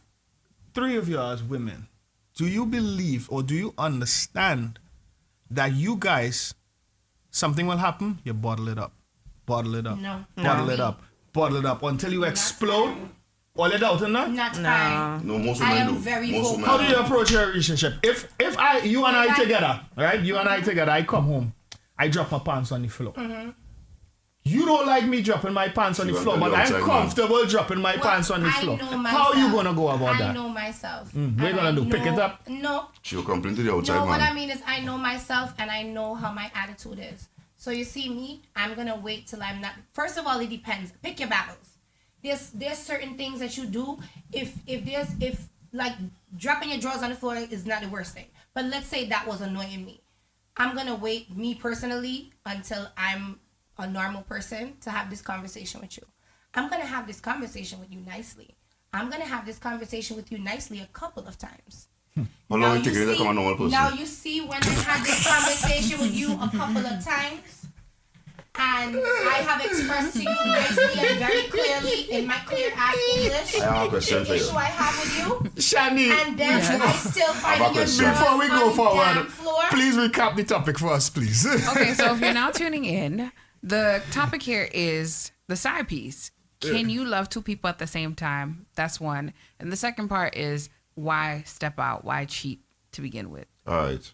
Speaker 2: three of you as women, do you believe or do you understand that you guys, something will happen, you bottle it up. Bottle it up.
Speaker 8: No.
Speaker 2: Bottle it up. Bottle it up until you explode. All it out, isn't it?
Speaker 8: Not time.
Speaker 10: No, most
Speaker 8: I
Speaker 10: women
Speaker 8: am
Speaker 10: do.
Speaker 8: very
Speaker 10: Most
Speaker 8: vocal.
Speaker 10: women
Speaker 2: How do you approach your relationship? If you and I together, right? You and I together, I come home, I drop my pants on the floor.
Speaker 8: Mm-hmm.
Speaker 2: You don't like me dropping my pants on the floor, but I'm comfortable dropping my pants on the floor. How are you gonna go about that?
Speaker 8: I know myself.
Speaker 2: What are you gonna do? Pick it up?
Speaker 8: No.
Speaker 10: She'll complain to the outside man.
Speaker 8: What I mean is I know myself and I know how my attitude is. So you see me, I'm gonna wait till I'm not. First of all, it depends. Pick your battles. There's certain things that you do. If like dropping your drawers on the floor is not the worst thing. But let's say that was annoying me. I'm gonna wait, me personally, until I'm a normal person to have this conversation with you. I'm gonna have this conversation with you nicely. I'm gonna have this conversation with you nicely a couple of times.
Speaker 10: How long it take you to become a normal person?
Speaker 8: Now you see when I had this conversation with you a couple of times, and I have expressed to you nicely and very clearly in my clear ass English
Speaker 10: I have a question for you.
Speaker 8: issue I have with you.
Speaker 2: Shandy,
Speaker 8: and then I still find your
Speaker 2: before we go forward,
Speaker 8: floor.
Speaker 2: please recap the topic for us, please.
Speaker 14: Okay, so if you're now tuning in, the topic here is the side piece. Can you love two people at the same time? That's one. And the second part is why step out? Why cheat to begin with?
Speaker 10: All right.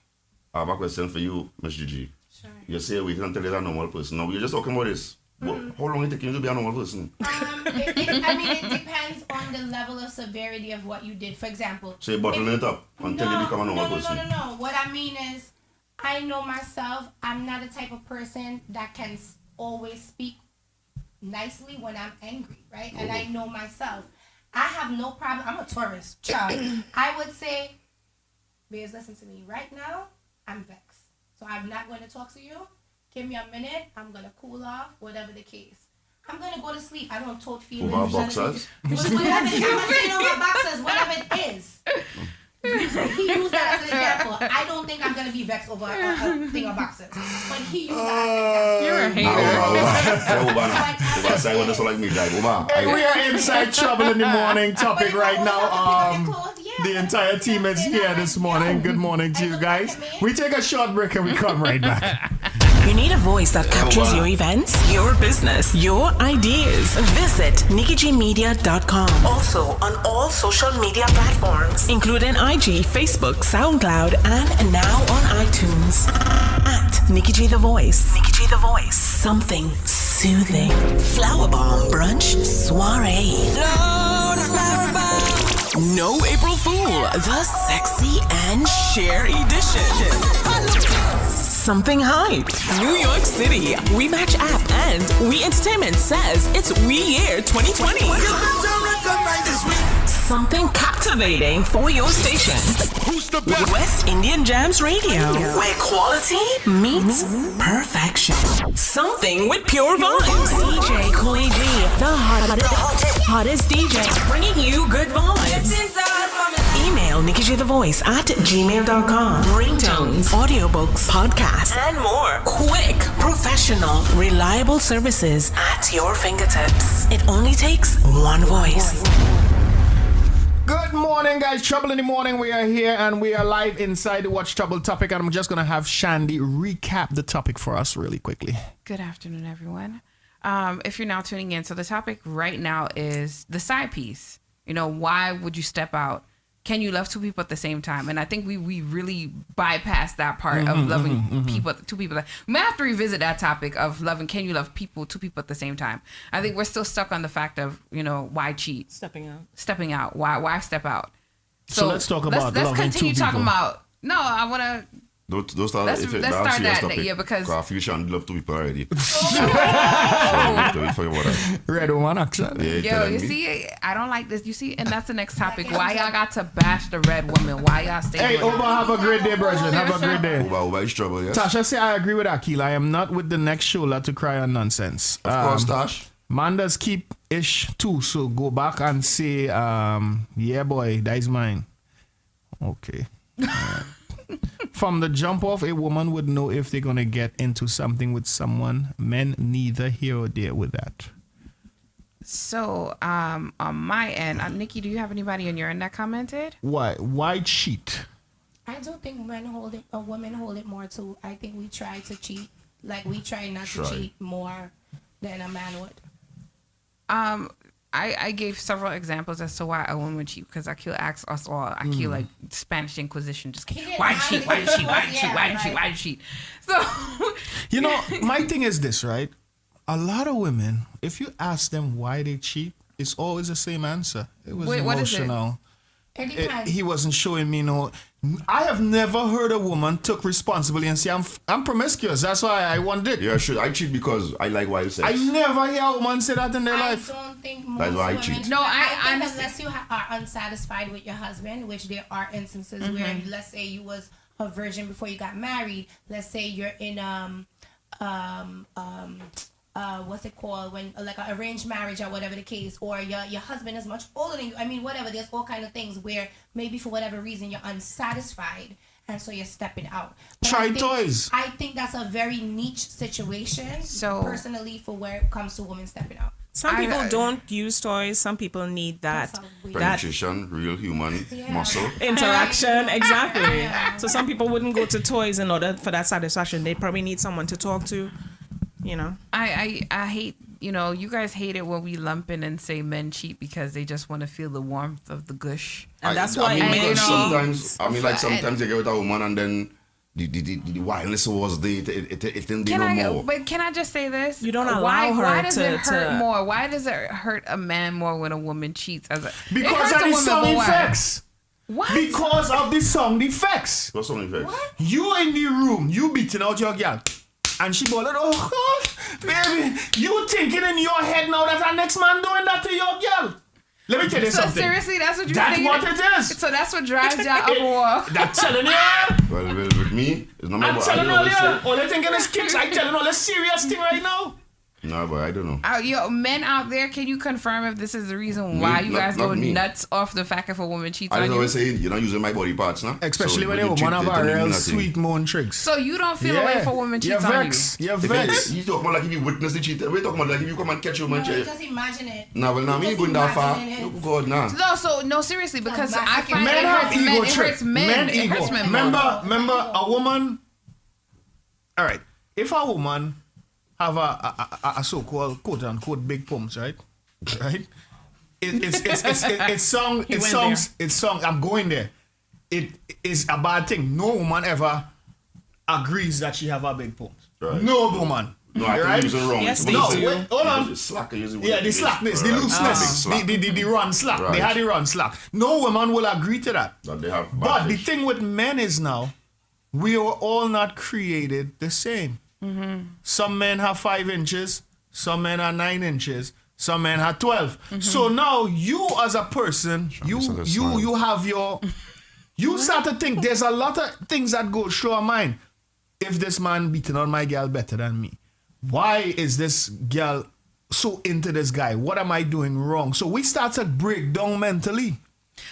Speaker 10: I have a question for you, Ms. Gigi.
Speaker 8: Sure.
Speaker 10: You say we can tell you're a normal person. Now, we're just talking about this. How long it take you to be a normal person?
Speaker 8: It depends on the level of severity of what you did. For example,
Speaker 10: So you bottle it up until you become a normal person.
Speaker 8: No. What I mean is, I know myself. I'm not the type of person that can always speak nicely when I'm angry, right? And I know myself. I have no problem. I'm a Taurus child. I would say, babes, listen to me. Right now, I'm vexed. So I'm not going to talk to you. Give me a minute. I'm going to cool off, whatever the case. I'm going to go to sleep. I don't tote feelings.
Speaker 10: Over boxers?
Speaker 8: Whatever it is. He used that as an example. I don't think I'm going to be vexed over a thing of boxers. But he used that as an example.
Speaker 14: You're a hater.
Speaker 2: We are inside trouble in the morning topic right now. The entire team is here this morning. Good morning to you guys. We take a short break and we come right back.
Speaker 5: You need a voice that captures your events, your business, your ideas. Visit NIKKIGmedia.com. Also on all social media platforms, including IG, Facebook, SoundCloud, and now on iTunes. At Nikki G The Voice. Nikki G The Voice. Something soothing. Flower Bomb Brunch Soiree. No April Fool. The Sexy and Share Edition. Something hype. New York City. We Match app and We Entertainment says it's We Year 2020. Something captivating for your station. West Indian Jams Radio, where quality meets perfection. Something with pure vibes. DJ Koi G, the hottest DJ, bringing you good vibes. Email NikkiGTheVoice@gmail.com. Ringtones, audiobooks, podcasts, and more. Quick, professional, reliable services at your fingertips. It only takes one voice.
Speaker 2: Good morning morning, guys. Trouble in the morning. We are here and we are live inside the Watch Trouble topic. And I'm just going to have Shandy recap the topic for us really quickly.
Speaker 14: Good afternoon, everyone. If you're now tuning in, so the topic right now is the side piece. You know, why would you step out? Can you love two people at the same time? And I think we really bypassed that part of loving people, two people. We might have to revisit that topic of loving. Can you love two people at the same time? I think we're still stuck on the fact of, you know, why cheat? Stepping out. Why step out?
Speaker 2: So let's talk about
Speaker 14: let's
Speaker 2: loving
Speaker 14: continue
Speaker 2: two
Speaker 14: talking
Speaker 2: people.
Speaker 14: about. No, I want to.
Speaker 10: Let's start
Speaker 14: that because
Speaker 10: I feel Shandy love two people already.
Speaker 2: Red one action.
Speaker 14: Yo, you see, I don't like this. You see, and that's the next topic. Why y'all got to bash the red woman? Why y'all stay?
Speaker 2: Hey, Oba, have a great day, Bridget. Have a great day.
Speaker 10: Oba is trouble, yes.
Speaker 2: Tasha say I agree with Akil. I am not with the next shoulder to cry on nonsense.
Speaker 10: Of course, Tash.
Speaker 2: Man does keep ish too, so go back and say, yeah, boy, that is mine. Okay. From the jump off, a woman would know if they're going to get into something with someone. Men neither here or there with that.
Speaker 14: So, on my end, Nikki, do you have anybody on your end that commented?
Speaker 2: Why cheat?
Speaker 8: I don't think women hold it more too. I think we try to cheat. Like, we try not to cheat more than a man would.
Speaker 14: I gave several examples as to why a woman would cheat because Akil asked us all. Akil, like Spanish Inquisition, just came. Why cheat? Why cheat? Why cheat? Why cheat? Why cheat? So,
Speaker 2: you know, my thing is this, right? A lot of women, if you ask them why they cheat, it's always the same answer. It was emotional. He wasn't showing me no. I have never heard a woman took responsibility and say I'm promiscuous. That's why I want it.
Speaker 10: Yeah, sure. I cheat because I like wild sex.
Speaker 2: I never hear a woman say that in their life.
Speaker 8: I don't think most
Speaker 10: That's why I
Speaker 8: women,
Speaker 10: cheat.
Speaker 14: No,
Speaker 8: I think unless you are unsatisfied with your husband, which there are instances where, let's say you was a virgin before you got married. Let's say you're in what's it called, when like an arranged marriage or whatever the case, or your husband is much older than you. I mean, whatever. There's all kind of things where maybe for whatever reason you're unsatisfied and so you're stepping out. But
Speaker 2: Try toys.
Speaker 8: I think that's a very niche situation. So personally, for where it comes to women stepping out.
Speaker 3: Some people don't use toys. Some people need that
Speaker 10: penetration, real human muscle
Speaker 3: interaction. Exactly. So some people wouldn't go to toys in order for that satisfaction. They probably need someone to talk to. You know,
Speaker 14: I hate, you know, you guys hate it when we lump in and say men cheat because they just want to feel the warmth of the gush.
Speaker 3: And that's why
Speaker 10: sometimes you get with a woman and then the wildness was there. It didn't be no more.
Speaker 14: But can I just say this?
Speaker 3: You don't allow her
Speaker 14: why does
Speaker 3: to
Speaker 14: it hurt more? Why does it hurt a man more when a woman cheats?
Speaker 2: Because of the sound effects.
Speaker 14: What?
Speaker 2: Because of the sound effects.
Speaker 10: What sound effects?
Speaker 14: What?
Speaker 2: You in the room, you beating out your girl. And she bawling, oh God, baby, you thinking in your head now that our next man doing that to your girl. Let me tell you something.
Speaker 14: So seriously, that's what you're
Speaker 2: thinking?
Speaker 14: That's
Speaker 2: what it is.
Speaker 14: So that's what drives y'all up a wall.
Speaker 2: That's telling you.
Speaker 10: Well, with me, it's not my
Speaker 2: I'm telling you, all they thinking is kicks. I'm telling all the serious thing right now.
Speaker 10: No, but I don't know.
Speaker 14: Yo, men out there, can you confirm if this is the reason why you guys go nuts off the fact if a woman cheats on you?
Speaker 10: I always say you're not using my body parts, now.
Speaker 2: Especially when a woman have a real sweet moan tricks.
Speaker 14: So you don't feel away if a woman cheats on you?
Speaker 2: You're vexed.
Speaker 10: You talk about like if you witness the cheat. We're talking about like if you come and catch your man.
Speaker 8: Just imagine it.
Speaker 10: Nah, well, now me going that far. Oh God, nah.
Speaker 14: No, seriously, because I find
Speaker 2: men have ego
Speaker 14: it hurts men. It hurts men.
Speaker 2: Remember, a woman. All right, if a woman have a so-called quote-unquote big pumps, right? Right? It's song. I'm going there. It is a bad thing. No woman ever agrees that she have a big pumps. Right. No woman.
Speaker 10: No, I
Speaker 2: right?
Speaker 10: use it wrong.
Speaker 3: Yes,
Speaker 2: no, wait, hold on.
Speaker 10: The
Speaker 2: slackness, the looseness, the run slack.
Speaker 10: Right.
Speaker 2: They had the run slack. No woman will agree to that.
Speaker 10: They have
Speaker 2: but the thing with men is now, we are all not created the same. Mm-hmm. Some men have 5 inches, some men are 9 inches, some men have 12. Mm-hmm. So now you as a person, you have your, you start to think there's a lot of things that go through our mind. If this man beating on my girl better than me, why is this girl so into this guy? What am I doing wrong? So we start to break down mentally.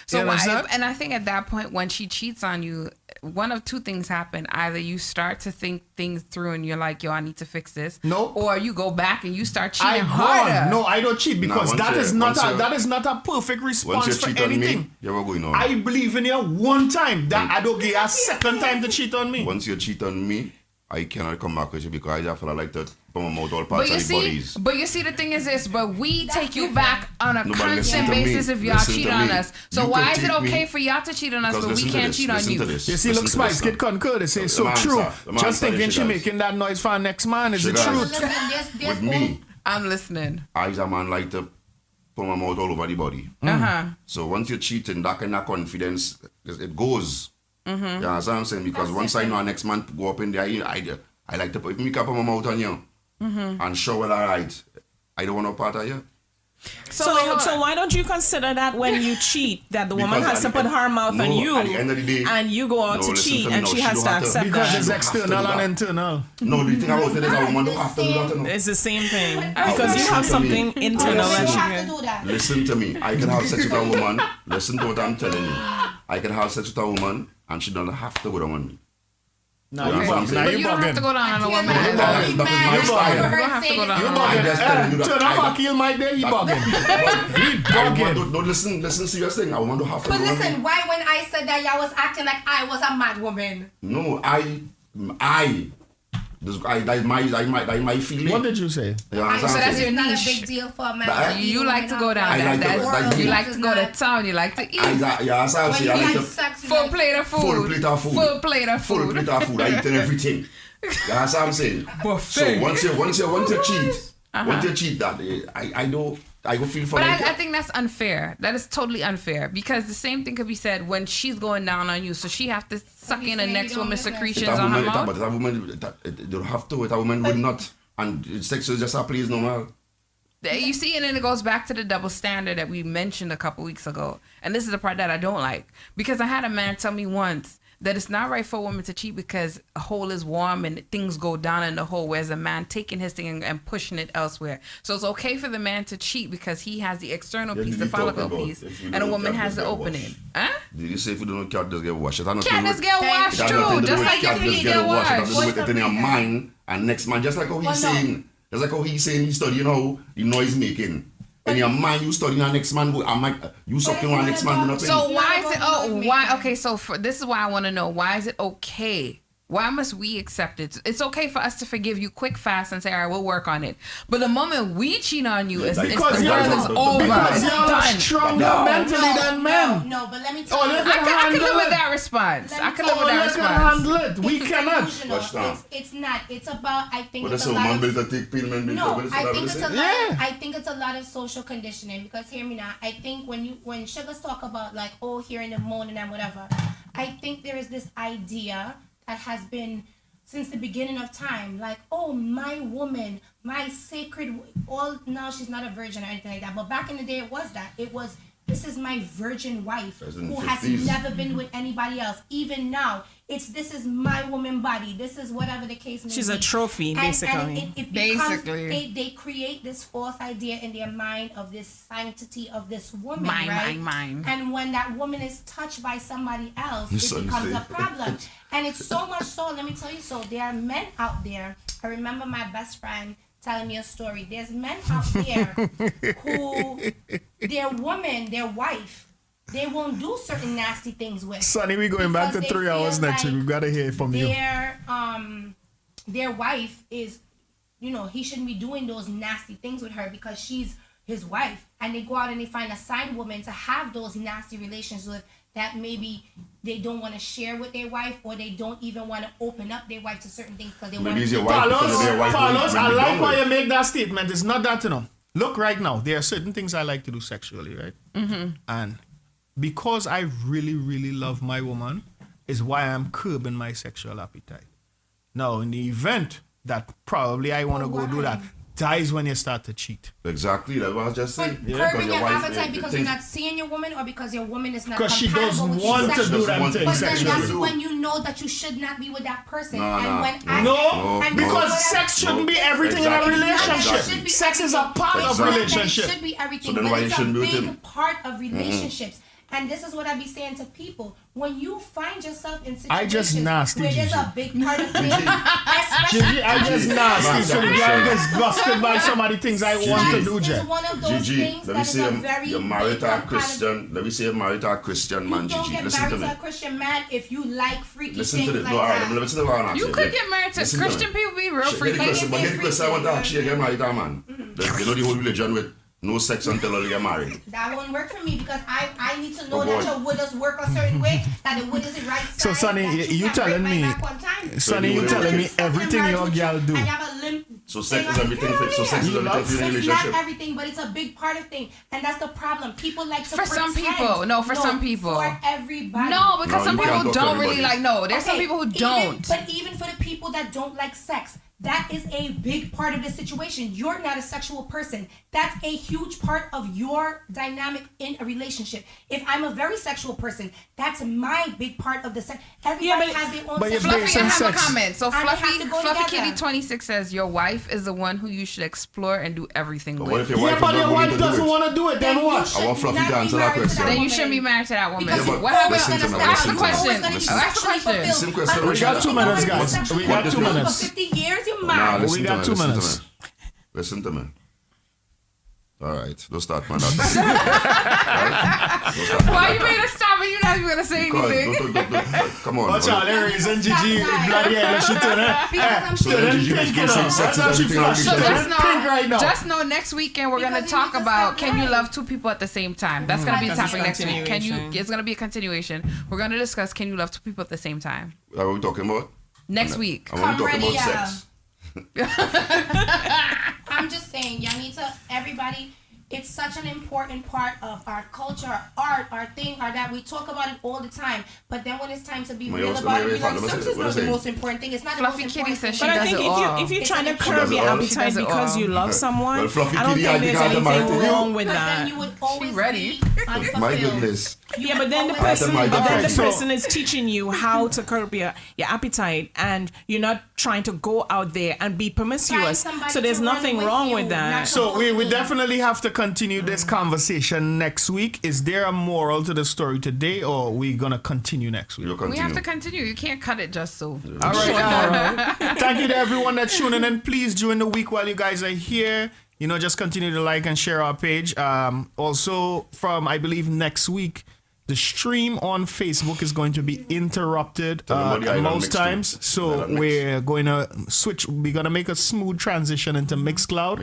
Speaker 14: So why, and I think at that point when she cheats on you, one of two things happen. Either you start to think things through and you're like, yo, I need to fix this.
Speaker 2: No.
Speaker 14: Or you go back and you start cheating harder.
Speaker 2: No, I don't cheat because that is not a perfect response for anything.
Speaker 10: On me, you're going on.
Speaker 2: I believe in you one time. That I don't get a second time to cheat on me.
Speaker 10: Once you cheat on me, I cannot come back with you because I feel like that put my mouth all parts of the bodies.
Speaker 14: But you see, the thing is this, but we take you back on a constant basis if y'all cheat on us. So why is it okay for y'all to cheat on us, but we can't cheat on you?
Speaker 2: You see, look, Spice, Kid Concord, they say so true. Just thinking she making that noise for her next man is the truth.
Speaker 10: With me,
Speaker 14: I'm listening.
Speaker 10: I as a man like to put my mouth all over the body. So once you're cheating, that kind of confidence, it goes. You understand what I'm saying? Because once I know our next man go up in there, I like to put me up my mouth on you and show well alright. I don't want no part of you.
Speaker 3: So why don't you consider that when you cheat that the woman has to put her mouth on you
Speaker 10: at the end of the day,
Speaker 3: and you go out to cheat and she has to accept
Speaker 2: because
Speaker 3: that?
Speaker 2: it's external and internal.
Speaker 10: No, the thing about it is a woman don't have to do that.
Speaker 3: It's the same thing because you have something internal that she can.
Speaker 10: Listen to me. I can have sex with a woman. Listen to what I'm telling you. I can have sex with a woman and she doesn't have to go down on me.
Speaker 2: No,
Speaker 14: but you don't have to go down on a woman.
Speaker 10: You don't
Speaker 14: have to go down on a woman.
Speaker 2: Turn off AKIL mic there, he bugging. He bugging.
Speaker 10: No, listen, serious thing. I want to have to
Speaker 8: But
Speaker 10: go
Speaker 8: listen,
Speaker 10: on
Speaker 8: why when I said that y'all was acting like I was a mad woman?
Speaker 10: No, that is my feeling.
Speaker 2: What did you say?
Speaker 14: So that's your
Speaker 8: It's not a
Speaker 14: niche.
Speaker 8: big deal for a man.
Speaker 14: You like to go down. You like to go to town. You like to eat. Full plate of food.
Speaker 10: Full plate of food.
Speaker 14: Full plate of food.
Speaker 10: Full plate of food. I eat everything. That's what I'm saying. So once you cheat, that I go feel for
Speaker 14: But
Speaker 10: it.
Speaker 14: I think that's unfair. That is totally unfair because the same thing could be said when she's going down on you. So she have to suck in the next woman's secretions on her mouth.
Speaker 10: But that woman, they don't have to. That woman would not. And sex is just a place normal.
Speaker 14: You see, and then it goes back to the double standard that we mentioned a couple weeks ago. And this is the part that I don't like. Because I had a man tell me once that it's not right for a woman to cheat because a hole is warm and things go down in the hole, whereas a man taking his thing and pushing it elsewhere. So it's okay for the man to cheat because he has the external piece, the follicle piece, and a woman has the opening. Huh?
Speaker 10: Did you say if you don't know cat does get washed? Cat
Speaker 14: does get washed too, just like your feet get washed.
Speaker 10: It doesn't do it in your mind and next man, just like how he's saying. Just like how he's saying he's studying how the noise making. In your mind, you studying our next man, you sucking our next man.
Speaker 14: So why is it? Okay, so this is why I want to know. Why is it okay? Why must we accept it? It's okay for us to forgive you quick, fast, and say, all right, we'll work on it. But the moment we cheat on you, it's the world is over.
Speaker 2: Because y'all are stronger mentally than men.
Speaker 8: No, but let me tell you.
Speaker 14: I can live with that response. I can live with that response.
Speaker 2: Handle it. We cannot.
Speaker 8: It's not. It's about, I think
Speaker 10: but
Speaker 8: it's a lot of...
Speaker 10: No,
Speaker 8: I think it's a lot of social conditioning because hear me now. I think when sugars talk about like, oh, here in the morning and whatever, I think there is this idea that has been since the beginning of time, like, oh, my woman, my sacred, now she's not a virgin or anything like that, but back in the day it was that. It was, this is my virgin wife who has never been with anybody else. Even now, this is my woman body. This is whatever the case may be.
Speaker 3: She's a trophy, basically.
Speaker 8: And basically. They create this false idea in their mind of this sanctity of this woman,
Speaker 14: mine.
Speaker 8: And when that woman is touched by somebody else, it becomes a problem. And it's so much so, let me tell you, so there are men out there. I remember my best friend telling me a story. There's men out there who, their woman, their wife, they won't do certain nasty things with.
Speaker 2: Sonny, we're going back to 3 hours next week. We've got to hear from you.
Speaker 8: Their wife is, he shouldn't be doing those nasty things with her because she's his wife. And they go out and they find a side woman to have those nasty relations with that maybe they don't want to share with their wife or they don't even want to open up their wife to certain things because they want to...
Speaker 2: Carlos, I like why you make that statement. It's not that, Look, right now, there are certain things I like to do sexually, right? Mm-hmm. And because I really, really love my woman is why I'm curbing my sexual appetite. Now, in the event that probably I want to go do that, dies when you start to cheat.
Speaker 10: Exactly, that's what I was just saying.
Speaker 8: Curbing your appetite because you're not seeing your woman or because your woman is not
Speaker 2: because she doesn't want to do that thing sexually.
Speaker 8: But then that's when you know that you should not be with that person.
Speaker 2: Because sex shouldn't be everything in a relationship. Sex is a part of relationship.
Speaker 8: It should be everything, but it's a big part of relationships. And this is what I be saying to people. When you find yourself in
Speaker 2: I just
Speaker 8: situations
Speaker 2: nasty,
Speaker 8: where there's
Speaker 2: Gigi.
Speaker 8: a big part of things,
Speaker 2: Gigi, I just nasty. So we get disgusted by some of the things I want to do, Jeff.
Speaker 8: It's one of those
Speaker 10: Gigi,
Speaker 8: things
Speaker 10: let me
Speaker 8: that is
Speaker 10: say
Speaker 8: a very
Speaker 10: you're married
Speaker 8: big
Speaker 10: to a
Speaker 8: part of
Speaker 10: Christian. Let me say you're married to a Christian man,
Speaker 8: You don't
Speaker 10: Gigi.
Speaker 8: get
Speaker 10: Listen to
Speaker 8: married
Speaker 10: me.
Speaker 8: to a Christian man if you like freaky
Speaker 10: Listen to
Speaker 8: things
Speaker 10: this.
Speaker 8: like
Speaker 10: No, alright,
Speaker 8: that.
Speaker 10: listen to what I'm asking.
Speaker 14: You could get married to Christian people, be real freaky.
Speaker 10: But get the question I want to ask you, get married to a man. You know the whole religion with no sex until you get married.
Speaker 8: That won't work for me because I need to know
Speaker 10: Oh,
Speaker 8: that
Speaker 10: boy.
Speaker 8: your wood does work a certain way, that the wood is the right size.
Speaker 2: So, Sonny,
Speaker 8: that
Speaker 2: you
Speaker 8: can't
Speaker 2: telling
Speaker 8: break my
Speaker 2: me,
Speaker 8: back one time.
Speaker 2: Sonny, you telling me everything your girl do.
Speaker 8: I have a limp.
Speaker 10: So sex is everything. So sex is everything for your
Speaker 8: It's
Speaker 10: relationship.
Speaker 8: not everything, but it's a big part of thing, and that's the problem. People like to
Speaker 14: For some
Speaker 8: pretend.
Speaker 14: people. No, for some people.
Speaker 8: For everybody.
Speaker 14: No, because some
Speaker 10: you can't
Speaker 14: people
Speaker 10: talk to
Speaker 14: don't really
Speaker 10: everybody.
Speaker 14: like. No, there's some people who don't.
Speaker 8: But even for the people that don't like sex, that is a big part of the situation. You're not a sexual person. That's a huge part of your dynamic in a relationship. If I'm a very sexual person, that's my big part of the sex. Everybody has their own sex.
Speaker 14: Fluffy, I have a comment. So
Speaker 8: And they have
Speaker 14: Fluffy,
Speaker 8: to go
Speaker 14: Fluffy
Speaker 8: together.
Speaker 14: Kitty 26 says your wife is the one who you should explore and do everything with.
Speaker 10: What if your wife
Speaker 2: Yeah, but your wife doesn't want to do it, then what?
Speaker 10: I want Fluffy to answer that question.
Speaker 14: Then you shouldn't be married to that woman.
Speaker 10: Because
Speaker 14: What happened?
Speaker 10: listen to me,
Speaker 14: Ask the
Speaker 10: listen to me.
Speaker 14: question.
Speaker 10: Listen.
Speaker 14: Ask the question.
Speaker 10: Listen question.
Speaker 2: We got 2 minutes, guys. We got 2 minutes.
Speaker 8: 50 years, you're
Speaker 10: Nah,
Speaker 8: married.
Speaker 10: listen
Speaker 2: We
Speaker 10: to
Speaker 2: got
Speaker 10: me,
Speaker 2: 2
Speaker 10: listen to
Speaker 2: minutes.
Speaker 10: me. Listen to me. All right, don't start, man.
Speaker 14: Why you made us stop and you're not even gonna say anything?
Speaker 10: Come on.
Speaker 2: Watch out, there is and Gigi, bloody hell, she turn her.
Speaker 10: So then Gigi makes no sense. Sex is everything on
Speaker 14: So
Speaker 10: relationship.
Speaker 14: just know next weekend we're gonna talk about can you love two people at the same time. That's gonna be the topic next week. Can you? It's gonna be a continuation. We're gonna discuss can you love two people at the same time
Speaker 10: What are we talking about?
Speaker 14: next week.
Speaker 10: I want to talk about sex.
Speaker 8: I'm just saying, y'all need to, everybody, it's such an important part of our culture, our art, our thing, our that. We talk about it all the time. But then when it's time to be real about it, we like, sex is not the most important thing. It's not the most
Speaker 14: Fluffy
Speaker 8: important
Speaker 14: Kitty
Speaker 8: thing.
Speaker 14: says she
Speaker 3: But I
Speaker 14: does
Speaker 3: think
Speaker 14: it all.
Speaker 3: if you're
Speaker 8: It's
Speaker 3: trying to
Speaker 8: an
Speaker 3: curb
Speaker 10: does it
Speaker 3: your
Speaker 10: all.
Speaker 14: She
Speaker 3: appetite
Speaker 14: does it
Speaker 3: because
Speaker 14: all.
Speaker 3: you love someone,
Speaker 10: Well, Fluffy
Speaker 3: I don't
Speaker 10: Kitty, I
Speaker 3: think
Speaker 10: think
Speaker 3: there's
Speaker 10: I have to
Speaker 3: anything
Speaker 10: marry you.
Speaker 3: wrong with
Speaker 8: But then
Speaker 3: that.
Speaker 8: you would always
Speaker 14: ready.
Speaker 8: be unfulfilled.
Speaker 10: My goodness.
Speaker 3: Yeah, but then the
Speaker 10: I have to
Speaker 3: person,
Speaker 10: marry
Speaker 3: but then the
Speaker 10: Fluffy.
Speaker 3: person is teaching you how to curb your appetite, and you're not trying to go out there and be promiscuous.
Speaker 8: somebody
Speaker 3: So there's
Speaker 8: to run
Speaker 3: nothing
Speaker 8: with
Speaker 3: wrong
Speaker 8: you,
Speaker 3: with that.
Speaker 8: not
Speaker 2: So we definitely have to continue this conversation next week. Is there a moral to the story today, or are we gonna continue next week?
Speaker 14: We have to continue. You can't cut it just so.
Speaker 2: All right. Thank you to everyone that's tuning in. Please, during the week while you guys are here, just continue to like and share our page. Also, from I believe next week, the stream on Facebook is going to be interrupted most times. So we're going to switch. We're going to make a smooth transition into Mixcloud.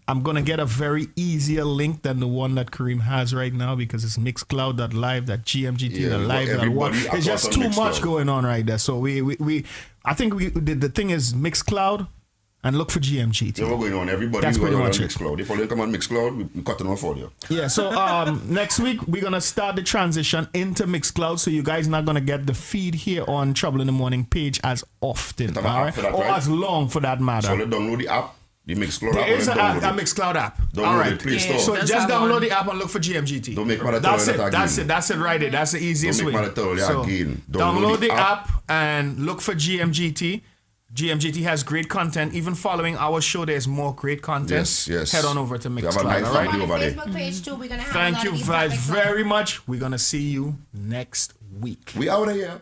Speaker 2: I'm going to get a very easier link than the one that Kareem has right now because it's Mixcloud.live, that GMGT.LIve. It's just too much going on right there. So I think the thing is Mixcloud and look for GMGT.
Speaker 10: Yeah, we're going on. Everybody
Speaker 2: That's pretty much it.
Speaker 10: Mixcloud. If you come on Mixcloud, we cut them off for you.
Speaker 2: Yeah, so next week we're gonna start the transition into Mixcloud, so you guys not gonna get the feed here on Trouble in the Morning page as often, all right? Or as long for that matter.
Speaker 10: So let's download the app, the Mixcloud app.
Speaker 2: There is a Mixcloud app.
Speaker 10: Download
Speaker 2: all right,
Speaker 10: it, Play Store.
Speaker 2: so just download the app and look for GMGT.
Speaker 10: Don't make matter
Speaker 2: That's
Speaker 10: tell
Speaker 2: it.
Speaker 10: that
Speaker 2: That's
Speaker 10: again.
Speaker 2: it. That's it right there. That's the easiest
Speaker 10: Don't
Speaker 2: way.
Speaker 10: make matter tell you
Speaker 2: So
Speaker 10: again.
Speaker 2: download the app and look for GMGT. GMGT has great content. Even following our show, there's more great content.
Speaker 10: Yes.
Speaker 2: Head on over to
Speaker 10: We have a
Speaker 2: Mixcloud.
Speaker 10: nice
Speaker 2: All right.
Speaker 10: family over there.
Speaker 8: Facebook page too. We're gonna have a
Speaker 2: Thank
Speaker 8: lot
Speaker 2: you
Speaker 8: of these
Speaker 2: guys
Speaker 8: topics on.
Speaker 2: very much. We're gonna see you next week.
Speaker 10: We out of here.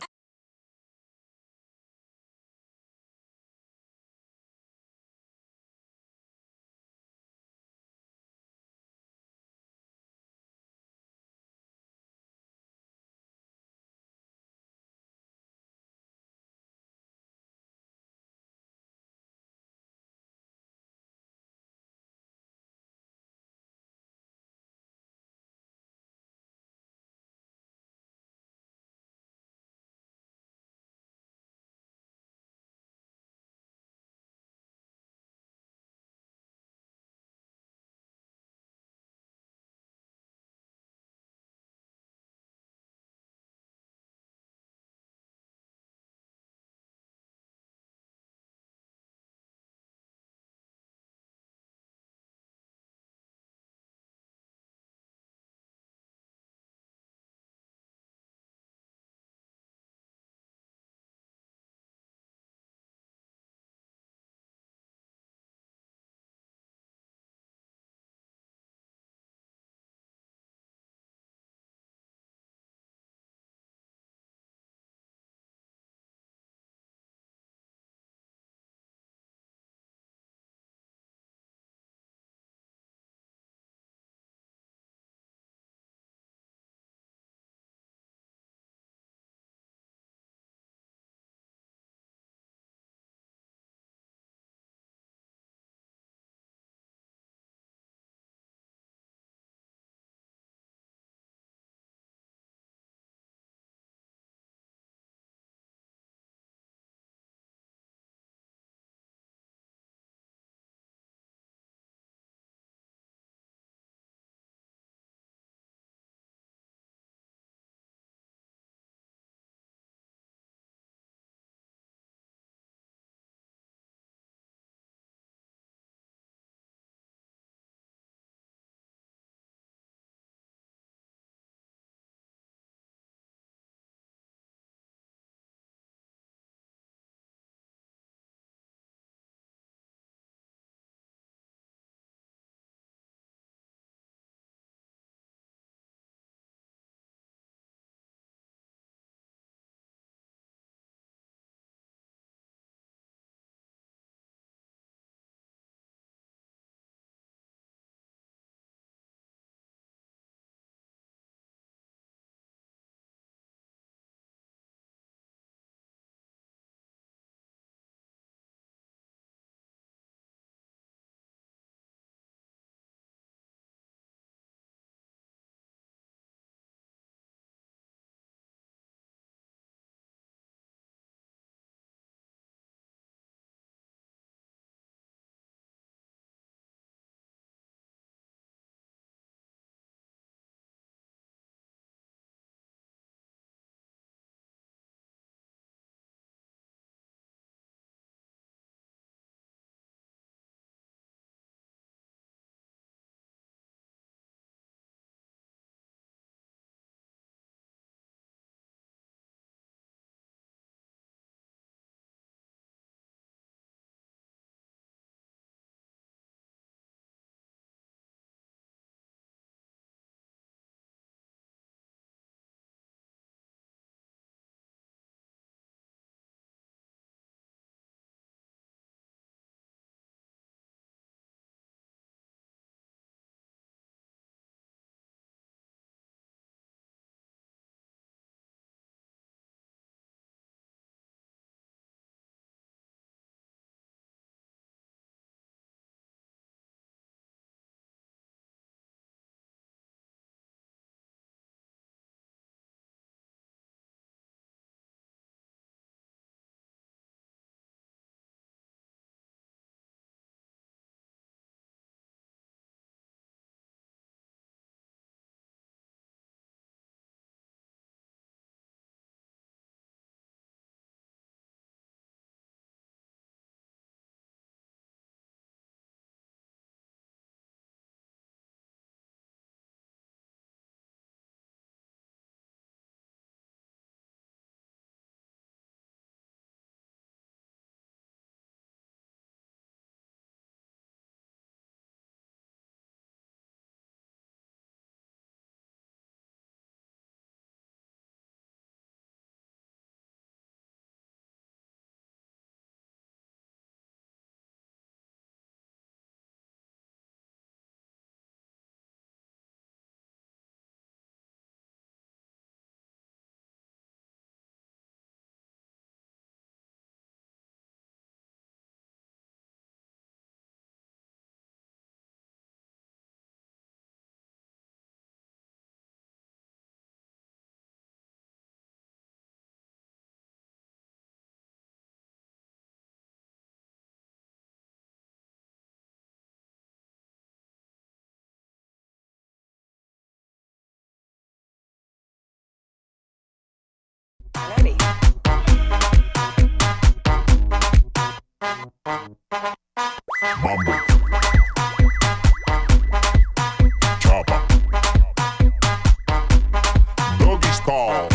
Speaker 15: Style.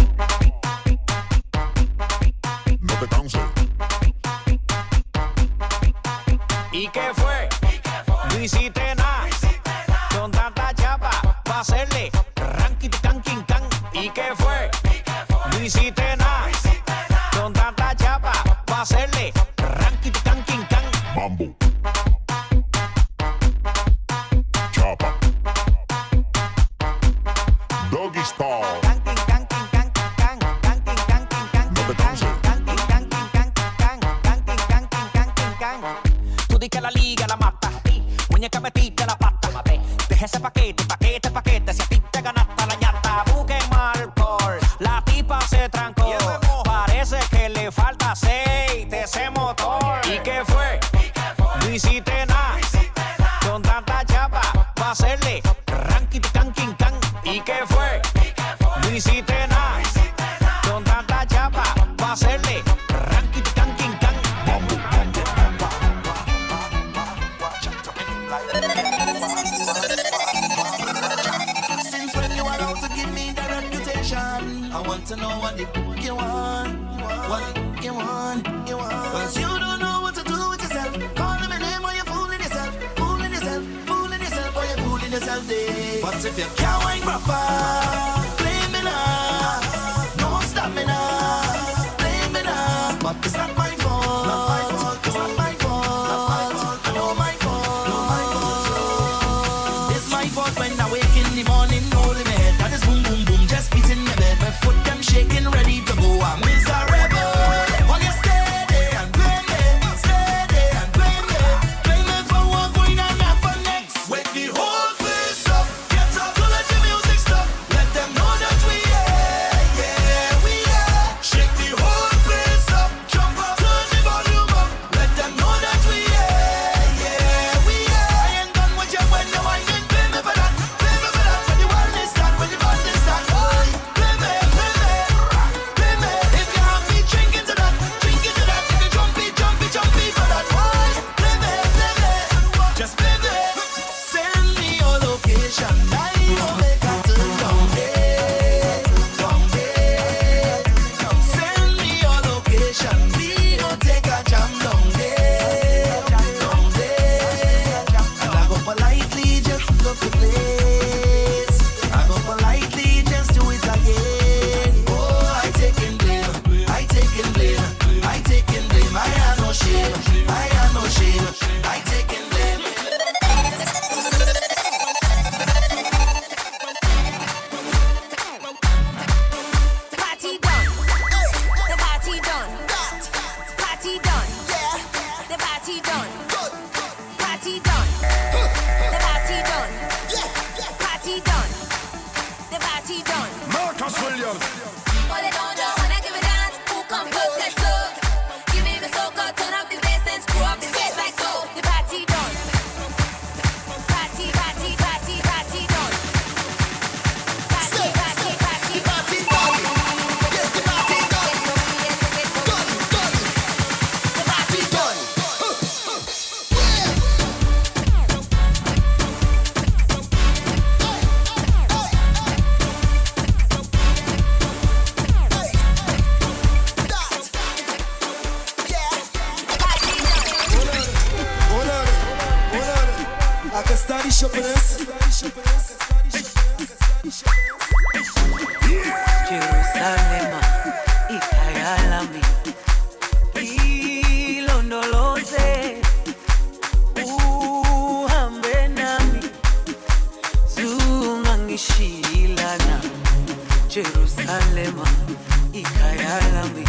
Speaker 15: No te canses.
Speaker 16: ¿Y qué fue? No hiciste nada. Con tanta chapa, va a hacerle ranking, can, king, can. ¿Y qué fue? No hiciste nada. Con tanta chapa, va a hacerle ranking, can, king, can.
Speaker 15: Mambo. Chapa. Doggy Style. No te canses.
Speaker 16: Tú di que la liga la mata. Muñeca metiste la pata. Deja ese paquete, paquete, paquete. Si a ti te ganaste la ñata, busque mal por. La tipa se trancó. Parece que le falta aceite ese motor. ¿Y qué fue? No hiciste nada. Con tanta chapa, va a hacerle ranking, can, king, can. ¿Y qué fue? No hiciste nada. Con tanta chapa, va a hacerle ranking, can, king, can.
Speaker 17: Since when you are out to give me the reputation, I want to know what you want, what you want. Cause you don't know what to do with yourself. Calling my name while you're fooling yourself, fooling yourself, fooling yourself while you're fooling yourself there. But if you can't wine proper, blame me now. No stop me now, blame me now. But it's not my fault, not my fault, it's not my fault. I know my fault, no my fault. It's my fault when I wake in the morning, holding my head. That is boom, boom, boom, just beating my bed. My foot them shaking, ready to go. I'm miserable. While you stay there and blame me, stay there and blame me for what going on for next. Wake the whole place up, get up, to let the music stop. Let them know that we are. Shake the whole place up, jump up, turn the volume up. Let them know that we are. I ain't done with you when you're whining. Blame me for that, blame me for that. When the world is start, when the band is start. Blame me, blame me, blame me. If you have me, drink into that, drink into that. If you jumpy, jumpy, jumpy for that. Blame me, just blame me. Send me your location, I will make a turn down there, down there. Send me your location, we gon' take a jam down there, down there. And I go politely just look the place. I go politely just do it again. Oh, I taking blame, I taking blame, I taking blame. I have no shame, I have no shame. I taking blame.
Speaker 1: Party done. The party done. Party done. The party done. Party done. The party done. Party done. The party done.
Speaker 17: Marcus Williams.
Speaker 1: All they don't wanna give a dance. Who come first get served? Give me the soca, turn up the bass and screw up the bass like so. The party done. Party, party, party, party done. Party, party, party, party done.
Speaker 17: Yes, the party done. Done, done.
Speaker 1: The party done.
Speaker 17: Hold on. I can start the show for this.
Speaker 18: Jerusalema ikayalami ilondoloze uhambe nami zungangishilana Jerusalema ikayalami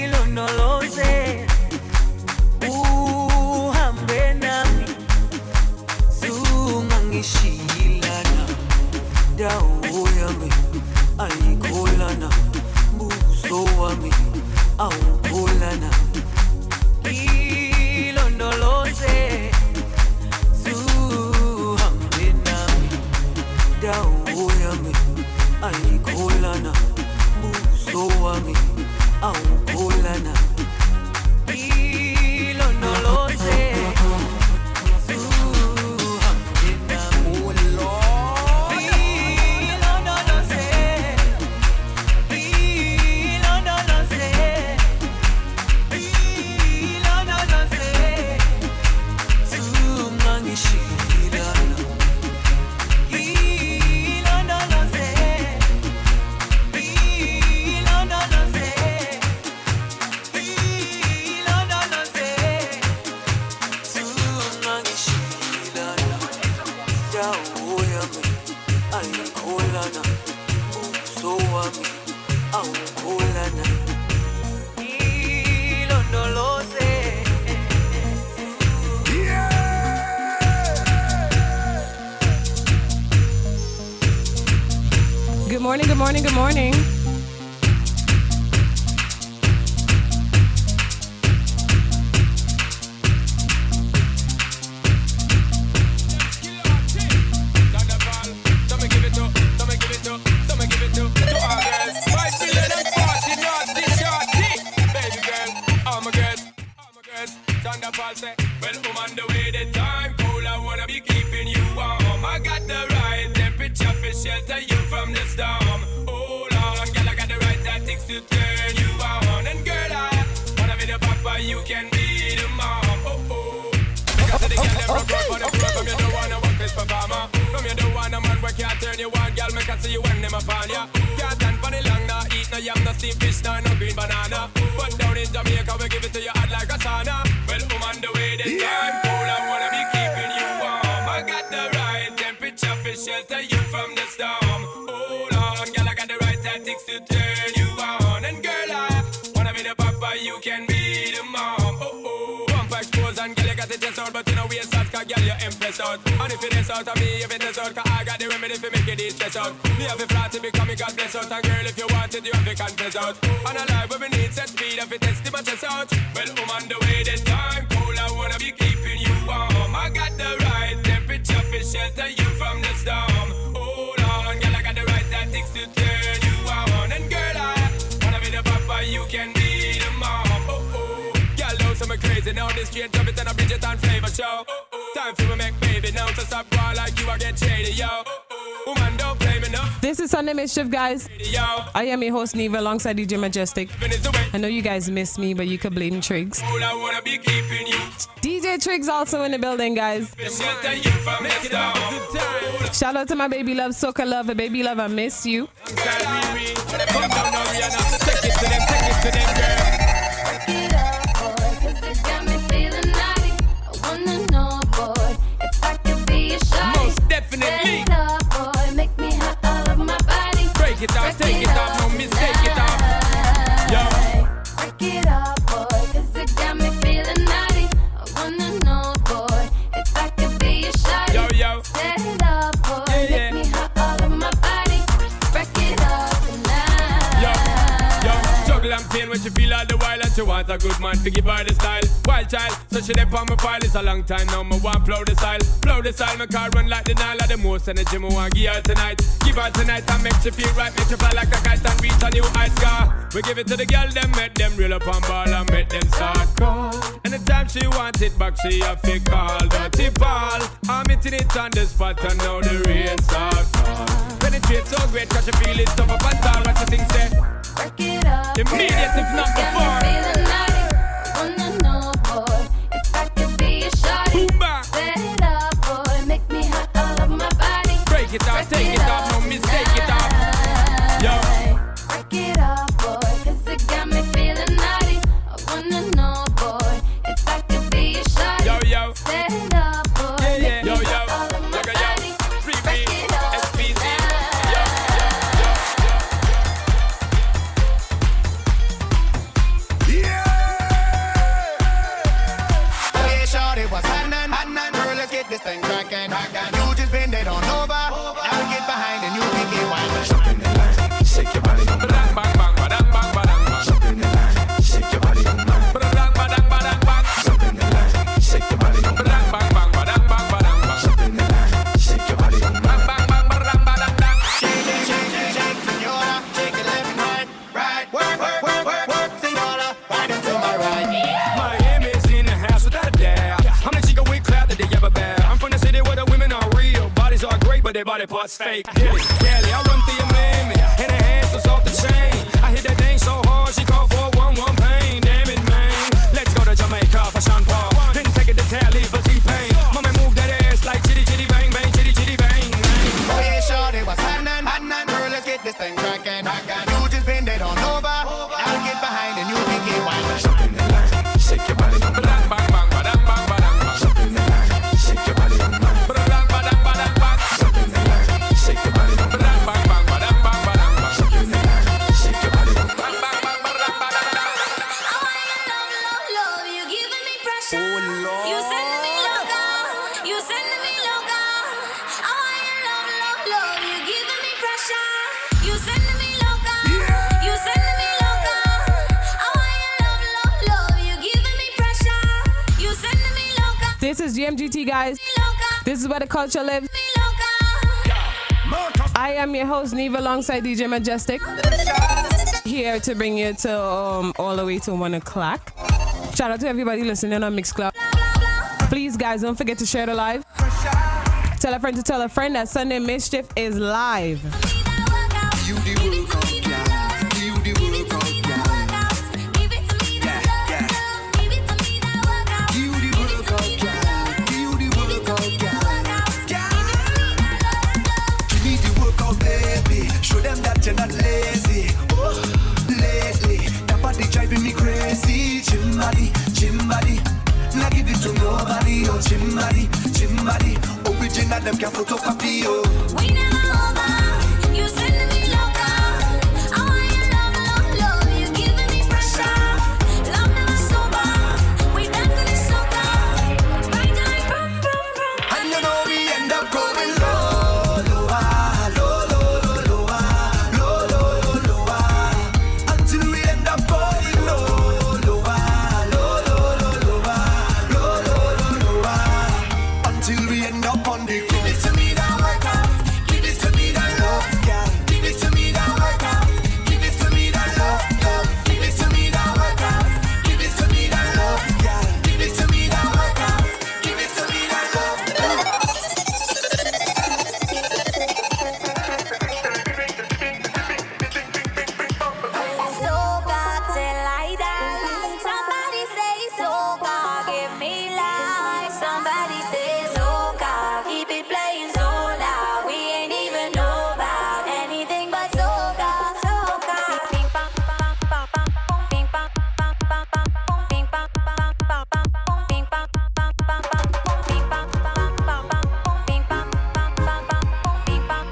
Speaker 18: ilondoloze uhambe nami zungangishilana dawo yami ayikholana buso wami awukholana ilondoloze zuhambe nami dawo yami ayikholana buso wami awukholana ilondoloze zuhambe nami ilondoloze a mí, aún colana. Y lo no lo sé.
Speaker 3: Good morning, good morning, good morning.
Speaker 19: Well, woman, the way the time cold, I wanna be keeping you warm. I got the right temperature for shelter you from the storm. Hold on, girl, I got the right tactics to turn you on. And girl, I wanna be the papa, you can be the mom. Oh, oh. Because of the girl, them rock for the floor. From you don't wanna work this performer. From you don't wanna man where can't turn you on. Girl, make I see you when them upon ya. Can't stand for the long, nah. Eat no yam, no steamed fish, no green banana. But down in Jamaica, we give it to you hot like a sauna. Well, woman, the way the time cold, I wanna be keeping you warm. I got the right temperature for shelter you from the storm. Hold on, girl, I got the right tactics to turn you on. And girl, I wanna be the papa, you can be the mom. Oh, oh. Pump expose and girl, you got the chest out, but you know we ain't start, cause girl, you impress out. And if it is out of me, if it is out, cause I got the remedy for make it stress out. Me have a flat to become me God bless out. And girl, if you want it, you have to confess out. And a life where we need set speed, if it test my chest out. Well, woman, the way the time cold, I wanna be keeping you warm. I got the right temperature for shelter you from the storm. Hold on, girl, I got the right tactics to turn you on. And girl, I wanna be the papa, you can be the mom. Oh, oh. Girl, know some crazy now, this straight drop it and a Bridget and flavor show. Time for me make baby now, so stop crying like you, I get shady, yo. Woman, don't play me now.
Speaker 3: This is Sunday Mischief, guys. I am your host, Neva, alongside DJ Majestic. I know you guys miss me, but you could blame Triggs. DJ Triggs also in the building, guys. Shout out to my baby love, Soca Love. Baby love, I miss you.
Speaker 19: Definitely. Make me hot all over my body. Break it off, take it off, no mistake it off. Yo. Break it off, boy, cause it got me feeling naughty. I wanna know, boy, if I could be a shawty. Yo, yo. Set it up, boy, make me hot all over my body. Break it off tonight. Yo, juggle and pain when she feel all the while and she want a good man to give her the style. Wild child, so she dip on my file. It's a long time now, me want flow the style. Flow the style, my car run like the Nile. The most energy me want give her tonight. Give her tonight and make she feel right. Make she fly like a kite and reach a new height scar. We give it to the girl, them make them reel up on ball and make them start call. Anytime she want it back, she have to call. Dirty ball, I'm hitting it on the spot and now the rain start fall. Penetrate so great cause she feel it tough up and down. What you think say? Break it up. Immediate if not before. Wanna know, boy, if I could be a shawty. Set it up, boy, make me hot all over my body. Break it off, take it off, no mistake it off. Yo. Break it off, boy, cause it got me feeling naughty. I wanna know, boy, if I could be a shawty. Yo, yo. Set it up, boy, make me hot all over my body. Break it off. SPZ.
Speaker 6: What's happening? Girl, let's get this thing cracking. You just bend it on over. Now get behind and you can get wild. Jump in the line, shake your body on mine. Jump in the line, shake your body on mine. Jump in the line, shake your body on mine. Jump in the line, shake your body on mine. Shake, senora, shake it left and right. Work, senora, right into my right.
Speaker 19: Miami's in the house without a doubt. I'm the chica with clout that they ever bow. I'm from the city where the women are real. Bodies are great, but their body parts fake. Kelly, I run through your Miami, and her hands was off the chain. I hit that thing so hard, she called for 1-1 pain. Damn it, man. Let's go to Jamaica for Sean Paul. Then take it to town, leave a T-Pain. Mama move that ass like chitty chitty bang bang, chitty chitty bang bang.
Speaker 6: Oh yeah, shorty, what's happening? Girl, let's get this thing cracking. You just bend it on over. Now get behind and you can get wild. Jump in the line, shake your body on mine. Jump in the line, shake your body on mine. Jump in the line, shake your body on mine. Jump in the line,
Speaker 20: This is GMGT, guys. This is where the culture lives. I am your host, Neva, alongside DJ Majestic. Here to bring you to all the way to 1 o'clock. Shout out to everybody listening on Mixcloud. Please, guys, don't forget to share the live. Tell a friend to tell a friend that Sunday Mischief is live.
Speaker 17: You the workout girl. You the workout girl. Yeah, yeah. You the workout girl. You the workout girl. Give me the workout, baby. Show them that you're not lazy. Oh, lately, that body driving me crazy. Gym body. Now give it to nobody. Oh, gym body. Original, them can photocopy. Oh,
Speaker 1: We never over. You sending me loca. I want your love. You giving me pressure. Love never sober. We dancing in soca. Right like brum brum brum.
Speaker 17: and you know we end up going low, lower, until we end up going lower, until we end up on the ground. Give it to me that workout. Give it to me that love, girl. Give it to me that workout. Give it to me that love. Give it to me that workout. Give it to me that love, girl. Give it to me that workout. Give it to me that love.
Speaker 1: Soca till I die. Somebody say soca, give me life. Somebody say soca, keep it playing so loud. We ain't even know about anything but soca, soca. Ping pong pong pong pong, ping pong pong pong pong, ping pong pong pong pong, ping pong pong pong pong, ping pong pong pong pong, ping pong pong pong pong, ping pong pong pong pong, ping pong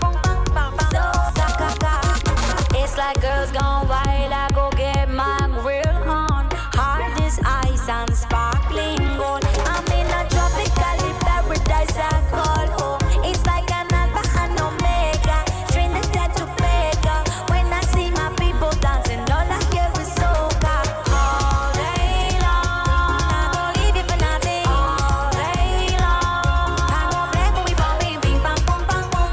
Speaker 1: pong pong soca. It's like girls gone wild. I go get my grill on. Hard as ice and sparkling gold. I'm in a tropical paradise I call home. It's like an alpha and omega, Trinidad to Tobago. When I see my people dancing, all I hear is soca. All day long, I don't leave you for nothing. All day long, I go back when we bumping. Ping pong pong pong pong,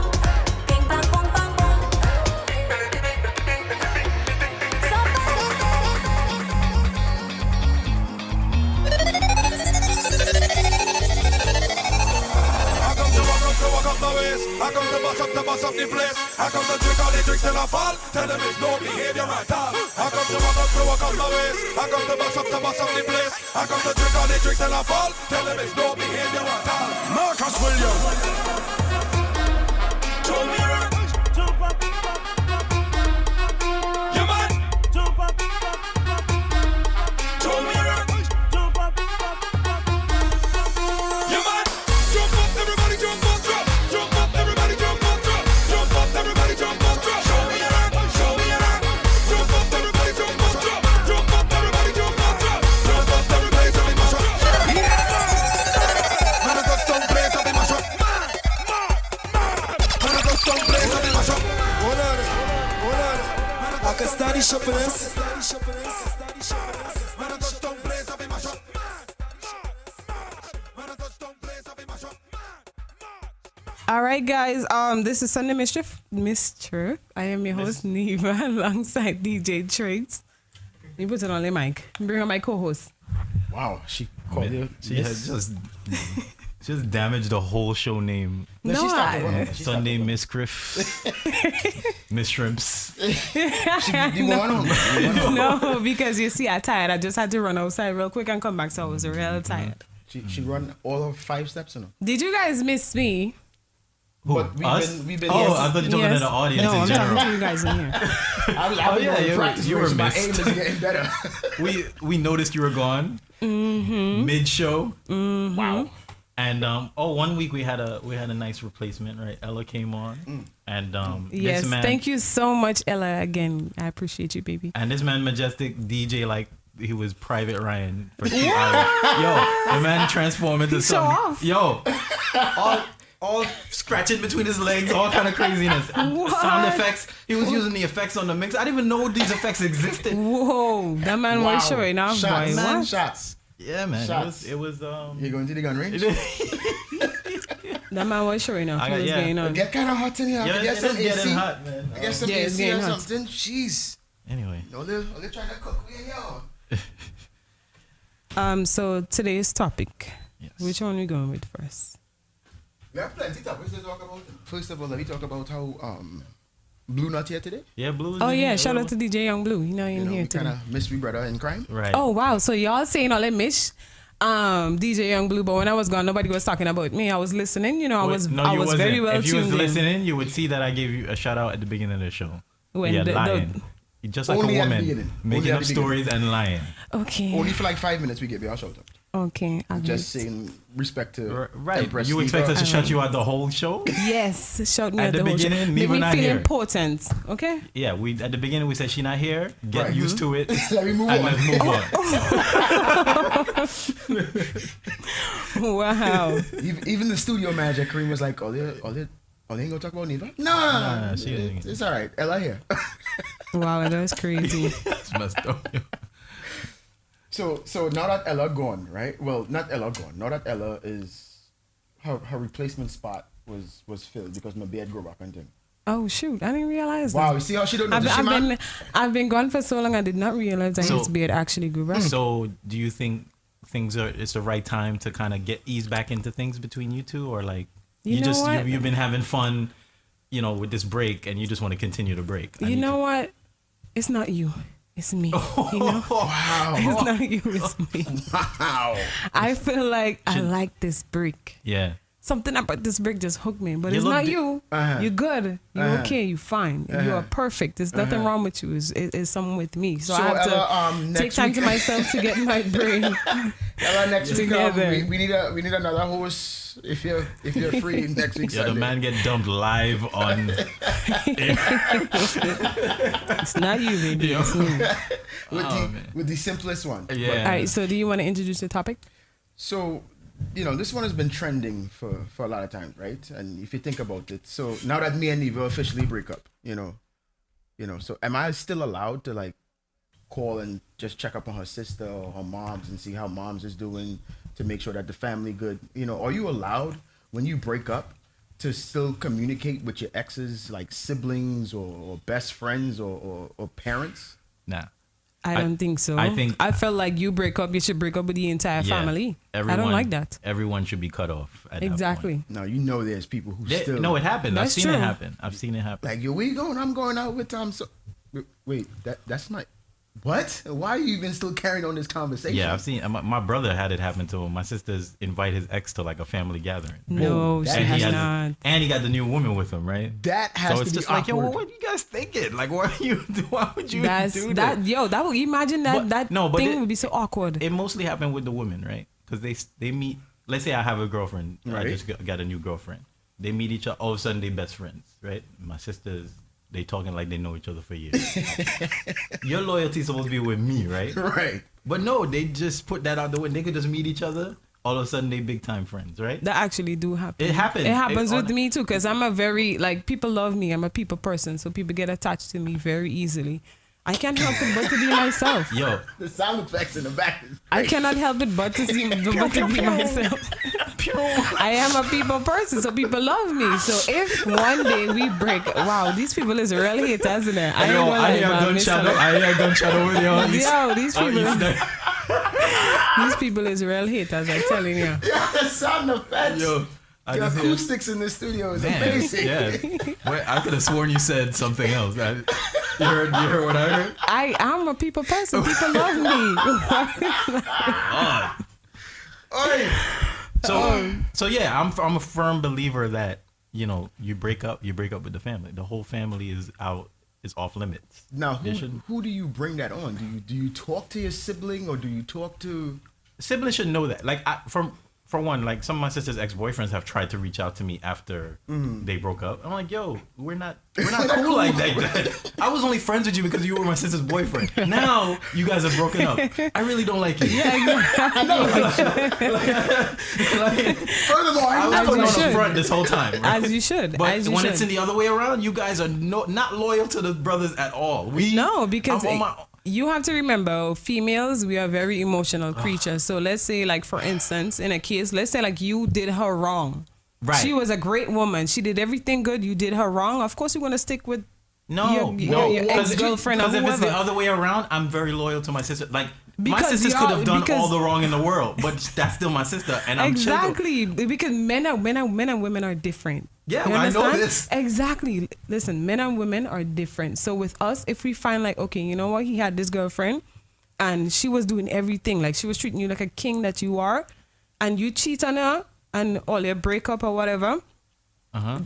Speaker 1: ping pong pong pong pong.
Speaker 6: I come to walk up my waist. I come to bust up the place. I come to drink all the drinks till I fall. Tell them it's no behavior at all. I come to walk up my waist. I come to bust up the place. I come to drink all the drinks till I fall. Tell them it's no behavior at all. Marcus Williams. Show me around. Yeah, man. Show me around. Yeah, man. Jump up, everybody jump up, drop. Jump up, everybody jump up, drop. Jump up, everybody jump up, drop. Show me around, show me around. Jump up, everybody jump up, drop. Jump up, everybody jump up, drop. Jump up, everybody jump up, drop. Yeah, man, I got some place up in my shop. Man, I got some place up in my shop. Hold on, I can study shopping this. Man, I got some place up in my shop.
Speaker 20: All right, guys. This is Sunday Mischief. I am your host, Neva, alongside DJ Triggs. You put it on the mic. Bring on my co-host.
Speaker 2: Wow, she called you.
Speaker 21: She has just damaged the whole show name.
Speaker 20: No, she started one.
Speaker 21: Sunday Miss Griff, Miss Shrimps.
Speaker 20: No, because you see, I'm tired. I just had to run outside real quick and come back, so I was real tired.
Speaker 2: She run all of 5 steps, you know.
Speaker 20: Did you guys miss me?
Speaker 21: Who?
Speaker 2: But we've been.
Speaker 21: Oh, I thought you were talking to the audience
Speaker 20: no,
Speaker 21: in general.
Speaker 20: I'm talking to you guys in here.
Speaker 21: You were
Speaker 2: my
Speaker 21: missed.
Speaker 2: aim is getting better.
Speaker 21: we noticed you were gone mid-show.
Speaker 2: Wow.
Speaker 21: And 1 week we had a nice replacement, right? Ella came on, and
Speaker 20: yes,
Speaker 21: this man,
Speaker 20: thank you so much, Ella. Again, I appreciate you, baby.
Speaker 21: And this man, Majestic DJ, like he was Private Ryan for 2 hours. Yo, the man transformed into some. Yo, all scratching between his legs, all kind of craziness. Sound effects. He was using the effects on the mix. I didn't even know these effects existed.
Speaker 20: Whoa, that man was showing off.
Speaker 2: Shots,
Speaker 20: boy. What?
Speaker 2: shots.
Speaker 21: Yeah, man.
Speaker 2: Shots.
Speaker 21: It was.
Speaker 2: You going to the gun range?
Speaker 20: That man was showing off. He was going on.
Speaker 2: It get kind of hot in here.
Speaker 21: Yeah,
Speaker 2: I get some AC.
Speaker 21: getting hot, man.
Speaker 2: I get some AC or something. Jeez.
Speaker 21: Anyway.
Speaker 2: No, they're trying to cook me in here.
Speaker 20: So today's topic. Yes. Which one are we going with first?
Speaker 2: We have plenty of topics to talk about. First of all, let me talk about how Blue not here today.
Speaker 21: Yeah, Blue.
Speaker 20: Oh yeah, shout out to DJ Young Blue. He not in here today.
Speaker 2: Kind of mystery brother in crime.
Speaker 21: Right.
Speaker 20: Oh wow, so y'all saying all that mish, DJ Young Blue, but when I was gone, nobody was talking about me. I was listening. You know, I was very well tuned in.
Speaker 21: If you was listening, you would see that I gave you a shout out at the beginning of the show.
Speaker 20: When
Speaker 21: yeah, lying. Just like
Speaker 2: only
Speaker 21: a woman, making up stories and lying.
Speaker 20: Okay.
Speaker 2: Only for like 5 minutes we give you a shout out.
Speaker 20: Okay.
Speaker 2: Just saying respect to Empress
Speaker 21: You expect us to shut you out the whole show?
Speaker 20: Yes, shout me
Speaker 21: at
Speaker 20: out
Speaker 21: the
Speaker 20: whole
Speaker 21: beginning.
Speaker 20: show.
Speaker 21: Make
Speaker 20: me
Speaker 21: not
Speaker 20: feel
Speaker 21: here.
Speaker 20: important. Okay.
Speaker 21: Yeah, we at the beginning we said she not here. Get used to it.
Speaker 2: Let me move
Speaker 21: and
Speaker 2: on.
Speaker 21: Let's move on.
Speaker 20: Wow.
Speaker 2: Even the studio manager Kareem was like, they ain't gonna talk about Neva? No, it's all right. Ella here.
Speaker 20: Wow, that was crazy.
Speaker 21: That's messed up.
Speaker 2: So now that Ella gone, right? Well, not Ella gone. Now that Ella is her replacement spot was filled because my beard grew back and thing.
Speaker 20: Oh shoot, I didn't realize that.
Speaker 2: Wow, you see how she don't know
Speaker 20: I've been gone for so long I did not realize that his beard actually grew back.
Speaker 21: So do you think it's the right time to kind of ease back into things between you two, or like you've been having fun, with this break and you just want to continue to break?
Speaker 20: You know what? It's not you. It's me.
Speaker 2: Wow.
Speaker 20: It's not you, it's me.
Speaker 2: Wow.
Speaker 20: I feel like I like this break.
Speaker 21: Yeah.
Speaker 20: Something about this break just hooked me. But
Speaker 21: You
Speaker 20: it's
Speaker 21: look
Speaker 20: not you. You're good. You're okay. You're fine. You are perfect. There's nothing wrong with you. It's something with me. So I have to take time to myself to get my brain
Speaker 2: Ella, next week,
Speaker 20: together.
Speaker 2: we need another host if you're free next week.
Speaker 21: Yeah, the man get dumped live on.
Speaker 20: It's not you, baby. It's me.
Speaker 2: with the simplest one.
Speaker 21: Yeah.
Speaker 20: All right. So do you want to introduce the topic?
Speaker 2: So, this one has been trending for a lot of time, right? And if you think about it, so now that me and Neva officially break up, so am I still allowed to like call and just check up on her sister or her moms and see how moms is doing to make sure that the family good? Are you allowed when you break up to still communicate with your exes, like siblings or best friends or parents?
Speaker 21: Nah.
Speaker 20: I don't think so. I felt like you break up, you should break up with the entire family. I don't like that.
Speaker 21: Everyone should be cut off.
Speaker 20: Exactly.
Speaker 2: No, there's people who still.
Speaker 21: No, it happened.
Speaker 20: That's
Speaker 21: I've
Speaker 20: true.
Speaker 21: seen it happen.
Speaker 2: Like, yo, where you going? I'm going out with Tom. So, wait, that's not. What? Why are you even still carrying on this conversation?
Speaker 21: Yeah, I've seen. My brother had it happen to him. My sister's invite his ex to like a family gathering.
Speaker 20: No, she has not.
Speaker 21: And he got the new woman with him, right?
Speaker 2: That has
Speaker 21: so it's
Speaker 2: to
Speaker 21: just
Speaker 2: be
Speaker 21: like, yo,
Speaker 2: awkward.
Speaker 21: what are you guys thinking? Like, why would you do that?
Speaker 20: Yo, that would imagine that thing would be so awkward.
Speaker 21: It mostly happened with the women, right? Because they meet. Let's say I have a girlfriend.
Speaker 2: Right.
Speaker 21: I just got a new girlfriend. They meet each other. All of a sudden, they best friends, right? My sisters. They talking like they know each other for years. Your loyalty is supposed to be with me, right?
Speaker 2: Right.
Speaker 21: But no, they just put that out the window. They could just meet each other. All of a sudden, they big time friends, right?
Speaker 20: That actually do happen.
Speaker 21: It happens.
Speaker 20: It happens with me too, because I'm a very, people love me. I'm a people person, so people get attached to me very easily. I can't help it but to be myself.
Speaker 21: Yo.
Speaker 2: The sound effects in the back.
Speaker 20: I cannot help it but to be myself. I am a people person, so people love me. So if one day we break, wow, these people is real haters, isn't it?
Speaker 21: I hear a gunshot over there.
Speaker 20: Yo, these people is real haters, I'm telling you.
Speaker 2: Yeah, the sound effects.
Speaker 21: Yo.
Speaker 2: The acoustics in the studio is amazing.
Speaker 21: Yeah. Wait, I could have sworn you said something else. You heard what I heard?
Speaker 20: I'm a people person. People love me.
Speaker 21: So yeah, I'm a firm believer that you break up with the family. The whole family is off limits.
Speaker 2: Now, who do you bring that on? Do you talk to your sibling or do you talk to?
Speaker 21: Siblings should know that. Like from for one, like some of my sister's ex-boyfriends have tried to reach out to me after they broke up. I'm like, yo, we're not cool like that. I was only friends with you because you were my sister's boyfriend. Now you guys have broken up. I really don't like you.
Speaker 4: Furthermore,
Speaker 21: I was putting on the front this whole time. Right?
Speaker 20: As you should.
Speaker 21: But
Speaker 20: as you
Speaker 21: when
Speaker 20: should.
Speaker 21: it's in the other way around, you guys are not loyal to the brothers at all.
Speaker 20: Because you have to remember, females, we are very emotional creatures. So let's say, like, for instance, in a case, let's say, like, you did her wrong.
Speaker 21: Right.
Speaker 20: She was a great woman. She did everything good. You did her wrong. Of course, you're going to stick with your ex-girlfriend or
Speaker 21: Because if it's
Speaker 20: whoever.
Speaker 21: the other way around, I'm very loyal to my sister. Like, my
Speaker 20: Because
Speaker 21: sisters could have done
Speaker 20: because-
Speaker 21: all the wrong in the world, but that's still my sister, and I'm chill.
Speaker 20: Exactly, because men and women are different.
Speaker 21: Yeah,
Speaker 20: You
Speaker 21: well, I know
Speaker 20: understand?
Speaker 21: this.
Speaker 20: Exactly. Listen, men and women are different. So with us, if we find like, okay, you know what, he had this girlfriend, and she was doing everything, like she was treating you like a king that you are, and you cheat on her, and all your breakup or whatever.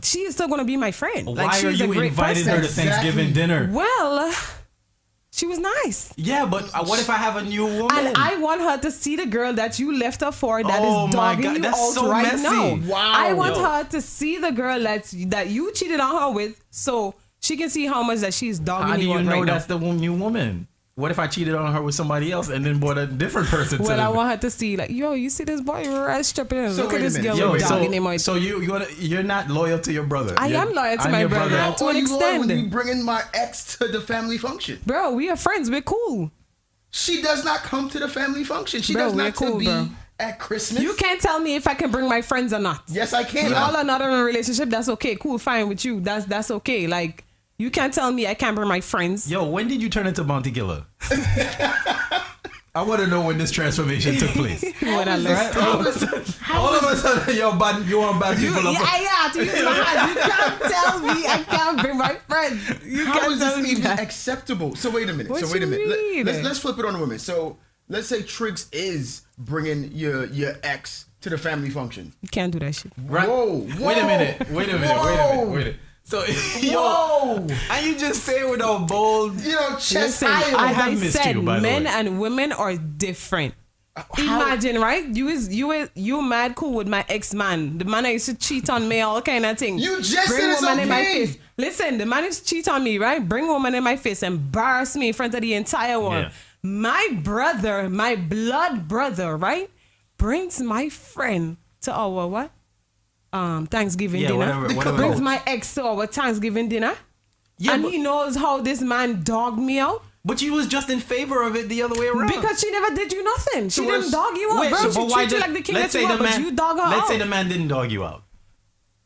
Speaker 20: She is still gonna be my friend.
Speaker 21: Why
Speaker 20: Like,
Speaker 21: are
Speaker 20: she's a
Speaker 21: you
Speaker 20: great
Speaker 21: inviting
Speaker 20: person.
Speaker 21: her to Thanksgiving dinner?
Speaker 20: Well, she was nice.
Speaker 21: Yeah, but what if I have a new woman?
Speaker 20: And I want her to see the girl that you left her for that
Speaker 21: Oh
Speaker 20: is
Speaker 21: my
Speaker 20: dogging
Speaker 21: God,
Speaker 20: you
Speaker 21: that's
Speaker 20: out
Speaker 21: so
Speaker 20: right
Speaker 21: messy.
Speaker 20: now.
Speaker 21: Wow.
Speaker 20: I want
Speaker 21: Yo.
Speaker 20: her to see the girl that you cheated on her with, so she can see how much that she's dogging
Speaker 21: How do
Speaker 20: you
Speaker 21: you
Speaker 20: out
Speaker 21: know
Speaker 20: right
Speaker 21: that's the new woman? What if I cheated on her with somebody else and then brought a different person?
Speaker 20: Well,
Speaker 21: to
Speaker 20: I want her to see, like, yo, you see this boy, right stripping him.
Speaker 21: So
Speaker 20: Look at
Speaker 21: wait a
Speaker 20: this
Speaker 21: minute.
Speaker 20: girl
Speaker 21: Yo,
Speaker 20: dogging him out.
Speaker 21: so you're not loyal to your brother.
Speaker 20: I am loyal to
Speaker 21: I'm
Speaker 20: my
Speaker 21: your
Speaker 20: brother.
Speaker 21: brother.
Speaker 20: To an
Speaker 4: you loyal
Speaker 20: extent.
Speaker 4: when you bringing my ex to the family function?
Speaker 20: Bro, we are friends. We're cool.
Speaker 4: She does not come to the family function. She
Speaker 20: Bro,
Speaker 4: does
Speaker 20: we're
Speaker 4: not
Speaker 20: cool,
Speaker 4: to be
Speaker 20: bro.
Speaker 4: at Christmas.
Speaker 20: You can't tell me if I can bring my friends or not.
Speaker 4: Yes, I can.
Speaker 20: Y'all are not in a relationship. That's okay. Cool, fine with you. That's okay. Like, you can't tell me I can't bring my friends.
Speaker 21: Yo, when did you turn into bounty killer? I want to know when this transformation took place.
Speaker 20: When I left.
Speaker 21: All of a sudden, you want bad people.
Speaker 20: To use my hand. You can't tell me I can't bring my friends. You
Speaker 4: How
Speaker 20: can't
Speaker 4: is
Speaker 20: tell
Speaker 4: this
Speaker 20: me
Speaker 4: even
Speaker 20: that.
Speaker 4: acceptable? So wait a minute.
Speaker 20: What you mean?
Speaker 4: Let's flip it on the women. So let's say Triggs is bringing your ex to the family function.
Speaker 20: You can't do that shit.
Speaker 21: Right?
Speaker 4: Whoa,
Speaker 21: Wait a minute. So, yo, and you just say it with a bold,
Speaker 4: chest
Speaker 20: Listen,
Speaker 4: high.
Speaker 20: as I
Speaker 21: missed
Speaker 20: said,
Speaker 21: you, by the
Speaker 20: men
Speaker 21: way.
Speaker 20: and women are different. Imagine, right? You mad cool with my ex-man. The man that used to cheat on me, all kind of thing.
Speaker 4: You just
Speaker 20: Bring
Speaker 4: said it's
Speaker 20: woman in my
Speaker 4: okay.
Speaker 20: face. Listen, the man used to cheat on me, right? Bring woman in my face, embarrass me in front of the entire world.
Speaker 21: Yeah.
Speaker 20: My brother, my blood brother, right? Brings my friend to our what? Thanksgiving dinner.
Speaker 21: whatever.
Speaker 20: Brings my ex to our Thanksgiving dinner.
Speaker 21: Yeah,
Speaker 20: and
Speaker 21: but-
Speaker 20: he knows how this man dogged me out.
Speaker 21: But you was just in favor of it the other way around.
Speaker 20: Because she never did you nothing. She
Speaker 21: So
Speaker 20: didn't
Speaker 21: what's-
Speaker 20: dog you out,
Speaker 21: Wait,
Speaker 20: bro.
Speaker 21: so
Speaker 20: She
Speaker 21: but why
Speaker 20: treat you
Speaker 21: did-
Speaker 20: like the king
Speaker 21: let's
Speaker 20: that you
Speaker 21: say
Speaker 20: are,
Speaker 21: the
Speaker 20: but
Speaker 21: man-
Speaker 20: you dog her
Speaker 21: Let's
Speaker 20: out.
Speaker 21: say the man didn't dog you out.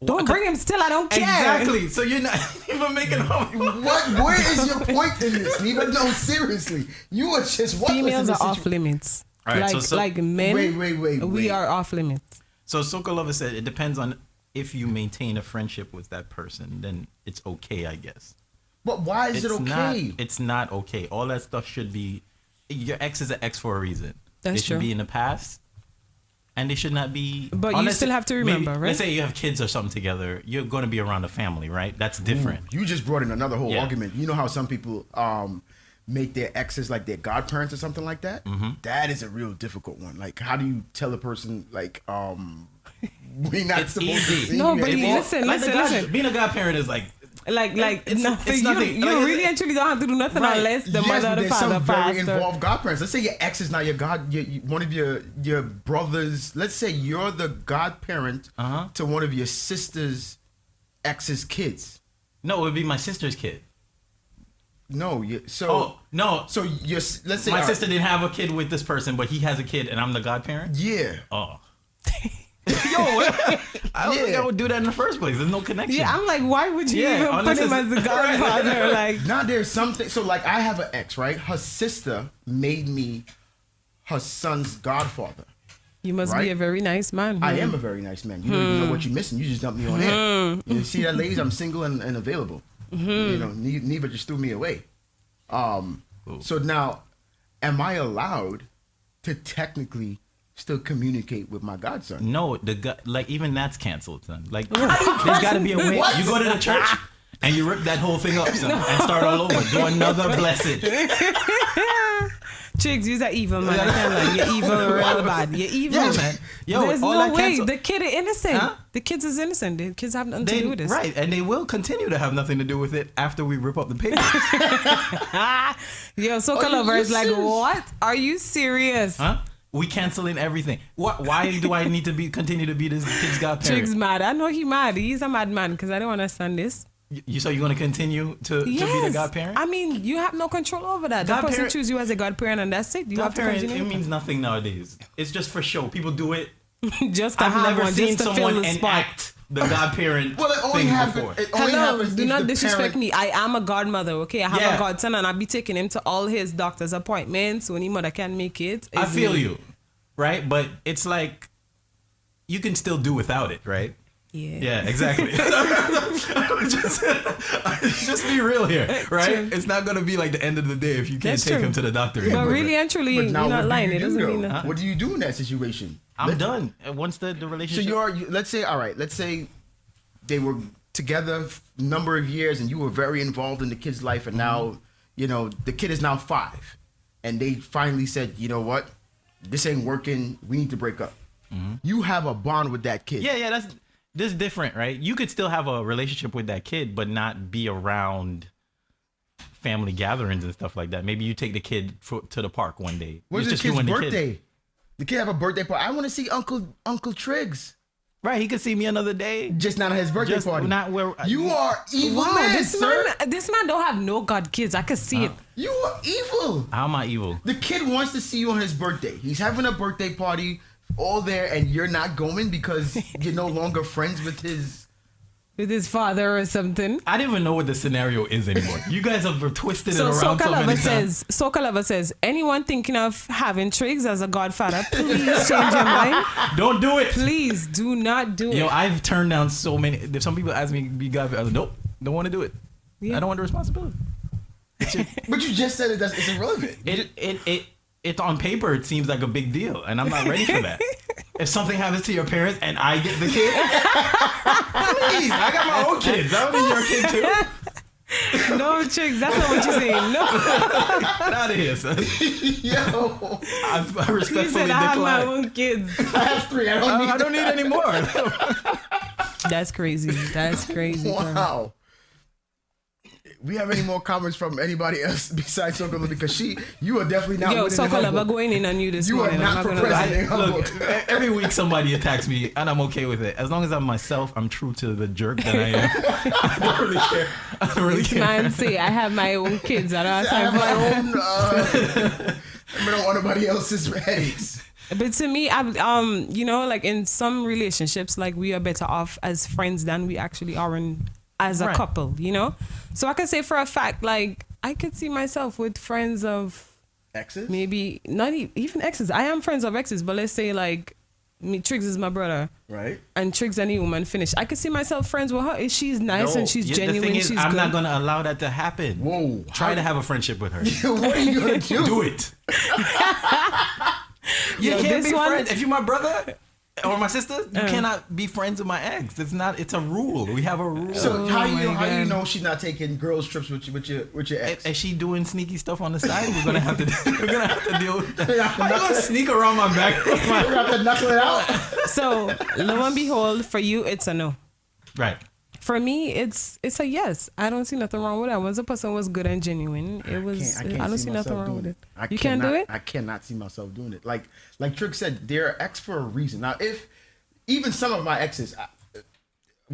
Speaker 20: Don't bring him still. I don't care.
Speaker 21: Exactly. So you're not even making
Speaker 4: Where is your point in this, Neva? No, seriously. You are just what
Speaker 20: Females are off limits.
Speaker 21: All right,
Speaker 20: like,
Speaker 21: so-
Speaker 20: like men,
Speaker 4: Wait.
Speaker 20: we are off limits.
Speaker 21: So Soka Lover said it depends on if you maintain a friendship with that person, then it's okay, I guess.
Speaker 4: But why is it okay?
Speaker 21: It's not okay. All that stuff should be. Your ex is an ex for a reason.
Speaker 20: That's
Speaker 21: They should
Speaker 20: true.
Speaker 21: be in the past, and they should not be.
Speaker 20: But you still have to remember, right?
Speaker 21: Let's say you have kids or something together. You're going to be around the family, right? That's different.
Speaker 4: Ooh, you just brought in another whole
Speaker 21: Yeah.
Speaker 4: argument. You know how some people make their exes like their godparents or something like that?
Speaker 21: Mm-hmm.
Speaker 4: That is a real difficult one. Like, how do you tell a person, like, we not
Speaker 21: It's
Speaker 4: supposed
Speaker 21: easy.
Speaker 4: to see
Speaker 20: No,
Speaker 4: you
Speaker 20: but
Speaker 4: anymore?
Speaker 20: listen,
Speaker 21: Like
Speaker 20: listen.
Speaker 21: being a godparent is like.
Speaker 20: Like
Speaker 21: it's
Speaker 20: nothing.
Speaker 21: nothing.
Speaker 20: You
Speaker 21: Like,
Speaker 20: really and truly don't have to do nothing
Speaker 21: Right.
Speaker 20: unless the
Speaker 4: Yes,
Speaker 20: mother
Speaker 4: but
Speaker 20: or the
Speaker 4: there's
Speaker 20: father
Speaker 4: some very
Speaker 20: passed.
Speaker 4: involved godparents. Let's say your ex is not your one of your brothers. Let's say you're the godparent to one of your sister's ex's kids.
Speaker 21: No, it would be my sister's kid.
Speaker 4: No, so
Speaker 21: Oh no.
Speaker 4: so your let's say
Speaker 21: My
Speaker 4: all right,
Speaker 21: sister didn't have a kid with this person, but he has a kid, and I'm the godparent.
Speaker 4: Yeah.
Speaker 21: Oh. Yo, I don't think I would do that in the first place. There's no connection.
Speaker 20: Yeah, I'm like, why would you
Speaker 21: Yeah,
Speaker 20: even put
Speaker 21: unless
Speaker 20: him as
Speaker 21: it's-
Speaker 20: the godfather? Like,
Speaker 4: Now there's something. So like I have an ex, right? Her sister made me her son's godfather.
Speaker 20: you must
Speaker 4: Right?
Speaker 20: be a very nice man.
Speaker 4: I am a very nice man. You don't even know what you're missing. You just dumped me on air. You see that, ladies? I'm single and available. You know, Neva just threw me away. So now, am I allowed to technically still communicate with my godson?
Speaker 21: No, like even that's canceled, son. Like there's got to be a way.
Speaker 4: What?
Speaker 21: You go to the church and you rip that whole thing up, son, and start all over. Do another blessing.
Speaker 20: Chicks, you're evil, man. I can't lie. You're evil real bad. You're evil.
Speaker 21: Yeah, man. Yo,
Speaker 20: There's
Speaker 21: all
Speaker 20: no
Speaker 21: that
Speaker 20: way.
Speaker 21: cancel-
Speaker 20: The kid is innocent.
Speaker 21: Huh?
Speaker 20: The kids is innocent. The kids have nothing to do with this.
Speaker 21: Right, and they will continue to have nothing to do with it after we rip up the papers.
Speaker 20: Yo, Soca Lover is like, what? Are you serious?
Speaker 21: Huh? We canceling everything. What? Why do I need to continue to be this kid's godparent?
Speaker 20: Chicks mad. I know he mad. He's a madman because I don't understand this.
Speaker 21: So you're going to continue to be the godparent?
Speaker 20: I mean, you have no control over that. The person choose you as a godparent and that's it. You have to
Speaker 21: Godparent,
Speaker 20: continue.
Speaker 21: it means nothing nowadays. It's just for show. People do it.
Speaker 20: Just to
Speaker 21: I've
Speaker 20: have
Speaker 21: never
Speaker 20: one,
Speaker 21: seen
Speaker 20: just to
Speaker 21: someone
Speaker 20: fill the spot.
Speaker 21: enact the godparent
Speaker 4: Well, it only
Speaker 21: thing
Speaker 4: happens.
Speaker 21: before.
Speaker 4: It only
Speaker 20: Hello,
Speaker 4: happens
Speaker 20: do
Speaker 4: if
Speaker 20: not
Speaker 4: the
Speaker 20: disrespect
Speaker 4: parent-
Speaker 20: me. I am a godmother, okay? I have
Speaker 21: Yeah.
Speaker 20: a godson and I'll be taking him to all his doctor's appointments when his mother can't make it.
Speaker 21: I
Speaker 20: It's
Speaker 21: feel
Speaker 20: me.
Speaker 21: you, right? But it's like you can still do without it, right?
Speaker 20: Yeah.
Speaker 21: Yeah, exactly. just be real here, right?
Speaker 20: True.
Speaker 21: It's not gonna be like the end of the day if you can't
Speaker 20: That's
Speaker 21: take
Speaker 20: true.
Speaker 21: him to the doctor.
Speaker 20: But
Speaker 21: anymore.
Speaker 20: really and truly,
Speaker 4: But
Speaker 20: you're
Speaker 4: now
Speaker 20: not
Speaker 4: what
Speaker 20: lying.
Speaker 4: do
Speaker 20: It
Speaker 4: you
Speaker 20: doesn't
Speaker 4: do,
Speaker 20: mean
Speaker 4: though?
Speaker 20: nothing.
Speaker 4: What do you do in that situation?
Speaker 21: I'm done. Once the
Speaker 4: So
Speaker 21: relationship.
Speaker 4: let's say, all right, let's say they were together a number of years and you were very involved in the kid's life and now, you know, the kid is now 5 and they finally said, you know what, this ain't working, we need to break up. You have a bond with that kid.
Speaker 21: Yeah, this is different, right? You could still have a relationship with that kid, but not be around family gatherings and stuff like that. Maybe you take the kid to the park one day.
Speaker 4: When's
Speaker 21: It's
Speaker 4: the
Speaker 21: just you
Speaker 4: kid's
Speaker 21: and the kid.
Speaker 4: birthday? The kid have a birthday party. I want to see Uncle Triggs.
Speaker 21: Right, he could see me another day.
Speaker 4: Just not at his birthday
Speaker 21: Just
Speaker 4: party.
Speaker 21: not where
Speaker 4: You are evil,
Speaker 20: Wow,
Speaker 4: man,
Speaker 20: this
Speaker 4: sir.
Speaker 20: man don't have no god kids. I can see it.
Speaker 4: You are evil.
Speaker 21: How am I evil?
Speaker 4: The kid wants to see you on his birthday. He's having a birthday party all there and you're not going because you're no longer friends with his
Speaker 20: father or something.
Speaker 21: I don't even know what the scenario is anymore. You guys have twisted
Speaker 20: So
Speaker 21: it around
Speaker 20: Soca
Speaker 21: so
Speaker 20: Lover
Speaker 21: many times.
Speaker 20: Soca Lover says, anyone thinking of having Triggs as a godfather, please change your mind.
Speaker 21: Don't do it.
Speaker 20: Please do not do
Speaker 21: Yo,
Speaker 20: it.
Speaker 21: I've turned down so many. If some people ask me to be godfather, I was like, nope, don't want to do it.
Speaker 20: Yeah.
Speaker 21: I don't want the responsibility.
Speaker 4: But you just said it's irrelevant.
Speaker 21: It on paper it seems like a big deal, and I'm not ready for that. If something happens to your parents and I get the kid, please, I got my own kids. I don't need your kid too.
Speaker 20: No, Triggs, that's not what you're saying. No.
Speaker 21: Get out of here, son.
Speaker 4: Yo,
Speaker 21: I
Speaker 20: You
Speaker 21: respectfully
Speaker 20: said I have my
Speaker 21: decline.
Speaker 20: own kids.
Speaker 4: I have 3. I don't need
Speaker 21: any more.
Speaker 20: That's crazy. That's crazy. bro.
Speaker 4: Wow. We have any more comments from anybody else besides Soca Lover? Because you are definitely not
Speaker 20: Yo,
Speaker 4: winning in
Speaker 20: Soca
Speaker 4: her
Speaker 20: Lover
Speaker 4: book.
Speaker 20: going in on you this
Speaker 4: You are
Speaker 20: morning.
Speaker 4: not
Speaker 20: I'm
Speaker 4: for
Speaker 20: gonna lie.
Speaker 4: president.
Speaker 21: Look, every week somebody attacks me, and I'm okay with it. As long as I'm myself, I'm true to the jerk that I am. I don't really care. I don't really
Speaker 20: This
Speaker 21: care.
Speaker 20: man say, I have my own kids. I don't have
Speaker 4: I have
Speaker 20: time for
Speaker 4: my own. I don't want nobody else's headaches.
Speaker 20: But to me, you know, like in some relationships, like we are better off as friends than we actually are as a
Speaker 21: Right.
Speaker 20: couple, you know? So I can say for a fact, like, I could see myself with friends of
Speaker 4: exes?
Speaker 20: Maybe not even exes. I am friends of exes, but let's say like Triggs is my brother.
Speaker 4: Right.
Speaker 20: And Triggs any woman finished. I could see myself friends with her if she's nice and she's genuine.
Speaker 21: The thing is,
Speaker 20: she's
Speaker 21: I'm
Speaker 20: good.
Speaker 21: not going to allow that to happen.
Speaker 4: Whoa.
Speaker 21: Try to have a friendship with her.
Speaker 4: What are you going to do?
Speaker 21: Do it. You
Speaker 20: Yo,
Speaker 21: can't
Speaker 20: this
Speaker 21: be
Speaker 20: one-
Speaker 21: friends. If you're my brother or my sister, you cannot be friends with my ex. It's a rule. We have a rule.
Speaker 4: So how do you know she's not taking girls trips with your ex?
Speaker 21: Is she doing sneaky stuff on the side? We're gonna have to deal with that. How you gonna sneak around my back?
Speaker 4: We're gonna have to knuckle it out.
Speaker 20: So lo and behold, for you, it's a no.
Speaker 21: Right.
Speaker 20: For me, it's a yes. I don't see nothing wrong with that. Once a person was good and genuine, it was. I don't see nothing wrong with it. You can't do it.
Speaker 4: I cannot see myself doing it. Like Trick said, they're ex for a reason. Now, if even some of my exes,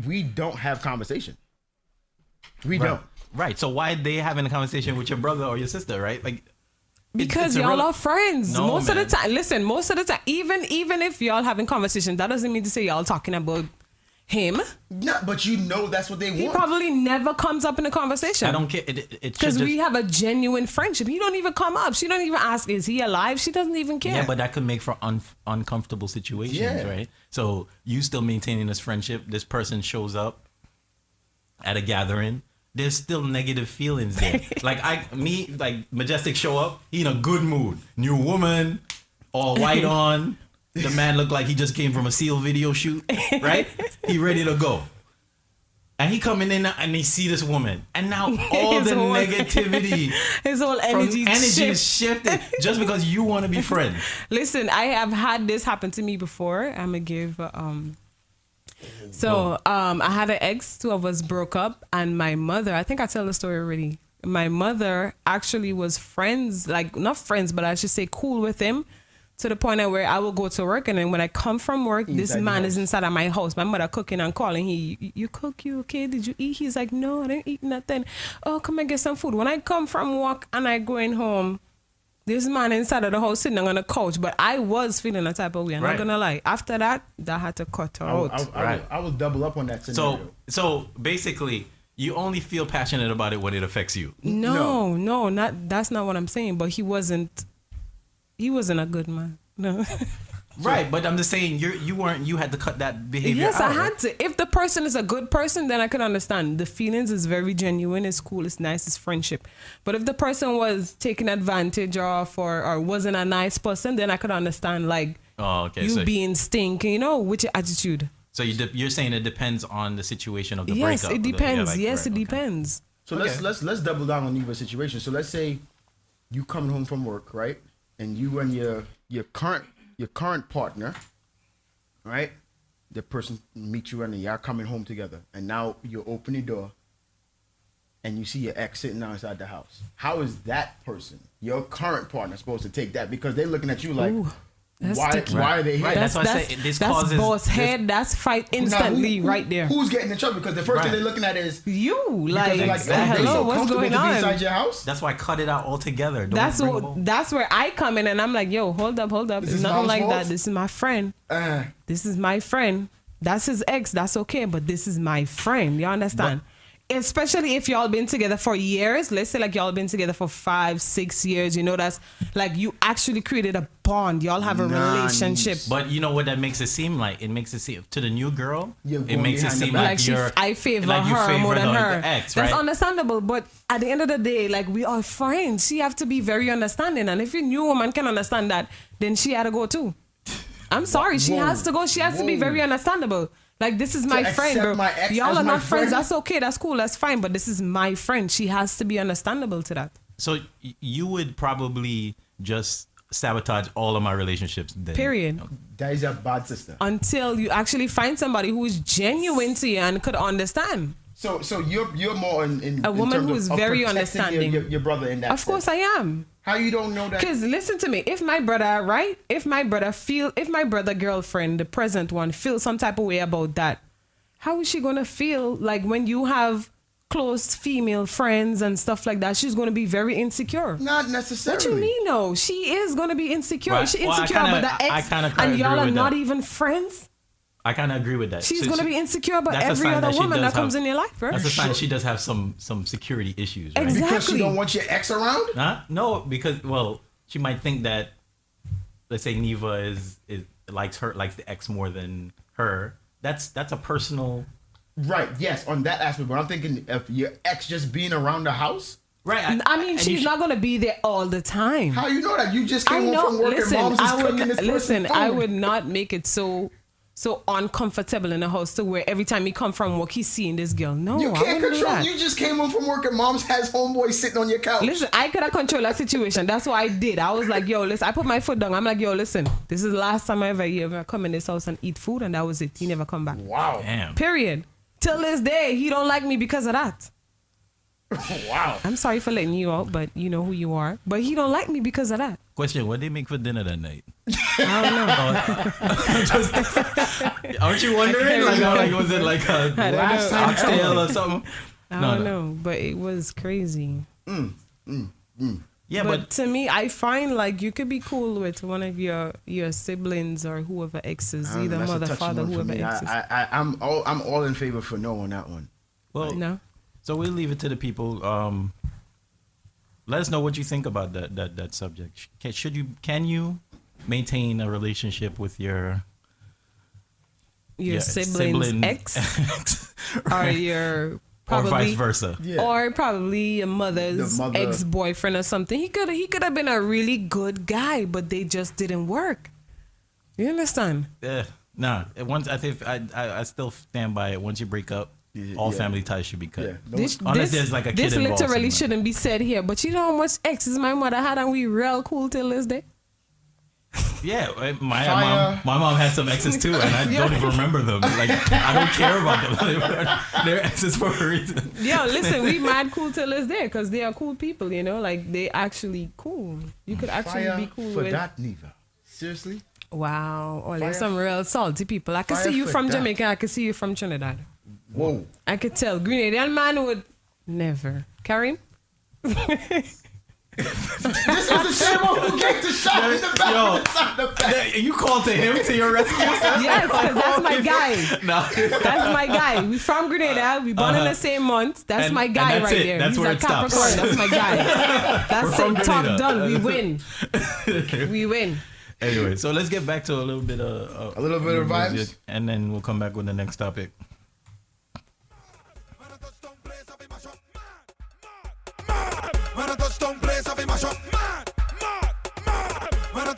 Speaker 4: we don't have conversation. We don't.
Speaker 21: Right. So why they having a conversation with your brother or your sister? Right. Like.
Speaker 20: Because
Speaker 21: it's
Speaker 20: y'all are friends.
Speaker 21: No,
Speaker 20: most
Speaker 21: man.
Speaker 20: of the time, listen, most of the time, even if y'all having conversations, that doesn't mean to say y'all talking about him.
Speaker 4: No, but you know that's what they want.
Speaker 20: He probably never comes up in a conversation.
Speaker 21: I don't care. It
Speaker 20: Because we have a genuine friendship. He don't even come up. She don't even ask, is he alive? She doesn't even care.
Speaker 21: Yeah, but that could make for uncomfortable situations,
Speaker 20: Yeah.
Speaker 21: right? So you still maintaining this friendship. This person shows up at a gathering. There's still negative feelings there. like Majestic show up. He in a good mood. New woman, all white on. The man looked like he just came from a SEAL video shoot, right? He ready to go. And he coming in and he see this woman, and now all the negativity,
Speaker 20: his whole energy
Speaker 21: is shifted just because you want to be friends.
Speaker 20: Listen, I have had this happen to me before. I'm gonna give. I had an ex. Two of us broke up, and my mother. I think I tell the story already. My mother actually was friends, like not friends, but I should say cool with him. To the point where I will go to work, and then when I come from work, this man is inside of my house. My mother cooking and calling. You cook? You okay? Did you eat? He's like, no, I didn't eat nothing. Oh, come and get some food. When I come from work and I going home, this man inside of the house sitting on the couch. But I was feeling a type of way. I'm not gonna lie. After that, I had to cut her out.
Speaker 4: I will double up on that scenario.
Speaker 21: So basically, you only feel passionate about it when it affects you.
Speaker 20: No, that's not what I'm saying. But he wasn't a good man. No.
Speaker 21: Right, but I'm just saying you had to cut that behavior out.
Speaker 20: Yes, I had to. If the person is a good person, then I could understand. The feelings is very genuine, it's cool, it's nice, it's friendship. But if the person was taking advantage of or wasn't a nice person, then I could understand being stinking, which attitude.
Speaker 21: So you're saying it depends on the situation of the
Speaker 20: breakup. Yes, it depends.
Speaker 21: It
Speaker 20: depends.
Speaker 4: So let's double down on Neva's situation. So let's say you coming home from work, right? And you and your current partner, right? The person meet you and y'all coming home together, and now you open the door, and you see your ex sitting outside the house. How is that person, your current partner, supposed to take that? Because they're looking at you like, why are they here?
Speaker 21: Right, that's why I say this causes
Speaker 20: boss head. That's fight instantly right there.
Speaker 4: Who's getting in trouble? Because the first thing they're looking at is
Speaker 20: you. Like,
Speaker 21: exactly.
Speaker 20: Hello, what's going on?
Speaker 4: Inside your house?
Speaker 21: That's why I cut it out altogether.
Speaker 20: That's where I come in and I'm like, yo, hold up. It's nothing like that. This is my friend. This is my friend. That's his ex. That's okay, but this is my friend. You understand? Especially if y'all been together for years. Let's say like y'all been together for 5-6 years. That's like you actually created a bond. Y'all have a relationship.
Speaker 21: But you know what that makes it seem like? It makes it seem to the new girl. It makes it seem like
Speaker 20: I favor her more than her. Ex, right? That's understandable. But at the end of the day, like we are friends. She have to be very understanding. And if your new woman can understand that, then she had to go too. I'm sorry. She has to go. She has to be very understandable. Like, this is my friend, bro. Y'all are not friends. That's okay. That's cool. That's fine. But this is my friend. She has to be understandable to that.
Speaker 21: So you would probably just sabotage all of my relationships then.
Speaker 20: Period.
Speaker 4: That is a bad sister.
Speaker 20: Until you actually find somebody who is genuine to you and could understand.
Speaker 4: So you're more in
Speaker 20: a woman who is very understanding.
Speaker 4: Your brother in that.
Speaker 20: Of course I am.
Speaker 4: How you don't know that?
Speaker 20: Because listen to me. If my brother girlfriend, the present one, feels some type of way about that, how is she gonna feel like when you have close female friends and stuff like that? She's gonna be very insecure.
Speaker 4: Not necessarily.
Speaker 20: What you mean? No, she is gonna be insecure.
Speaker 21: Right.
Speaker 20: She's insecure about the ex, and y'all are not even friends.
Speaker 21: I kind of agree with that.
Speaker 20: She's going to be insecure about every other woman that comes in your life, bro.
Speaker 21: That's a sign she does have some security issues, right?
Speaker 20: Exactly.
Speaker 4: Because she don't want your ex around?
Speaker 21: Huh? No, because, she might think that, let's say Neva likes the ex more than her. That's a personal...
Speaker 4: Right, yes, on that aspect. But I'm thinking if your ex just being around the house...
Speaker 20: Right. I mean, she's not going to be there all the time.
Speaker 4: How you know that? You just came home from work and mom's is cooking this person food.
Speaker 20: I would not make it so uncomfortable in the house to where every time he come from work, he's seeing this girl. No,
Speaker 4: you can't control. You just came home from work and mom's has homeboy sitting on your couch.
Speaker 20: Listen, I could have controlled that situation. That's what I did. I was like, yo, listen, I put my foot down. I'm like, yo, listen, this is the last time you ever come in this house and eat food, and that was it. He never come back.
Speaker 4: Wow.
Speaker 21: Damn.
Speaker 20: Period. Till this day, he don't like me because of that.
Speaker 4: Wow.
Speaker 20: I'm sorry for letting you out, but you know who you are. But he don't like me because of that.
Speaker 21: Question, what did they make for dinner that night?
Speaker 20: I don't know.
Speaker 21: Aren't you wondering? Was it like a last oxtail or something?
Speaker 20: I don't know, but it was crazy.
Speaker 21: Yeah,
Speaker 20: but to me, I find like you could be cool with one of your siblings or whoever exes, either mother, father, whoever exes.
Speaker 4: I'm all in favor for no on that one.
Speaker 21: Well,
Speaker 20: no.
Speaker 21: So we'll leave it to the people. Let us know what you think about that subject. Can you maintain a relationship with your
Speaker 20: sibling's ex or your probably,
Speaker 21: or vice versa,
Speaker 20: or probably your mother's ex-boyfriend or something? He could have been a really good guy, but they just didn't work. You understand?
Speaker 21: Nah. Once I think I still stand by it. Once you break up, all family ties should be cut.
Speaker 4: Yeah.
Speaker 21: Unless there's like a kid
Speaker 20: This
Speaker 21: involved
Speaker 20: literally
Speaker 21: somewhere.
Speaker 20: shouldn't be said here, but you know how much exes my mother had and we real cool till this day?
Speaker 21: Yeah, my mom had some exes too, and I don't even remember them. Like, I don't care about them. They're exes for a reason.
Speaker 20: Yo, listen, we mad cool till this day because they are cool people, you know? Like, they actually cool. You could actually
Speaker 4: Fire
Speaker 20: be cool
Speaker 4: for
Speaker 20: with...
Speaker 4: that, Neva. Seriously?
Speaker 20: Wow. Oh,
Speaker 4: Fire-
Speaker 20: there's some real salty people. I can
Speaker 4: Fire
Speaker 20: see you
Speaker 4: for
Speaker 20: from
Speaker 4: that.
Speaker 20: Jamaica. I can see you from Trinidad.
Speaker 4: Whoa.
Speaker 20: I could tell. Grenadian man would never. Karim?
Speaker 4: This is the same one who gave the shot in the back.
Speaker 21: You called to him to your rescue?
Speaker 20: Yes, because that's my guy.
Speaker 21: No.
Speaker 20: That's my guy. We from Grenada. We born in the same month. That's
Speaker 21: And-
Speaker 20: my
Speaker 21: and
Speaker 20: guy
Speaker 21: that's
Speaker 20: right
Speaker 21: it.
Speaker 20: there.
Speaker 21: That's
Speaker 20: He's
Speaker 21: where
Speaker 20: a
Speaker 21: it stops.
Speaker 20: Capricorn. That's my guy.
Speaker 21: We're
Speaker 20: That's
Speaker 21: from
Speaker 20: it. Top
Speaker 21: Grenada.
Speaker 20: done. We win. We win.
Speaker 21: Anyway, so let's get back to a little bit of
Speaker 4: vibes,
Speaker 21: music, and then we'll come back with the next topic.
Speaker 17: When I touch down place, I be mash up.